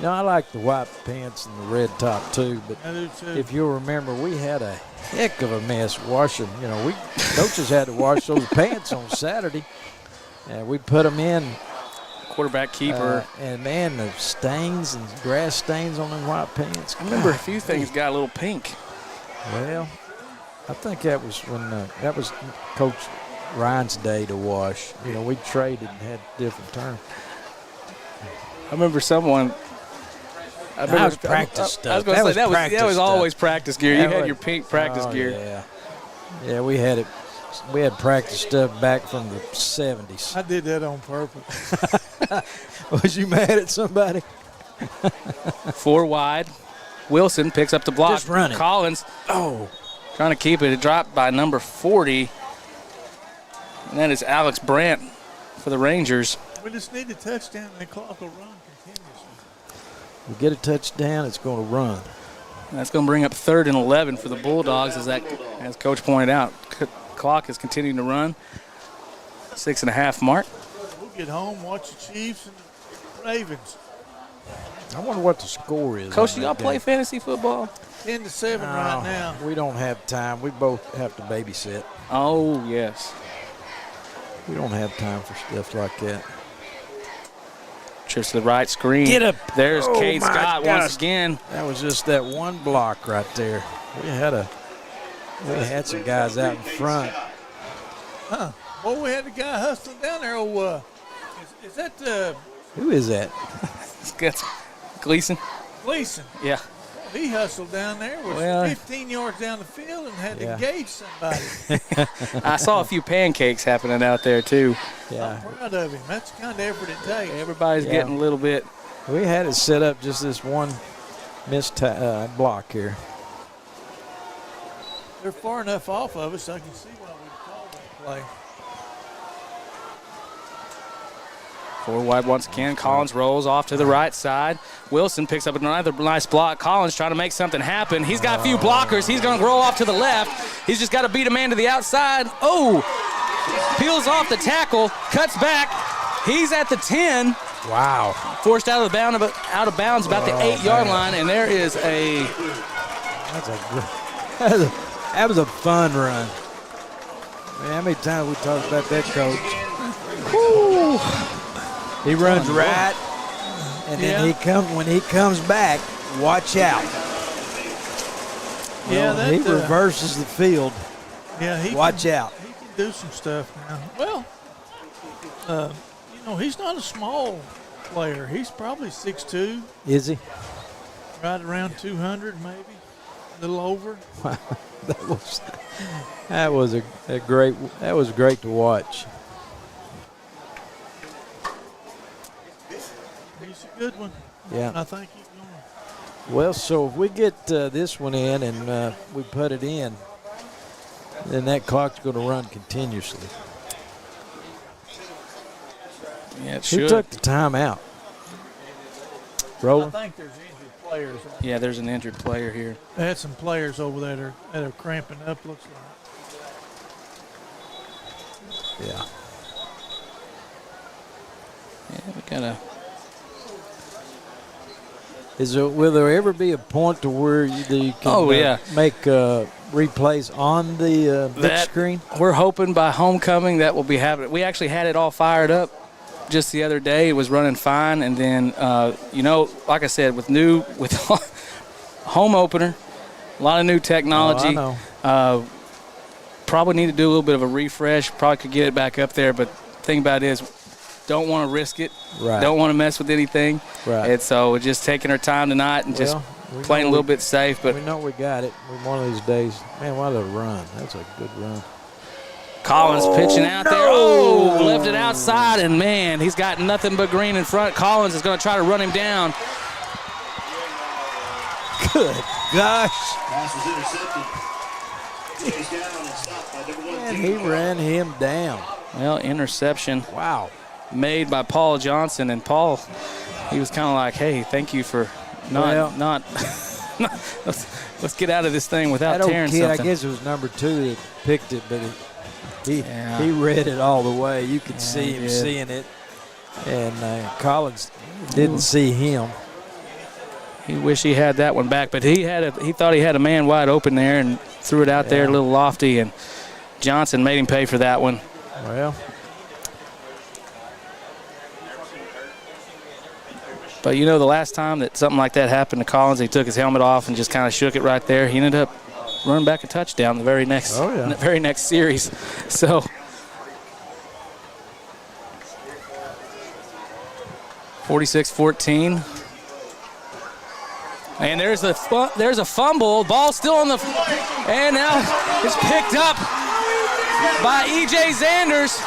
I like the white pants and the red top too, but I do too. if you'll remember, we had a heck of a mess washing. We coaches had to wash those pants on Saturday, and we put them in. Quarterback keeper. And man, the stains and grass stains on them white pants. I remember a few things got a little pink. Well, I think that was when that was Coach Ryan's day to wash. We traded and had different terms. I remember someone. That was practice stuff. I was going to say that was always practice gear. You had your pink practice gear. Yeah, we had it. We had practice stuff back from the 70s. I did that on purpose. Was you mad at somebody? 4 wide. Wilson picks up the block. Just run it. Collins. Trying to keep it. It dropped by number 40. And that is Alex Brandt for the Rangers. We just need a touchdown and the clock will run continuously. We get a touchdown, it's going to run. That's going to bring up 3rd and 11 for the Bulldogs, as Coach pointed out. Clock is continuing to run. 6.5 mark. We'll get home, watch the Chiefs and the Ravens. I wonder what the score is. Coach, do y'all play fantasy football? 10-7 right now. We don't have time. We both have to babysit. Oh, yes. We don't have time for stuff like that. Trips to the right screen. Get up. There's Oh, Cade my Scott gosh. once again. That was just that one block right there. We had some guys out in front. Boy, we had the guy hustling down there. Is that Who is that? That's Gleason. Gleason? Yeah. He hustled down there, was 15 yards down the field and had to engage somebody. I saw a few pancakes happening out there, too. Yeah. I'm proud of him. That's the kind of effort it takes. Everybody's getting a little bit. We had it set up just this one missed block here. They're far enough off of us, I can see why we called that play. 4 wide once again. Collins rolls off to the right side. Wilson picks up another nice block. Collins trying to make something happen. He's got a few blockers. He's going to roll off to the left. He's just got to beat a man to the outside. Oh! Peels off the tackle. Cuts back. He's at the 10. Wow. Forced out of bounds about the 8-yard line, and there is a. That was a fun run. Man, how many times we talked about that, Coach? Woo. He runs right, and then when he comes back, watch out. Yeah, he reverses the field. Yeah, watch out. He can do some stuff now. Well, he's not a small player. He's probably 6'2". Is he? Right around 200, maybe, a little over. That was great to watch. He's a good one. Yeah. I think he's going. Well, so if we get this one in and we put it in, then that clock's going to run continuously. Yeah, it should. Who took the timeout? Roland? I think there's injured players. Yeah, there's an injured player here. They had some players over there that are cramping up, looks like. Yeah. Yeah, we got to. Will there ever be a point to where you can make replays on the big screen? We're hoping by homecoming that will be happening. We actually had it all fired up just the other day. It was running fine, and then like I said, with home opener, a lot of new technology. Oh, I know. Probably need to do a little bit of a refresh. Probably could get it back up there, but the thing about it is, don't want to risk it. Right. Don't want to mess with anything. Right. And so we're just taking our time tonight and just playing a little bit safe. But we know we got it. One of these days, man, what a run. That's a good run. Collins pitching out there. Oh, left it outside, and, man, he's got nothing but green in front. Collins is going to try to run him down. Good gosh. Pass was intercepted. Chased down and stopped by number 1. And he ran him down. Well, interception. Wow. Made by Paul Johnson, and Paul, he was kind of like, hey, thank you for not let's get out of this thing without tearing kid, something. I guess it was number 2 that picked it, but he read it all the way. You could see him seeing it, and Collins didn't see him. He wished he had that one back, but he thought he had a man wide open there and threw it out there a little lofty, and Johnson made him pay for that one. Well. But you know, the last time that something like that happened to Collins, he took his helmet off and just kind of shook it right there. He ended up running back a touchdown the very next series. So 46-14. And there's a fumble. Ball still on the, and now it's picked up by E.J. Zanders,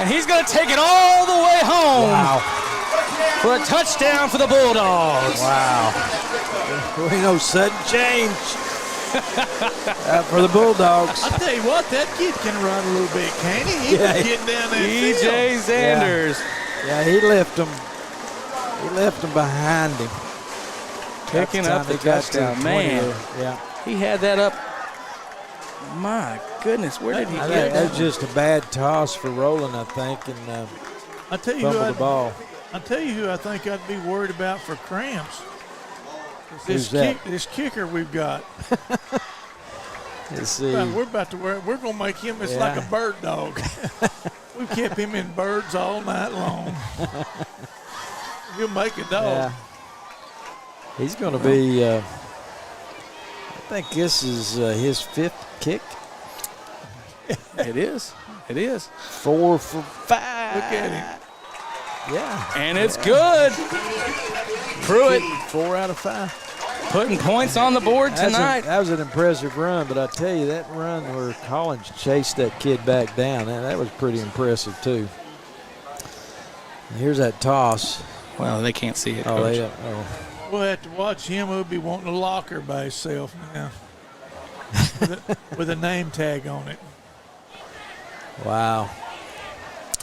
and he's going to take it all the way home. Wow. For a touchdown for the Bulldogs. Wow. We know sudden change for the Bulldogs. I tell you what, that kid can run a little bit, can't he? He was getting down that E.J. Zanders. Yeah, he left him. He left him behind him. Picking up the touchdown. Man, he had that up. My goodness, where did he get it? That was just a bad toss for Roland, I think, and I tell you fumbled the ball. I'll tell you who I think I'd be worried about for cramps. This kicker we've got. Let's see. We're going to make him like a bird dog. We've kept him in birds all night long. He'll make a dog. Yeah. He's going to be, I think this is his 5th kick. It is. 4 for 5. Look at him. Yeah. And it's good. Pruitt. 4 out of 5. Putting points on the board tonight. That was an impressive run, but I tell you, that run where Collins chased that kid back down, that was pretty impressive, too. And here's that toss. Well, they can't see it, Coach. We'll have to watch him. He'll be wanting a locker by himself now with a name tag on it. Wow.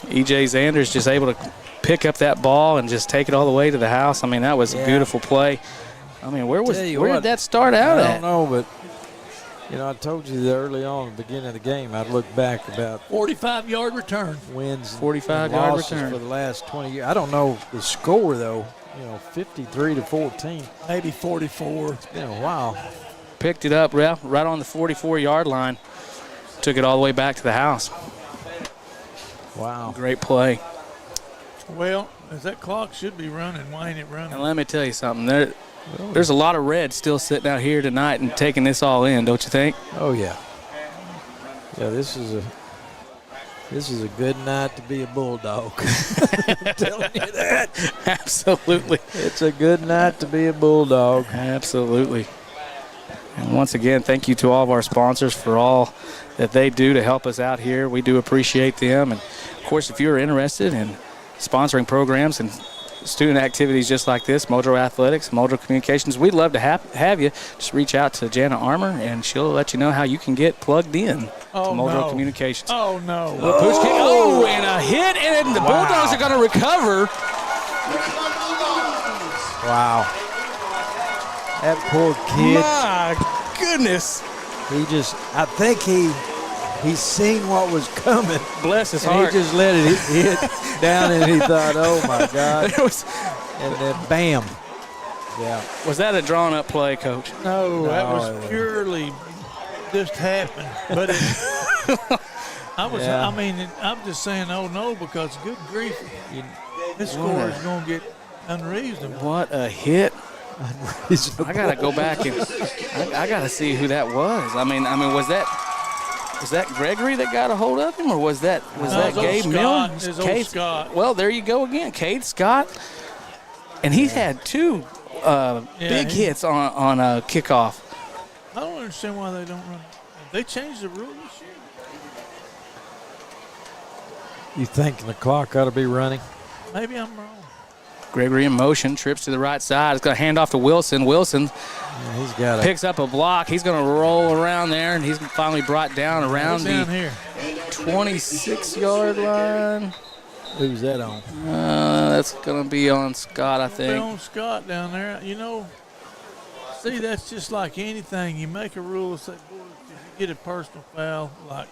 E.J. Zanders just able to pick up that ball and just take it all the way to the house. I mean, that was a beautiful play. I mean, where did that start out at? I don't know, but, I told you that early on at the beginning of the game, I'd look back about 45-yard return. Wins 45-yard return for the last 20 years. I don't know the score, though. 53-14. Maybe 44. It's been a while. Picked it up right on the 44-yard line. Took it all the way back to the house. Wow. Great play. Well, as that clock should be running, why ain't it running? And let me tell you something. There's a lot of red still sitting out here tonight and taking this all in, don't you think? Oh, yeah. Yeah, this is a good night to be a Bulldog. I'm telling you that. Absolutely. It's a good night to be a Bulldog. Absolutely. And once again, thank you to all of our sponsors for all that they do to help us out here. We do appreciate them. And, of course, if you're interested in sponsoring programs and student activities just like this, Muldrow Athletics, Muldrow Communications, we'd love to have you. Just reach out to Jana Armour, and she'll let you know how you can get plugged in to Muldrow Communications. Oh, no. Push kick. Oh, and a hit, and the Bulldogs are going to recover. Wow. That poor kid. My goodness. I think he's seen what was coming. Bless his heart. He just let it hit down, and he thought, oh, my God. And then bam. Yeah. Was that a drawn-up play, Coach? No, that was purely just happened. But I'm just saying, oh, no, because good grief, this score is going to get unreasonable. What a hit. I gotta go back and I gotta see who that was. I mean, was that Gregory that got a hold of him, or was that Gabe Miller? Old Scott. Well, there you go again, Cade Scott, and he's had 2 big hits on a kickoff. I don't understand why they don't run. They changed the rule this year. You think the clock ought to be running? Maybe I'm wrong. Gregory in motion, trips to the right side. It's going to hand off to Wilson. Wilson picks up a block. He's going to roll around there, and he's finally brought down around the 26-yard line. Who's that on? That's going to be on Scott, I think. On Scott down there. See, that's just like anything. You make a rule, say, boy, if you get a personal foul, like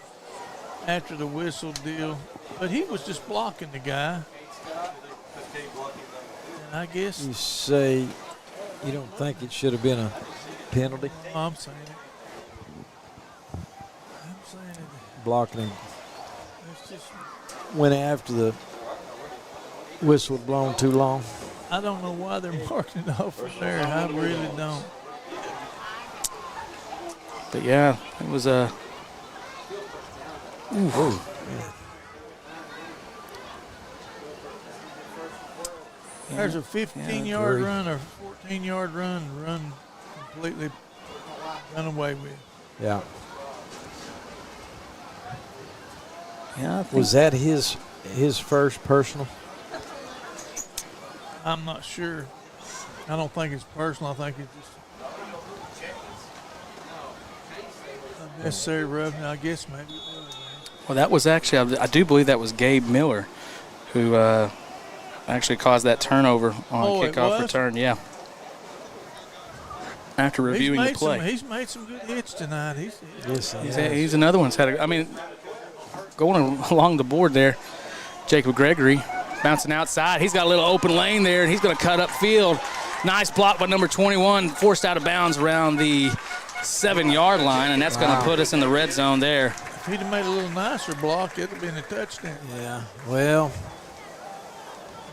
after the whistle deal. But he was just blocking the guy. I guess. You say You don't think it should have been a penalty? I'm saying it. Blocking him. It's just, Went after the whistle had blown too long. I don't know why they're marking it off from there. I really don't. But yeah, it was a. There's a 15-yard run or 14-yard run completely run away with. Yeah. Yeah, I think Was that his first personal? I'm not sure. I don't think it's personal. I think it's just unnecessary roughness. I guess maybe it was. Well, that was actually, I do believe that was Gabe Miller who actually caused that turnover on kickoff return. Yeah. After reviewing the play. He's made some good hits tonight. He's another one's had a, I mean, going along the board there, Jacob Gregory bouncing outside. He's got a little open lane there, and he's going to cut upfield. Nice block by number 21, forced out of bounds around the 7-yard line, and that's going to put us in the red zone there. If he'd have made a little nicer block, it would have been a touchdown. Yeah. Well,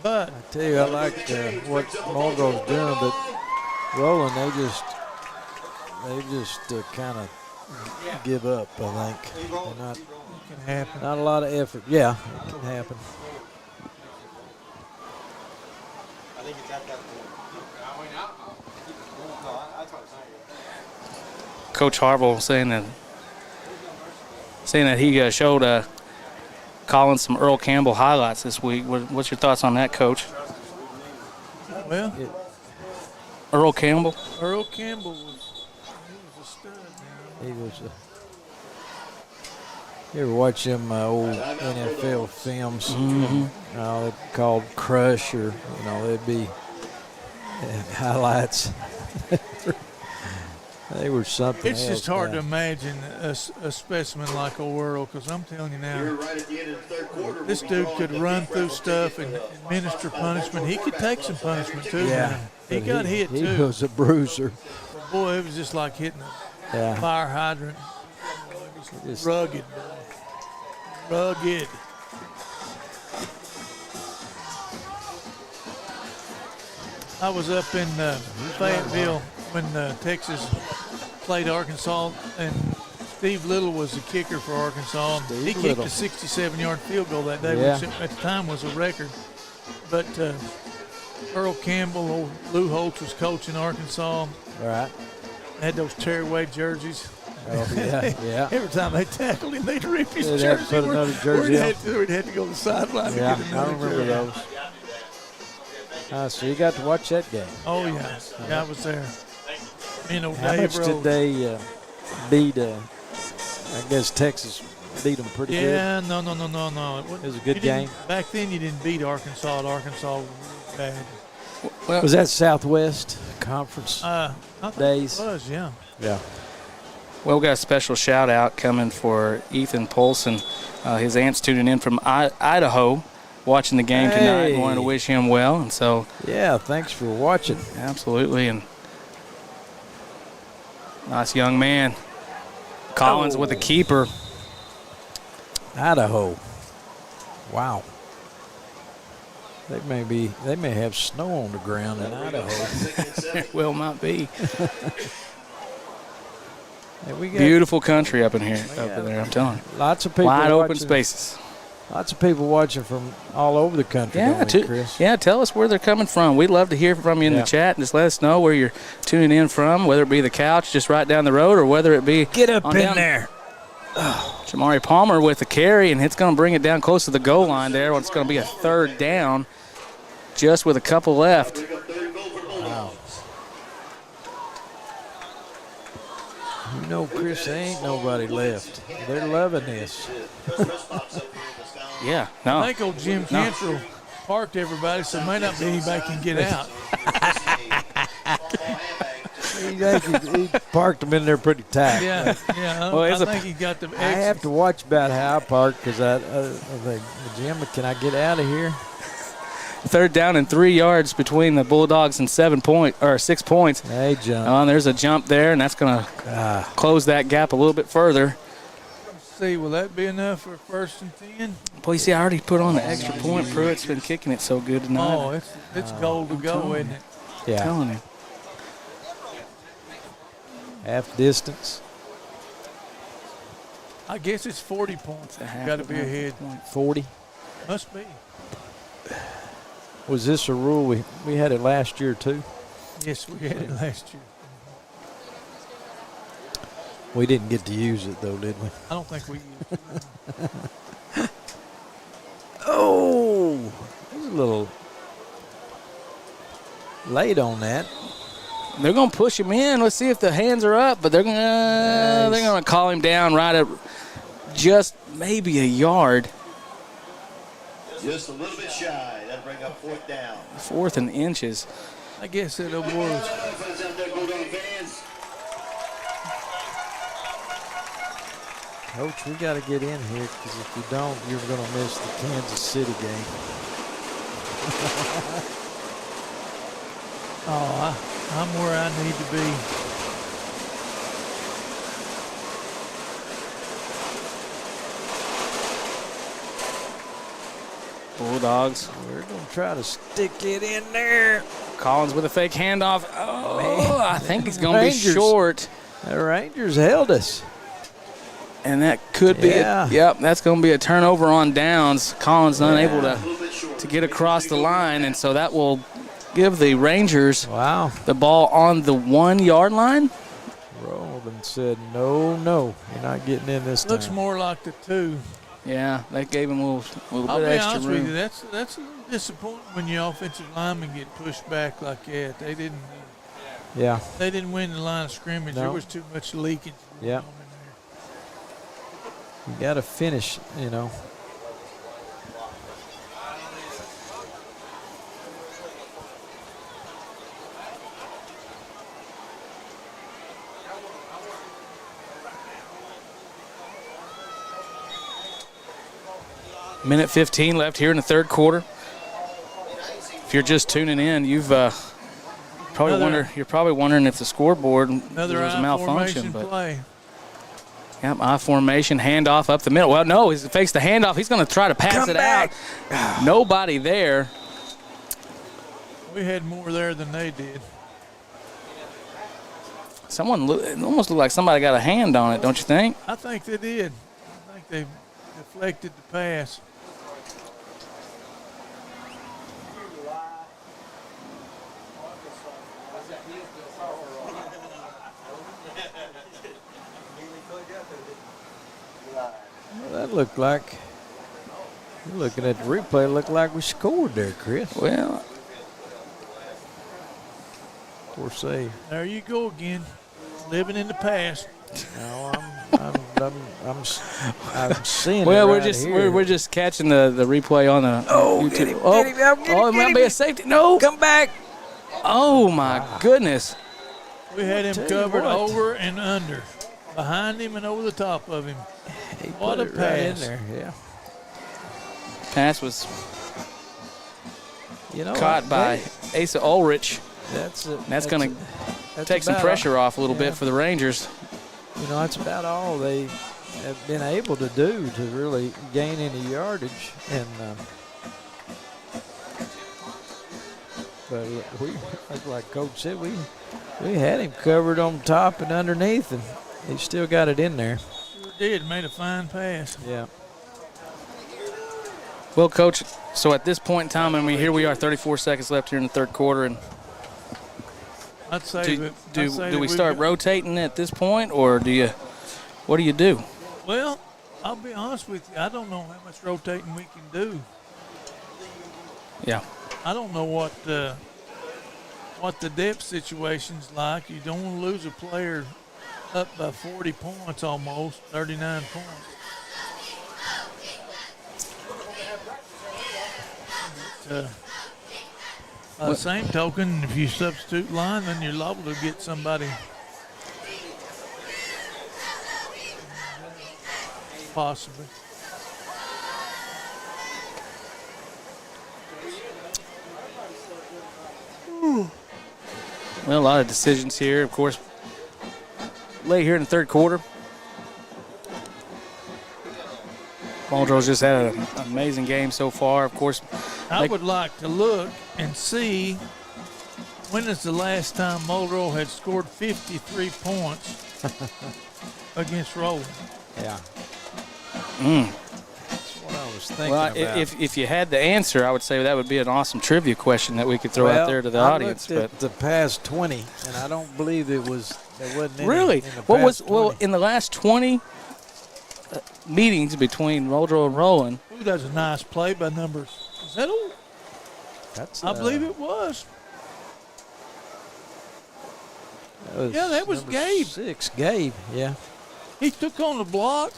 but I tell you, I like what Muldrow's doing, but Roland, they just kind of give up, I think. They're not, it can happen. not a lot of effort. Yeah, it can happen. Coach Harville saying that he showed Collins some Earl Campbell highlights this week. What's your thoughts on that, Coach? Well, Earl Campbell was a stud, man. He was. You ever watch them old NFL films? Mm-hmm. They're called Crush, or they'd be highlights. They were something. It's just hard to imagine a specimen like old Earl, because I'm telling you now, this dude could run through stuff and administer punishment. He could take some punishment too. Yeah, man. He got hit too. He was a bruiser. But boy, it was just like hitting a fire hydrant. It was rugged. Rugged. I was up in Fayetteville when Texas played Arkansas, and Steve Little was the kicker for Arkansas. He kicked a 67-yard field goal that day, which at the time was a record. But Earl Campbell, old Lou Holtz, was coaching Arkansas. Right. Had those tearaway jerseys. Oh, yeah. Every time they tackled him, they'd rip his They'd jersey. have to put another jersey on. We'd have to go to the sideline to get another I remember jersey. those. So you got to watch that game. Oh, yeah. Yeah, I was there. How much did they beat, I guess Texas beat them pretty good? Yeah, no. It was a good game. Back then, you didn't beat Arkansas. Arkansas was bad. Well, was that Southwest Conference days? It was, yeah. Yeah. Well, we got a special shout out coming for Ethan Polson. His aunt's tuning in from Idaho, watching the game tonight, and wanted to wish him well. And so, yeah, thanks for watching. Absolutely, and nice young man. Collins with a keeper. Idaho. Wow. They may have snow on the ground in Idaho. Well, might be. Hey, we got beautiful country up in here, up there. I'm telling you. Lots of people wide watching, open spaces. Lots of people watching from all over the country. Yeah, don't we, Chris? Yeah. Tell us where they're coming from. We'd love to hear from you in the chat, and just let us know where you're tuning in from. Whether it be the couch just right down the road, or whether it be get up in there. Jamari Palmer with the carry, and it's going to bring it down close to the goal line there. It's going to be a third down, just with a couple left. Wow. Chris, there ain't nobody left. They're loving this. Yeah, no. I think old Jim Cantrell parked everybody, so may not be anybody can get out. He parked them in there pretty tight. Yeah. Well, I think he got the exit. I have to watch about how I park, because I think, Jim, can I get out of here? Third down and 3 yards between the Bulldogs and 6 points. Hey, jump. There's a jump there, and that's going to close that gap a little bit further. Let's see, will that be enough for 1st and 10? Boy, you see, I already put on the extra point. Pruitt's been kicking it so good tonight. Oh, it's gold to go, isn't it? Yeah. I'm telling you. Half distance. I guess it's 40 points. Got to be ahead. 40. Must be. Was this a rule? We had it last year, too. Yes, we had it last year. We didn't get to use it, though, did we? I don't think we used it. Oh, it was a little late on that. They're going to push him in. Let's see if the hands are up, but they're going to call him down right at just maybe a yard. Just a little bit shy. That'll bring up 4th down. 4th and inches. I guess that was. Coach, we got to get in here because if you don't, you're going to miss the Kansas City game. Oh, I'm where I need to be. Bulldogs. We're going to try to stick it in there. Collins with a fake handoff. Oh, Man. I think he's going to be Rangers. short. The Rangers held us. And that could be that's going to be a turnover on downs. Collins unable to get across the line, and so that will give the Rangers the ball on the 1 yard line. Roland said, no, you're not getting in this time. Looks more like the 2. Yeah, that gave him a little I'll bit be extra honest room. with you, that's a little disappointing when your offensive linemen get pushed back like that. They didn't win the line of scrimmage. No. There was too much leakage. Yeah. You got to finish, you know. Minute 15 left here in the third quarter. If you're just tuning in, you're probably wondering if the scoreboard was a malfunction. But play. Yep, I formation, handoff up the middle. Well, no, he fakes the handoff. He's going to try to pass out. Nobody there. We had more there than they did. It almost looked like somebody got a hand on it, don't you think? I think they did. I think they deflected the pass. Well, that looked like, looking at the replay, it looked like we scored there, Chris. Well, Poor save. There you go again, living in the past. No, I'm seeing well, it right here. we're just catching the replay on the YouTube. Get him, It might be a safety. No, come back. Oh my goodness! We had him Tell you covered what. over and under, behind him and over the top of him. He What put a it right in pass. there. Yeah. Pass was You know, caught by Asa Ulrich. That's going to take some pressure off a little bit for the Rangers. You know, that's about all they have been able to do to really gain any yardage. And but we, like Coach said, we had him covered on top and underneath, and he still got it in there. Sure did, made a fine pass. Yeah. Well, Coach, so at this point in time, I mean, here we are, 34 seconds left here in the third quarter, and I'd say do we start rotating at this point, or what do you do? Well, I'll be honest with you. I don't know how much rotating we can do. Yeah. I don't know what the depth situation's like. You don't want to lose a player up by 40 points almost, 39 points. Same token, if you substitute line, then you're liable to get somebody possibly. Well, a lot of decisions here, of course. Late here in the third quarter. Muldrow's just had an amazing game so far, of course. I would like to look and see when is the last time Muldrow had scored 53 points against Roland. Yeah. That's what I was thinking Well, about. if you had the answer, I would say that would be an awesome trivia question that we could throw out there to the audience. I looked at the past 20, and I don't believe there wasn't any Really? in the past 20. In the last 20 meetings between Muldrow and Roland? Ooh, that's a nice play by numbers. Is that old? That's, I believe it was. was Yeah, that was number Gabe. 6, Gabe, yeah. He took on the block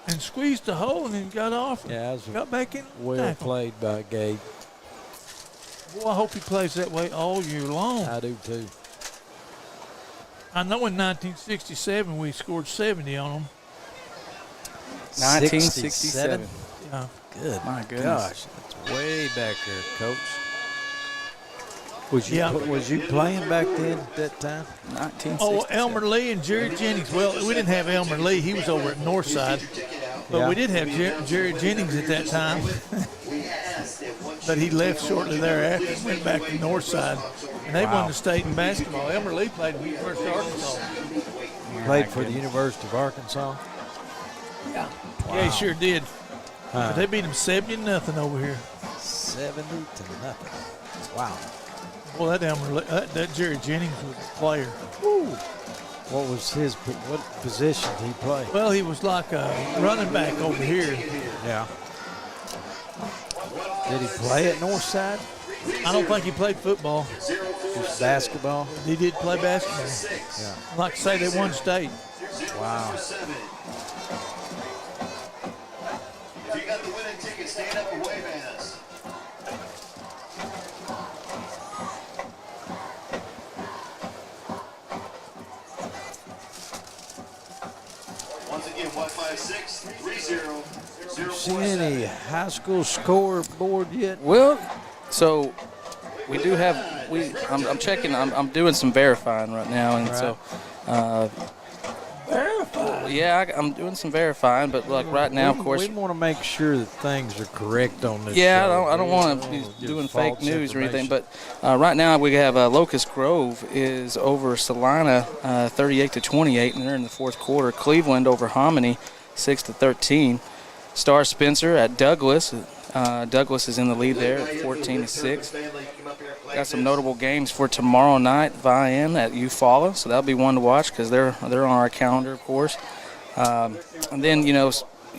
and squeezed the hole and then got off. And Yeah, that was got back in. well tackle. played by Gabe. Boy, I hope he plays that way all year long. I do too. I know in 1967 we scored 70 on them. 1967. Yeah. Good. My goodness. Gosh, that's way back there, Coach. Was you Yeah. was you playing back then at that time? 1967. Oh, Elmer Lee and Jerry Jennings. Well, we didn't have Elmer Lee. He was over at Northside. But Yeah. we did have Jerry Jennings at that time. But he left shortly thereafter and went back to Northside. And they won the state in basketball. Elmer Lee played in the University of Arkansas. Played for the University of Arkansas. Yeah, he sure did. But they beat him 70-0 over here. 70-0. Wow. Well, that Jerry Jennings was a player. What was what position did he play? Well, he was like a running back over here. Yeah. Did he play at Northside? I don't think he played football. Just basketball? He did play basketball. Yeah. Like I say, they won state. Wow. If you got the winning ticket, stand up and wave at us. Once again, 156-30-047. See any high school scoreboard yet? Well, so we do have I'm checking. I'm doing some verifying right now, and so. Yeah, I'm doing some verifying, but like right now, of course. We want to make sure that things are correct on this. Yeah, show. I don't want to be doing fake news or anything, but right now we have Locust Grove is over Salina 38-28, and they're in the fourth quarter. Cleveland over Hominy 6-13. Star Spencer at Douglas. Douglas is in the lead there at 14-6. Got some notable games for tomorrow night. Vian at Eufaula, so that'll be one to watch because they're on our calendar, of course. And then you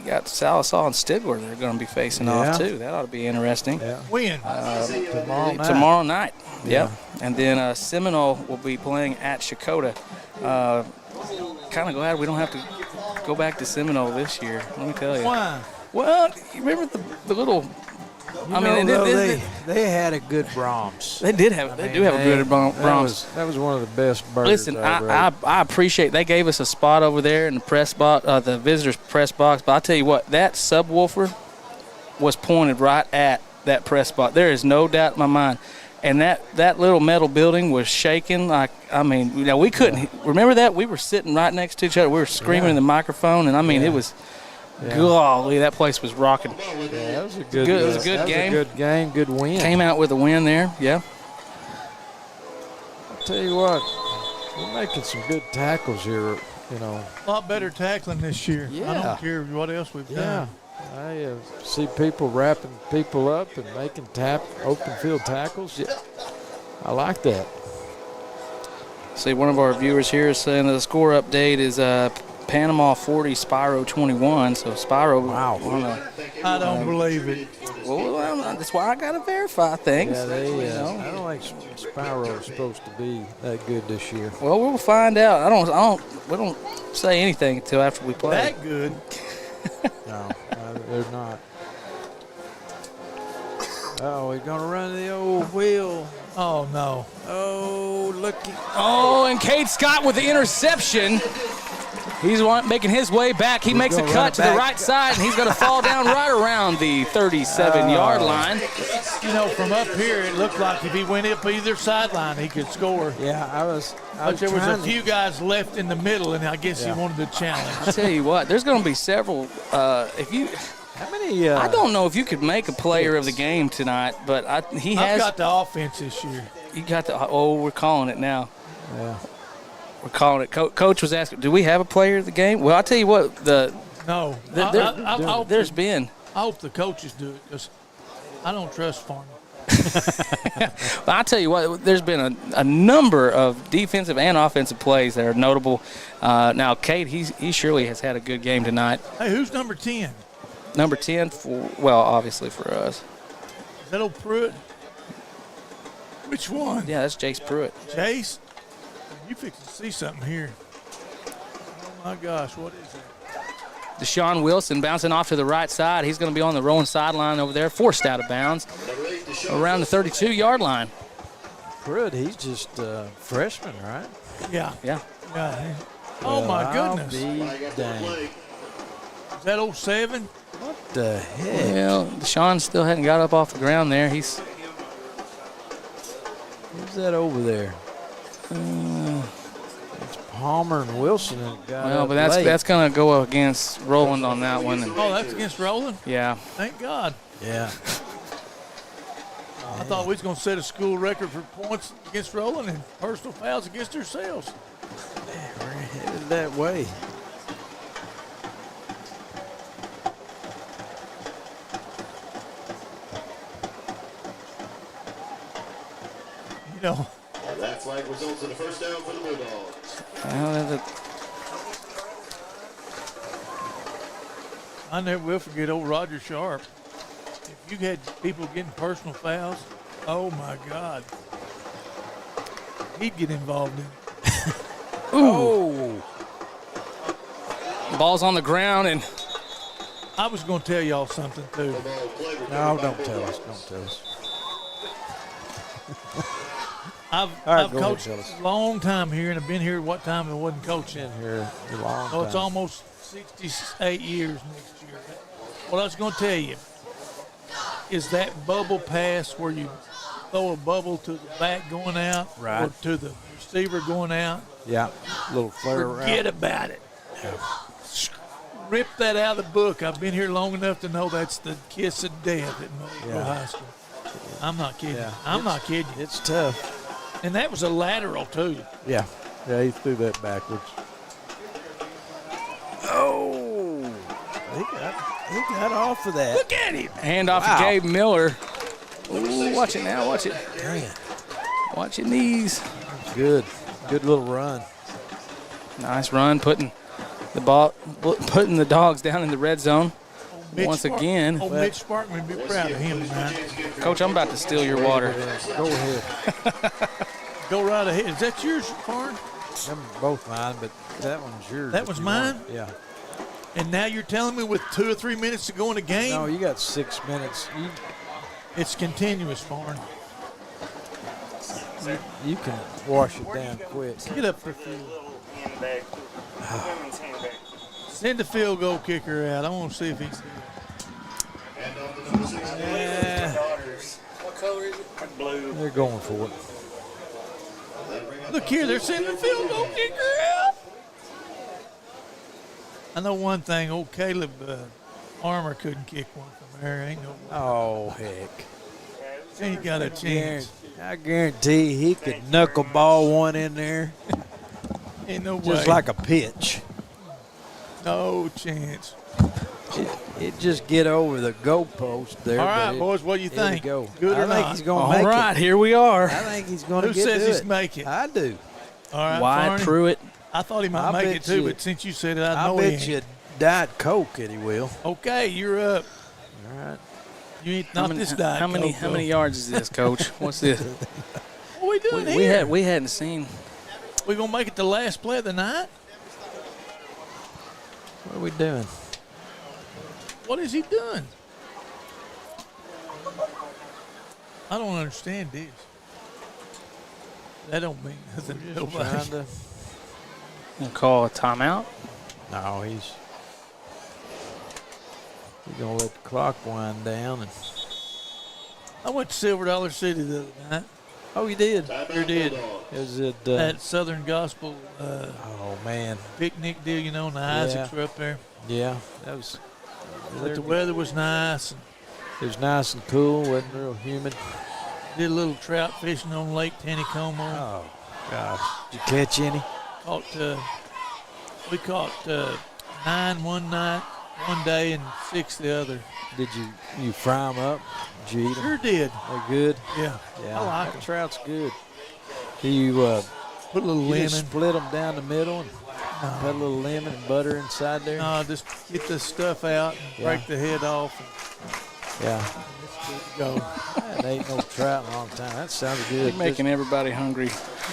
got Salisaw and Stigler. They're going to be facing off too. That ought to be interesting. Yeah. When? Tomorrow night. Tomorrow night. Yeah. Yep. And then Seminole will be playing at Chakota. Kind of glad we don't have to go back to Seminole this year. Let me tell you. Why? Well, you remember the little. They had a good Brahms. They do have a good Brahms. That was one of the best burgers. Listen, I appreciate they gave us a spot over there in the press box, the visitors' press box. But I tell you what, that subwoofer was pointed right at that press box. There is no doubt in my mind. And that little metal building was shaking we couldn't remember that we were sitting right next to each other. We were screaming in the microphone, and it was. Yeah. Golly, that place was rocking. Yeah, that was a good it was a good game. Good game, good win. Came out with a win there, yeah. I'll tell you what, we're making some good tackles here, A lot better tackling this year. Yeah. I don't care what else we've done. I see people wrapping people up and making open field tackles. Yeah, I like that. See, one of our viewers here is saying that the score update is Panama 40, Spyro 21. So Spyro. Wow. I don't believe it. Well, that's why I got to verify things. Yeah, I don't think Spyro is supposed to be that good this year. Well, we'll find out. We don't say anything until after we play. That good. No, they're not. Oh, we're going to run the old wheel. Oh, no. Oh, looky. Oh, and Cade Scott with the interception. He's making his way back. He makes a cut to the right side, and he's going to fall down right around the 37-yard line. You know, from up here, it looked like if he went up either sideline, he could score. Yeah, But there was a few guys left in the middle, and I guess he wanted to challenge. I'll tell you what, there's going to be several. How many? I don't know if you could make a player of the game tonight, but he has. I've got the offense this year. You got the. Oh, we're calling it now. Yeah. We're calling it. Coach was asking, do we have a player of the game? Well, I'll tell you what. No. There's been. I hope the coaches do it because I don't trust Farmer. Well, I'll tell you what, there's been a number of defensive and offensive plays that are notable. Now, Cade, he surely has had a good game tonight. Hey, who's number 10? Number 10, obviously for us. Is that old Pruitt? Which one? Yeah, that's Jace Pruitt. Jace? You fix to see something here. Oh, my gosh, what is it? Deshaun Wilson bouncing off to the right side. He's going to be on the rolling sideline over there, forced out of bounds around the 32-yard line. Pruitt, he's just a freshman, right? Yeah. Yeah. Oh, my I'll goodness. be dang. Is that 07? What the heck? Well, Deshaun still hadn't got up off the ground there. Who's that over there? It's Palmer and Wilson. Well, but that's going to go against Roland on that one. Oh, that's against Roland? Yeah. Thank God. Yeah. I thought we was going to set a school record for points against Roland and personal fouls against ourselves. We're headed that way. You know. That flag results in a first down for the Bulldogs. I never will forget old Roger Sharp. If you had people getting personal fouls, oh my God, he'd get involved in it. Ooh. Ball's on the ground, and I was going to tell y'all something too. No, don't tell us. Don't tell us. I've coached a long time here, and I've been here what time I wasn't coaching. Here a long Oh, it's time. almost 68 years next year. What I was going to tell you is that bubble pass where you throw a bubble to the back going out Right. or to the receiver going out. Yeah, little flare around. Forget about it. Rip that out of the book. I've been here long enough to know that's the kiss of death at Muldrow High School. I'm not kidding. Yeah. I'm not kidding. It's tough. And that was a lateral, too. Yeah. Yeah, he threw that backwards. Oh. He got off of that. Look at him. hand off to Gabe Miller. Ooh, watch it now. Watch it. Dang it. Watch your knees. Good. Good little run. Nice run, putting the dogs down in the red zone. Once again. Oh, Mitch Sparkman would be proud of him tonight. Coach, I'm about to steal your water. Go ahead. Go right ahead. Is that yours, Farn? Them both mine, but that one's yours. That if was you mine? want it. Yeah. And now you're telling me with 2 or 3 minutes to go in the game? No, you got 6 minutes. It's continuous, Farn. You can wash it down quick. Get up for field. Send the field goal kicker out. I want to see if he's good. What color is it? Blue. They're going for it. Look here, they're sending the field goal kicker out. I know one thing. Old Caleb Armour couldn't kick one from there. Ain't no way. Oh, heck. He ain't got a chance. I guarantee he could knuckleball one in there Ain't no way. just like a pitch. No chance. It just get over the goalpost there. All right, but boys, what do you it'll think? Go. Good or I think not? he's going All to make right, it. here we are. I think he's going to Who get says to he's it. make it? I do. All right, Wyatt Farney. Pruitt. I thought he might I make bet it too, you- but since you said it, I I know he bet ain't. you Diet Coke that he will. Okay, you're up. All right. You ain't not this diet. How many Coke, though. yards is this, Coach? What's this? What we doing here? we hadn't seen. We gonna make it the last play of the night? What are we doing? What is he doing? I don't understand this. That don't mean nothing to nobody. Trying to. We'll call a timeout. No, he's going to let the clock wind down. And I went to Silver Dollar City the other night. oh, you did? Sure did. Is it? That Southern Gospel Oh man. picnic deal, you know, and the Isaacs were up there. Yeah, that was. But the weather was nice. And It was nice and cool. Wasn't real humid. did a little trout fishing on Lake Taneycomo. Oh gosh, did you catch any? We caught 9 one night, one day, and 6 the other. Did you fry them up? Did you eat them? Sure did. They're good. Yeah. Yeah, I like that 'em. trout's good. Do you Put a little you lemon. just split them down the middle and put a little lemon and butter inside there? No, just get the stuff out and break the head off. Yeah. Go. I hadn't ate no trout in a long time. That sounded good. You're making everybody hungry.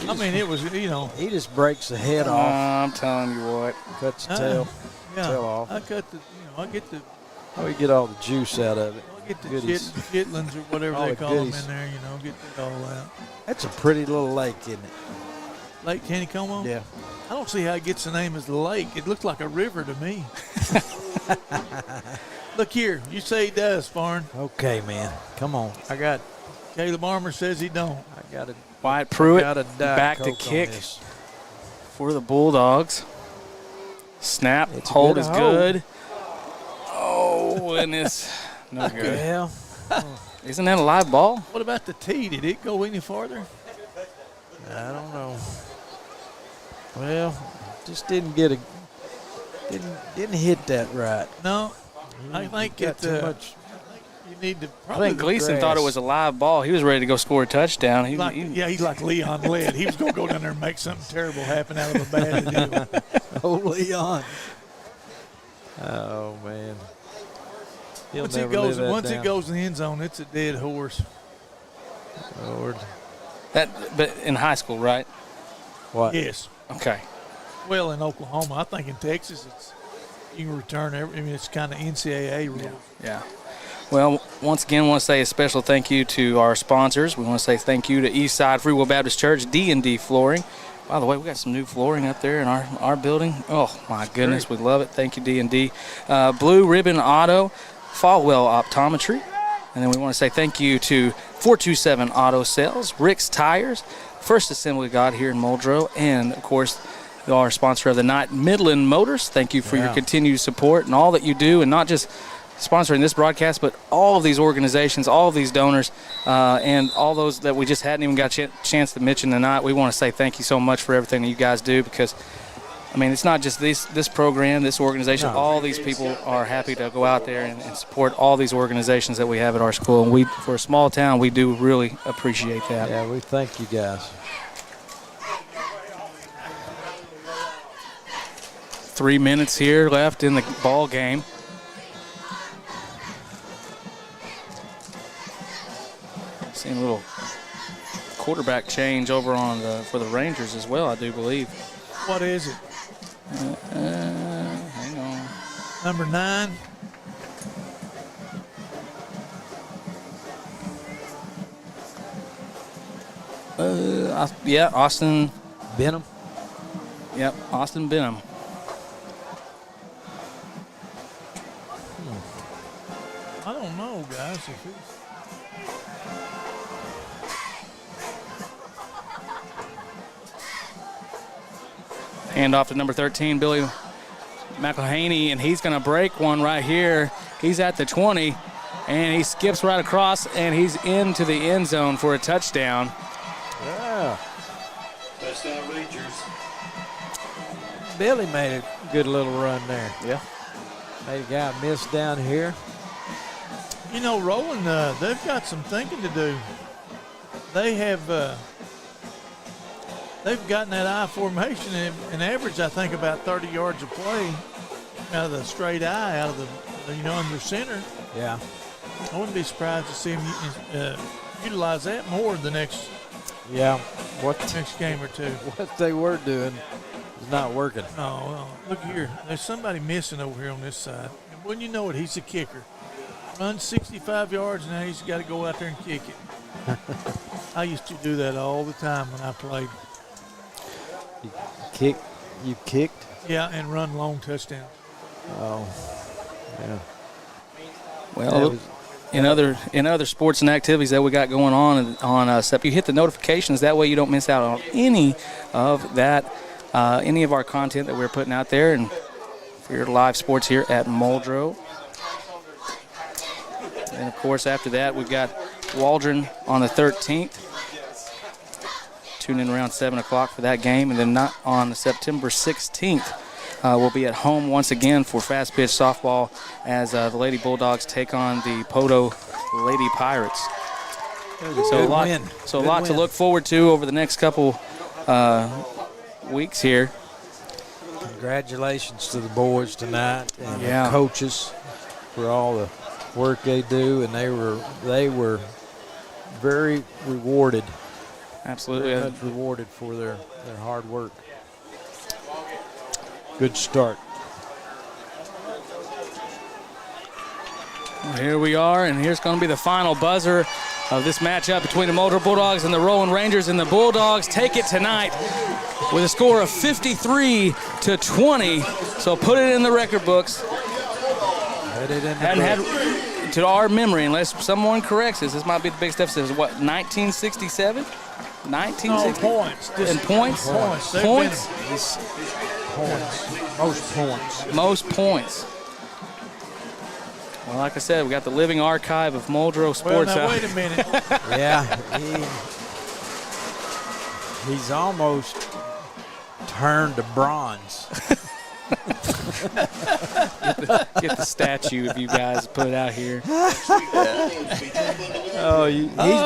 I mean, it was, you know. He just breaks the head off, I'm telling you what. cuts the tail Yeah. off. I cut the, you know, I get the Oh, you get all the juice out of it. Goodies. chitlins or whatever All they the call them goodies. in there, you know, get that all out. That's a pretty little lake, isn't it? Lake Taneycomo? Yeah. I don't see how it gets the name as the lake. It looks like a river to me. Look here. You say he does, Farn. Okay, man. Come on. I got Caleb Armour says he don't. a Wyatt Pruitt got a Diet back to Coke on kick this. for the Bulldogs. Snap. It's a Hold good is hold. good. Oh, and it's no good. Yeah. Isn't that a live ball? What about the tee? Did it go any farther? I don't know. Well, just didn't get a didn't hit that right. No. I think Got too much. you need to I probably think Gleason grass. thought it was a live ball. He was ready to go score a touchdown. He he's like Leon Led. He was going to go down there and make something terrible happen out of a bad deal. Oh, Leon. Oh man. He'll Once never live that it down. goes in the end zone, it's a dead horse. Lord. but in high school, right? What? Yes. Okay. Well, in Oklahoma, I think in Texas, you can return every. I mean, it's kind of NCAA rule. Yeah. Well, once again, I want to say a special thank you to our sponsors. We want to say thank you to Eastside Free Will Baptist Church, D&D Flooring. By the way, we got some new flooring up there in our building. Oh, my goodness, we love it. Thank you, D&D. Blue Ribbon Auto, Falwell Optometry. And then we want to say thank you to 427 Auto Sales, Rick's Tires, First Assembly God here in Muldrow, and, of course, our sponsor of the night, Midland Motors. Thank you for your continued support and all that you do, and not just sponsoring this broadcast, but all of these organizations, all of these donors, and all those that we just hadn't even got a chance to mention tonight. We want to say thank you so much for everything that you guys do, because, I mean, it's not just this program, this organization. No. All these people are happy to go out there and support all these organizations that we have at our school. And we, for a small town, we do really appreciate that. Yeah, we thank you guys. 3 minutes here left in the ball game. Seeing a little quarterback change over on for the Rangers as well, I do believe. What is it? Hang on. Number 9. Yeah, Austin Benham. Yep, Austin Benham. I don't know, guys. If it's Hand off to number 13, Billy McElhaney, and he's going to break one right here. He's at the 20, and he skips right across, and he's into the end zone for a touchdown. Yeah. Touchdown Rangers. Billy made a good little run there. Yeah. Made a guy miss down here. You know, Roland, they've got some thinking to do. They have they've gotten that I formation and average, I think, about 30 yards of play out of the straight eye, out of the under center. Yeah. I wouldn't be surprised to see them utilize that more the next next game or two. What they were doing is not working. No, look here. There's somebody missing over here on this side. And when you know it, he's a kicker. Runs 65 yards, and now he's got to go out there and kick it. I used to do that all the time when I played. You kick You kicked? Yeah, and run long touchdown. Oh, yeah. Well, in other sports and activities that we got going on SEP, you hit the notifications. That way you don't miss out on any of that, any of our content that we're putting out there, and for your live sports here at Muldrow. And, of course, after that, we've got Waldron on the 13th. Tune in around 7 o'clock for that game. And then not on September 16th, we'll be at home once again for fast pitch softball as the Lady Bulldogs take on the Poto Lady Pirates. So a lot to look forward to over the next couple weeks here. Congratulations to the boys tonight and Yeah. the coaches for all the work they do, and they were very rewarded. Absolutely. Very much rewarded for their hard work. Good start. Well, here we are, and here's going to be the final buzzer of this matchup between the Muldrow Bulldogs and the Roland Rangers, and the Bulldogs take it tonight with a score of 53-20. So put it in the record books. Put it in the Hadn't had, to our memory, unless someone corrects us, this might be the big stuff. Says what, 1967? 1960? No, points. And points? Points. Points? Most points. Most points. Well, like I said, we got the living archive of Muldrow sports. Well, now, wait a minute. Yeah, he's almost turned to bronze. Get the statue if you guys put it out here. He's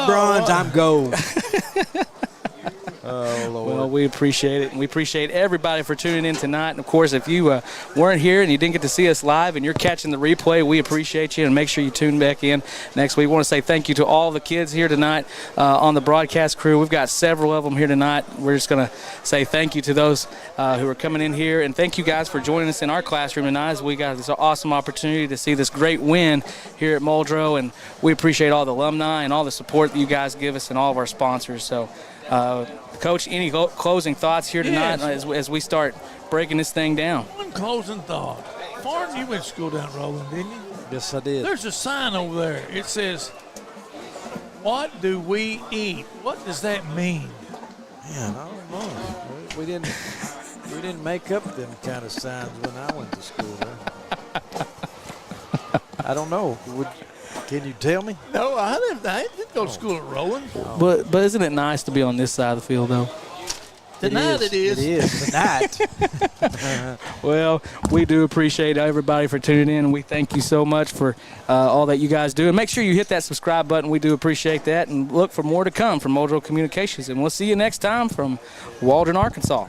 bronze, I'm gold. Oh, Lord. Well, we appreciate it, and we appreciate everybody for tuning in tonight. And, of course, if you weren't here and you didn't get to see us live and you're catching the replay, we appreciate you, and make sure you tune back in next week. We want to say thank you to all the kids here tonight on the broadcast crew. We've got several of them here tonight. We're just going to say thank you to those who are coming in here, and thank you guys for joining us in our classroom tonight as we got this awesome opportunity to see this great win here at Muldrow, and we appreciate all the alumni and all the support that you guys give us and all of our sponsors. So, Coach, any closing thoughts here tonight as we start breaking this thing down? One closing thought. Farn, you went to school down Roland, didn't you? Yes, I did. There's a sign over there. It says, "What do we eat?" What does that mean? Man, I don't know. We didn't make up them kind of signs when I went to school there. I don't know. Can you tell me? No, I didn't go to school at Roland. But isn't it nice to be on this side of the field, though? Tonight it is. It is tonight. Well, we do appreciate everybody for tuning in, and we thank you so much for all that you guys do. And make sure you hit that subscribe button. We do appreciate that, and look for more to come from Muldrow Communications. And we'll see you next time from Waldron, Arkansas.